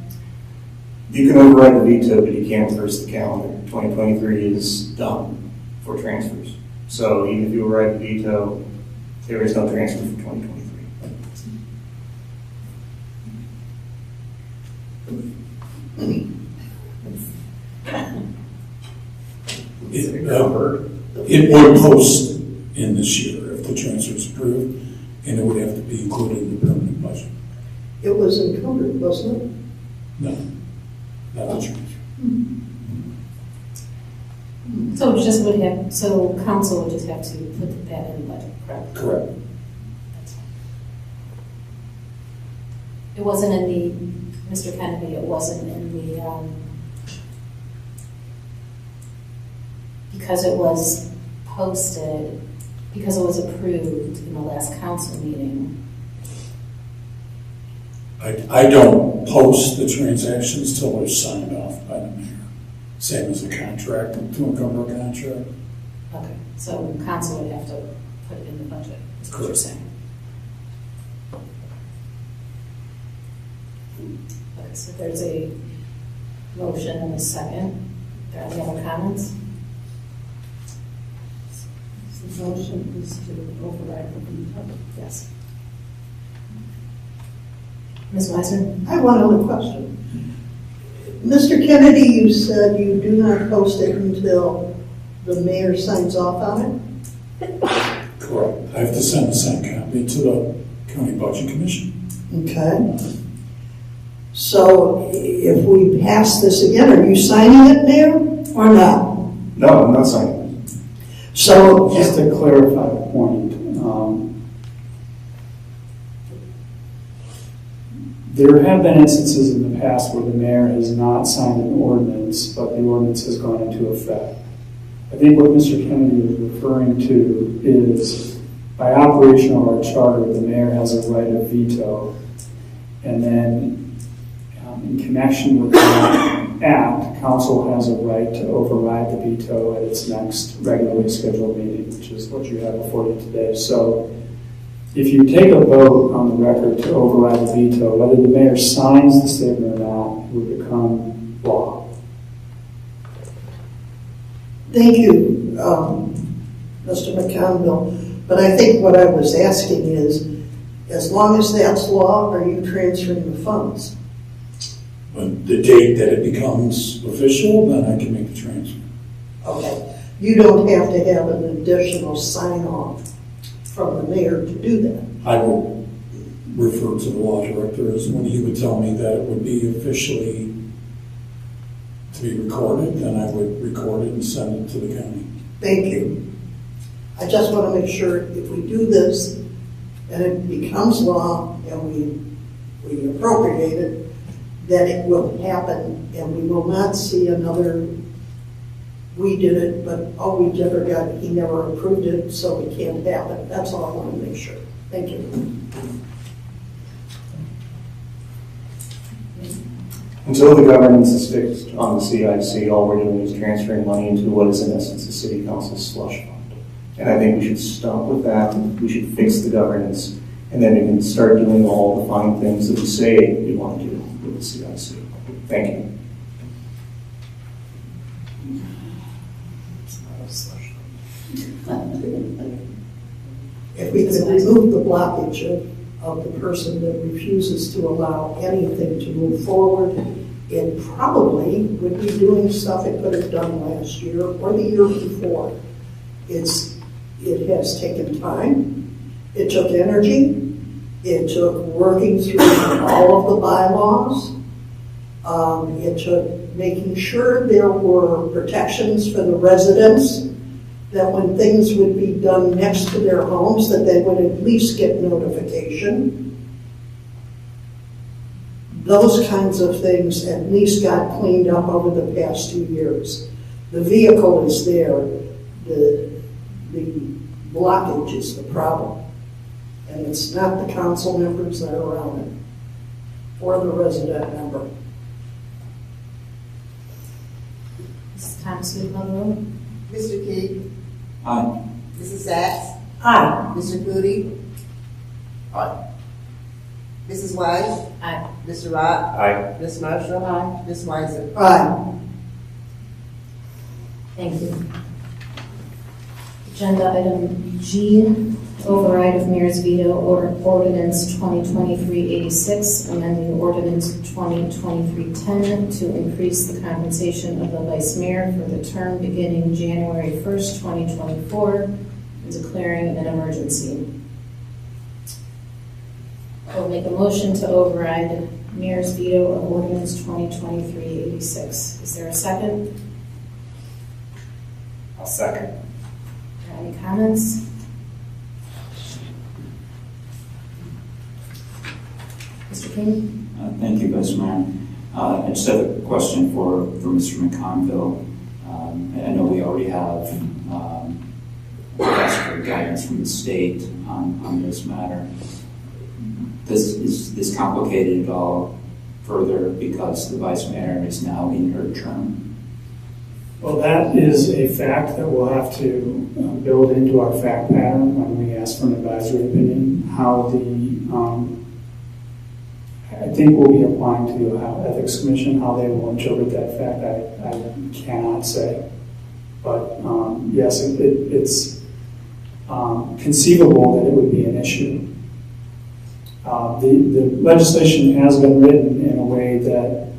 You can override the veto, but you can't reverse the calendar. 2023 is done for transfers. So even if you override the veto, there is no transfer for 2023. It would post in this year if the transfer is approved, and it would have to be included in the permanent budget. It was encumbered, wasn't it? No, not the transfer. So council would just have to put that in the budget, correct? Correct. It wasn't in the, Mr. Kennedy, it wasn't in the, because it was posted, because it was approved in the last council meeting. I don't post the transactions till they're signed off by the mayor. Same as a contract, to encumber a contract. Okay, so council would have to put it in the budget, is what you're saying. Okay, so there's a motion and a second. Are there any other comments? The motion is to override the veto. Yes. Ms. Weiser? I have one other question. Mr. Kennedy, you said you do not post it until the mayor signs off on it? Correct. I have to send a signed copy to the County Budget Commission. Okay. So if we pass this again, are you signing it, Mayor, or not? No, I'm not signing it. So just to clarify the point, There have been instances in the past where the mayor has not signed an ordinance, but the ordinance has gone into effect. I think what Mr. Kennedy is referring to is, by operation of our charter, the mayor has a right of veto. And then, in connection with that act, council has a right to override the veto at its next regularly scheduled meeting, which is what you have before you today. So, if you take a vote on the record to override the veto, whether the mayor signs the statement or not, it would become law. Thank you, Mr. McConville. But I think what I was asking is, as long as that's law, are you transferring the funds? But the date that it becomes official, then I can make the transfer. Okay. You don't have to have an additional sign-off from the mayor to do that. I will refer to the law director as when he would tell me that it would be officially to be recorded, then I would record it and send it to the county. Thank you. I just want to make sure if we do this and it becomes law and we appropriate it, that it will happen and we will not see another, we did it, but oh, we never got it, he never approved it, so it can't happen. That's all I want to make sure. Thank you. Until the governance is fixed on the CIC, all we're doing is transferring money into what is in essence the city council's slush fund. And I think we should stop with that. We should fix the governance, and then we can start doing all the fine things that we say we want to do with the CIC. Thank you. If we could remove the blockage of the person that refuses to allow anything to move forward, it probably would be doing stuff it could have done last year or the year before. It has taken time, it took energy, it took working through all of the bylaws, it took making sure there were protections for the residents, that when things would be done next to their homes, that they would at least get notification. Those kinds of things at least got cleaned up over the past 2 years. The vehicle is there, the blockage is the problem. And it's not the council members that are around it, or the resident member. It's time to move on the road. Mr. Key? Aye. Mrs. Sachs? Aye. Mr. Goody? Aye. Mrs. White? Aye. Mr. Rock? Aye. Ms. Marshall? Aye. Ms. Weiser? Aye. Thank you. Agenda item G, override of mayor's veto or ordinance 2023-86, amending ordinance 2023-10 to increase the compensation of the vice mayor for the term beginning January 1st, 2024, and declaring an emergency. I will make a motion to override mayor's veto of ordinance 2023-86. Is there a second? I'll second. Any comments? Mr. King? Thank you, Vice Mayor. I just have a question for Mr. McConville. I know we already have asked for guidance from the state on this matter. Is this complicated at all further because the Vice Mayor is now in her term? Well, that is a fact that we'll have to build into our fact pattern when we ask for an advisory opinion. How I think we'll be applying to the Ohio Ethics Commission, how they will interpret that fact, I cannot say. But yes, it's conceivable that it would be an issue. The legislation has been written in a way that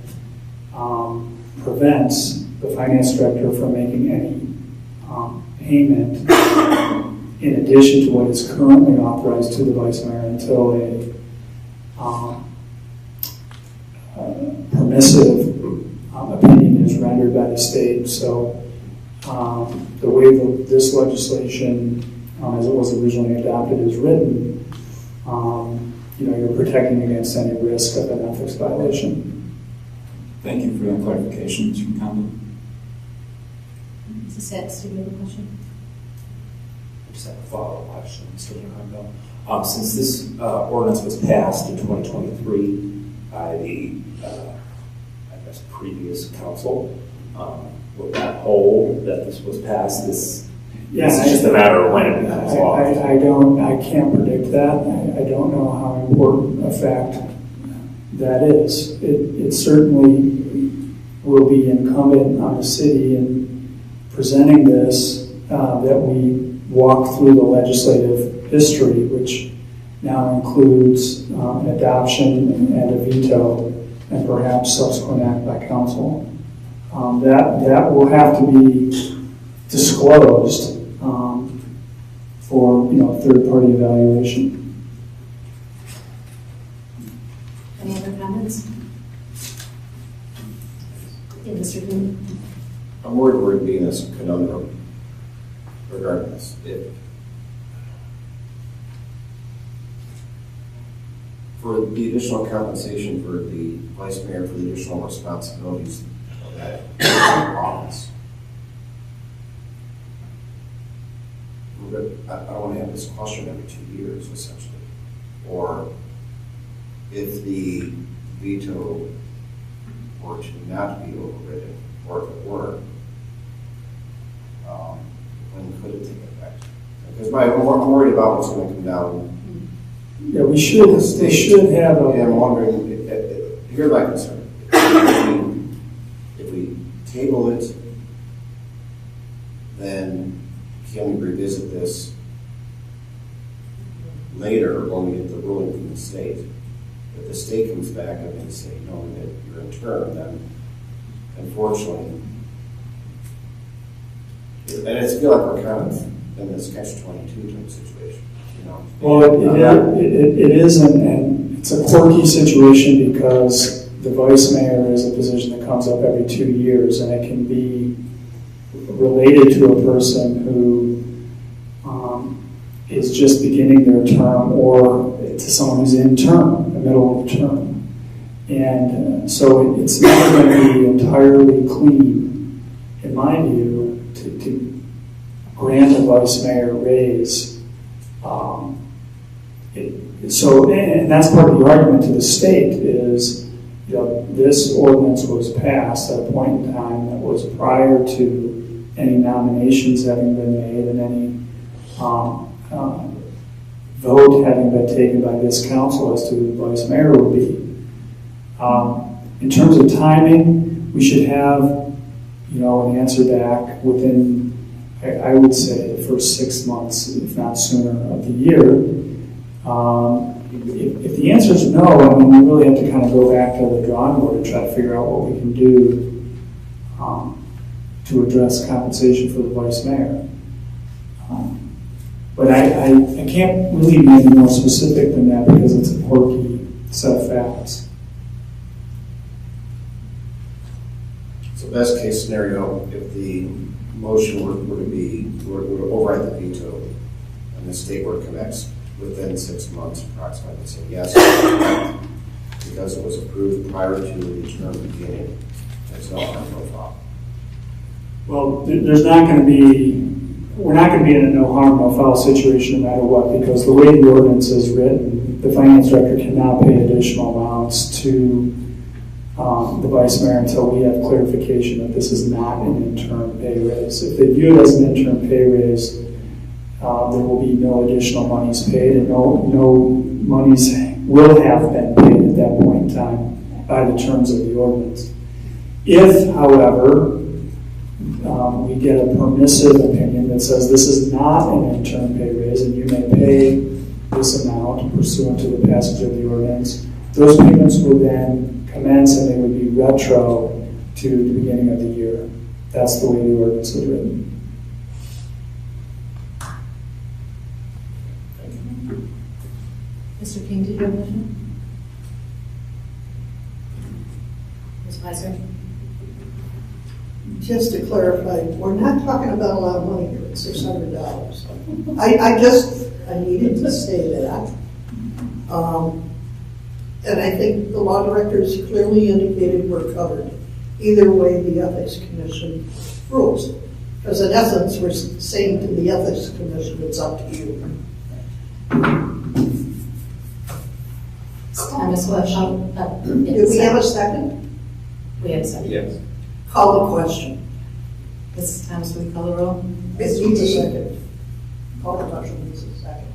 prevents the finance director from making any payment in addition to what is currently authorized to the vice mayor until a permissive opinion is rendered by the state. So the way this legislation, as it was originally adopted, is written, you're protecting against any risk of an ethics violation. Thank you for that clarification, Mr. McConville. Mrs. Sacks, do you have a question? I just have a follow-up question, Mr. McConville. Since this ordinance was passed in 2023 by the, I guess, previous council, will that hold that this was passed? This is just a matter of when it becomes law. I can't predict that. I don't know how important a fact that is. It certainly will be incumbent on the city in presenting this, that we walk through the legislative history, which now includes an adoption and a veto, and perhaps subsequent act by council. That will have to be disclosed for third-party evaluation. Any other comments? Yeah, Mr. Green. I'm worried we're being in this conundrum regarding this. For the additional compensation for the vice mayor for the additional responsibilities of that office, I don't want to have this question every 2 years, essentially. Or if the veto were to not be overridden, or if it were, when could it take effect? Because I'm worried about what's going to come down. Yeah, we should have a... Yeah, I'm wondering, here's my concern. If we table it, then can we revisit this later when we get the ruling from the state? If the state comes back and they say, no, that you're in term, then unfortunately, and it's feel like we're kind of in this catch-22 type situation, Well, it is, and it's a quirky situation because the vice mayor is a position that comes up every 2 years, and it can be related to a person who is just beginning their term, or to someone who's in term, the middle of the term. And so it's never going to be entirely clean, in my view, to grant a vice mayor a raise. And that's part of the argument to the state is, this ordinance was passed at a point in time that was prior to any nominations having been made and any vote having been taken by this council as to who the vice mayor would be. In terms of timing, we should have, an answer back within, I would say, the first 6 months, if not sooner, of the year. If the answer is no, we really have to kind of go back to the drawing board and try to figure out what we can do to address compensation for the vice mayor. But I can't really be any more specific than that because it's a quirky set of facts. So best case scenario, if the motion were to override the veto and the state were to come back within 6 months approximately and say yes, because it was approved prior to the term beginning, there's no harm, no foul. Well, we're not going to be in a no harm, no foul situation no matter what, because the way the ordinance is written, the finance director cannot pay additional amounts to the vice mayor until we have clarification that this is not an interim pay raise. If they view it as an interim pay raise, there will be no additional monies paid, and no monies will have been paid at that point in time by the terms of the ordinance. If, however, we get a permissive opinion that says this is not an interim pay raise and you may pay this amount pursuant to the passage of the ordinance, those payments would then commence and they would be retro to the beginning of the year. That's the way the ordinance was written. Mr. King, did you have a question? Ms. Weiser? Just to clarify, we're not talking about a lot of money here, it's $600. I needed to say that. And I think the law directors clearly indicated we're covered. Either way, the Ethics Commission rules. Because in essence, we're saying to the Ethics Commission, it's up to you. Thomas, Do we have a second? We have a second. Yes. Call the question. Mrs. Thomas, will you call the roll? Ms. Needs a Reed, second. Call the question, needs a second.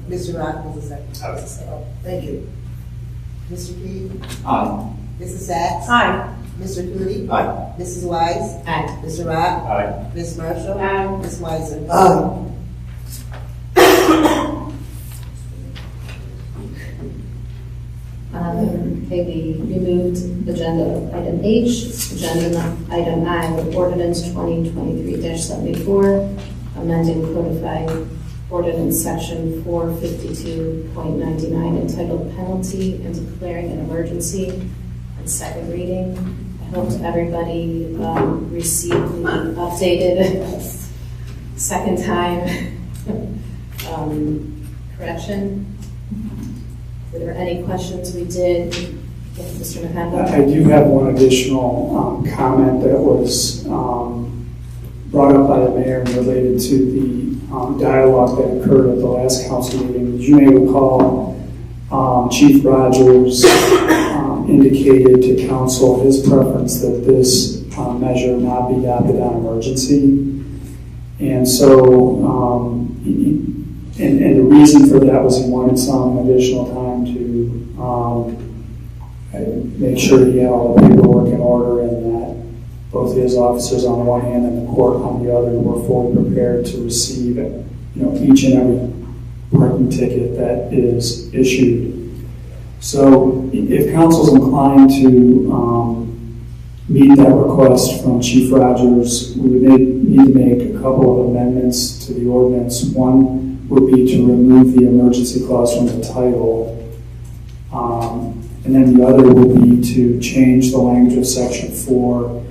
Mr. Rock was a second. I was the second. Thank you. Mr. Key, Aye. Mrs. Sacks. Aye. Mr. Cooley. Aye. Mrs. Wise. Aye. Mr. Rock. Aye. Ms. Marshall. Aye. Ms. Weiser. Aye. Okay, we removed agenda item H, agenda item I, with ordinance 2023-74, amending codified ordinance section 452.99 entitled penalty and declaring an emergency, and second reading. I hope everybody received the updated second time correction. Were there any questions we did? Mr. McConville? I do have one additional comment that was brought up by the mayor and related to the dialogue that occurred at the last council meeting. As you may recall, Chief Rogers indicated to council his preference that this measure not be adopted on emergency. And so, and the reason for that was he wanted some additional time to make sure he had all the paperwork in order and that both his officers on one hand and the court on the other were fully prepared to receive each and every parking ticket that is issued. So if council's inclined to meet that request from Chief Rogers, we would need to make a couple of amendments to the ordinance. One would be to remove the emergency clause from the title. And then the other would be to change the language of Section 4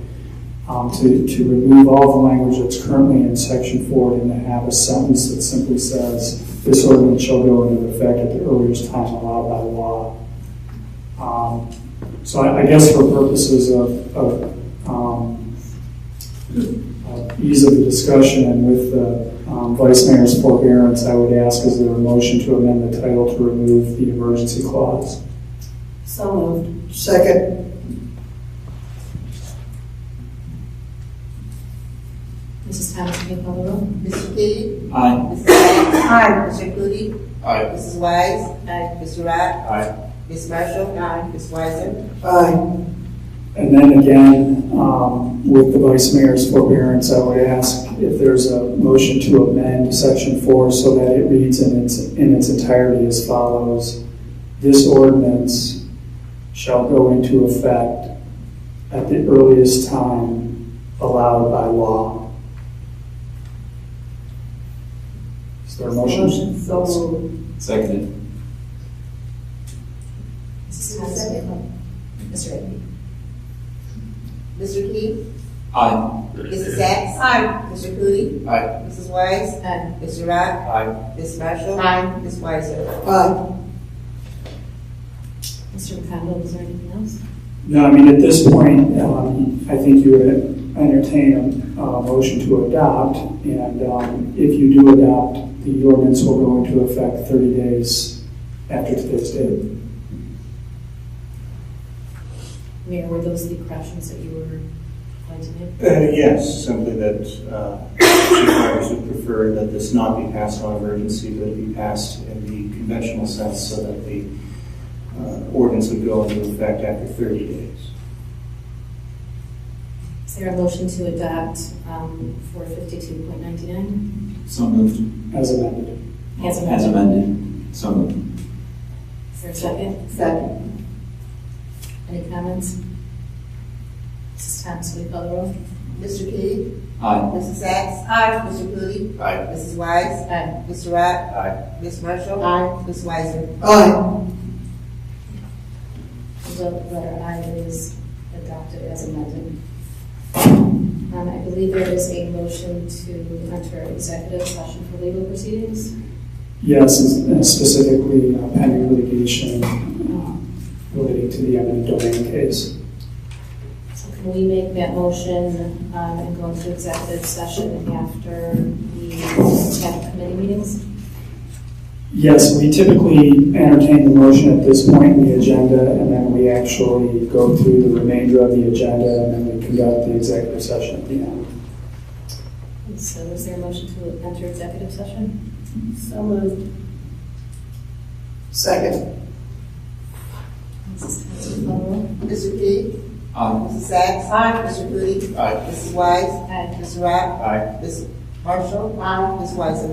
to remove all the language that's currently in Section 4 and to have a sentence that simply says, this ordinance shall go into effect at the earliest time allowed by law. So I guess for purposes of ease of the discussion and with the Vice Mayor's forbearance, I would ask, is there a motion to amend the title to remove the emergency clause? So moved. Second. Mrs. Thomas, can you call the roll? Mr. Key. Aye. Mrs. Sacks. Aye. Mr. Cooley. Aye. Mrs. Wise. Aye. Mr. Rock. Aye. Ms. Marshall. Aye. Ms. Weiser. Aye. And then again, with the Vice Mayor's forbearance, I would ask if there's a motion to amend Section 4 so that it reads in its entirety as follows. This ordinance shall go into effect at the earliest time allowed by law. Is there a motion? So moved. Seconded. Mrs. Thomas, can you call? Mr. Rigby? Mr. Key. Aye. Mrs. Sacks. Aye. Mr. Cooley. Aye. Mrs. Wise. Aye. Mr. Rock. Aye. Ms. Marshall. Aye. Ms. Weiser. Aye. Mr. McConville, was there anything else? No, I mean, at this point, I think you would entertain a motion to adopt, and if you do adopt, the ordinance will go into effect 30 days after today's date. Mayor, were those the corrections that you were going to make? Yes, simply that Chief Rogers would prefer that this not be passed on emergency, but it be passed in the conventional sense so that the ordinance would go into effect after 30 days. Is there a motion to adopt 452.99? So moved. As amended. As amended. As amended. So moved. Is there a second? Second. Any comments? Mrs. Thomas, will you call the roll? Mr. Key. Aye. Mrs. Sacks. Aye. Mr. Cooley. Aye. Mrs. Wise. Aye. Mr. Rock. Aye. Ms. Marshall. Aye. Ms. Weiser. Aye. The letter I is adopted as amended. I believe there is a motion to enter executive session for legal proceedings. Yes, and specifically pending litigation relating to the eminent domain case. So can we make that motion and go into executive session after the have committee meetings? Yes, we typically entertain the motion at this point in the agenda, and then we actually go through the remainder of the agenda, and then we conduct the executive session at the end. So is there a motion to enter executive session? So moved. Second. Mr. Key? Aye. Mrs. Sacks? Aye. Mr. Goody? Aye. Mrs. Wise? Aye. Mr. Rock? Aye. Ms. Marshall? Aye. Ms. Weiser?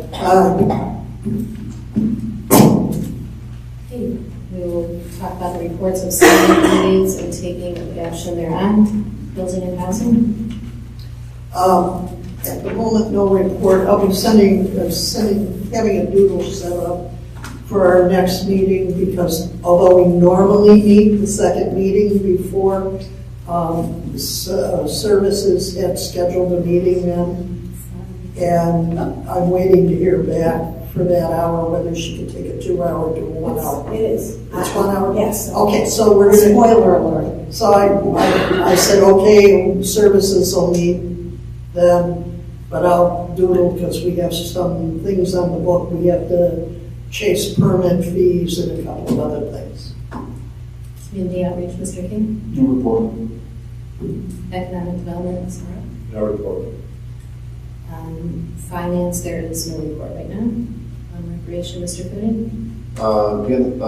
Okay, we will talk about the reports of standing committees and taking action thereon. Building and housing. At the moment, no report. I'll be having a doodle set up for our next meeting because although we normally meet the second meeting before, services had scheduled a meeting then, and I'm waiting to hear back for that hour, whether she can take a 2 hour to a 1 hour. It is. It's 1 hour? Yes. Okay, so we're gonna. Spoiler alert. So I said, okay, services will meet then, but I'll doodle because we have some things on the book. We have to chase permit fees and a couple of other things. Community outreach, Mr. King. No report. Economic development, Ms. Morrow. No report. Finance, there is no report right now. Recreation, Mr. Cooney. Again,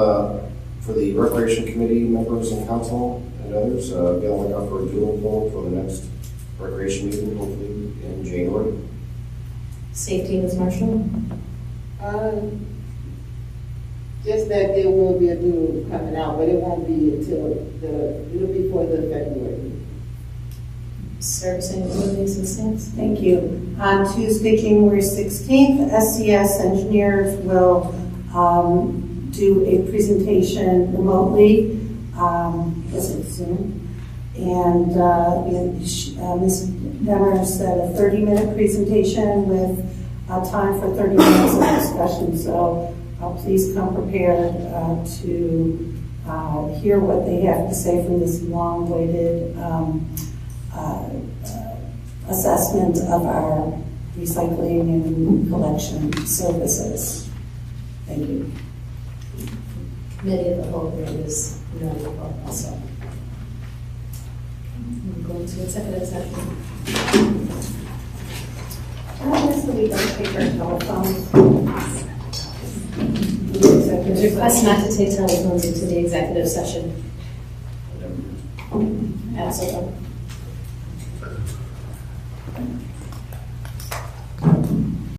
for the Recreation Committee members and council and others, be on the lookout for a doodle poll for the next recreation meeting, hopefully in January. Safety, Ms. Marshall. Just that there will be a doodle coming out, but it won't be until it'll be for the February meeting. Servicing facilities and staff. Thank you. On Tuesday, January 16th, SCS engineers will do a presentation remotely, because it's Zoom. And Ms. Demmer said a 30-minute presentation with time for 30 minutes of discussion. So please come prepared to hear what they have to say from this long-awaited assessment of our recycling and collection services. Thank you. Committee of the whole, there is no report also. We'll go into executive session. We don't take our telephones. Request not to take telephones into the executive session. Absolutely.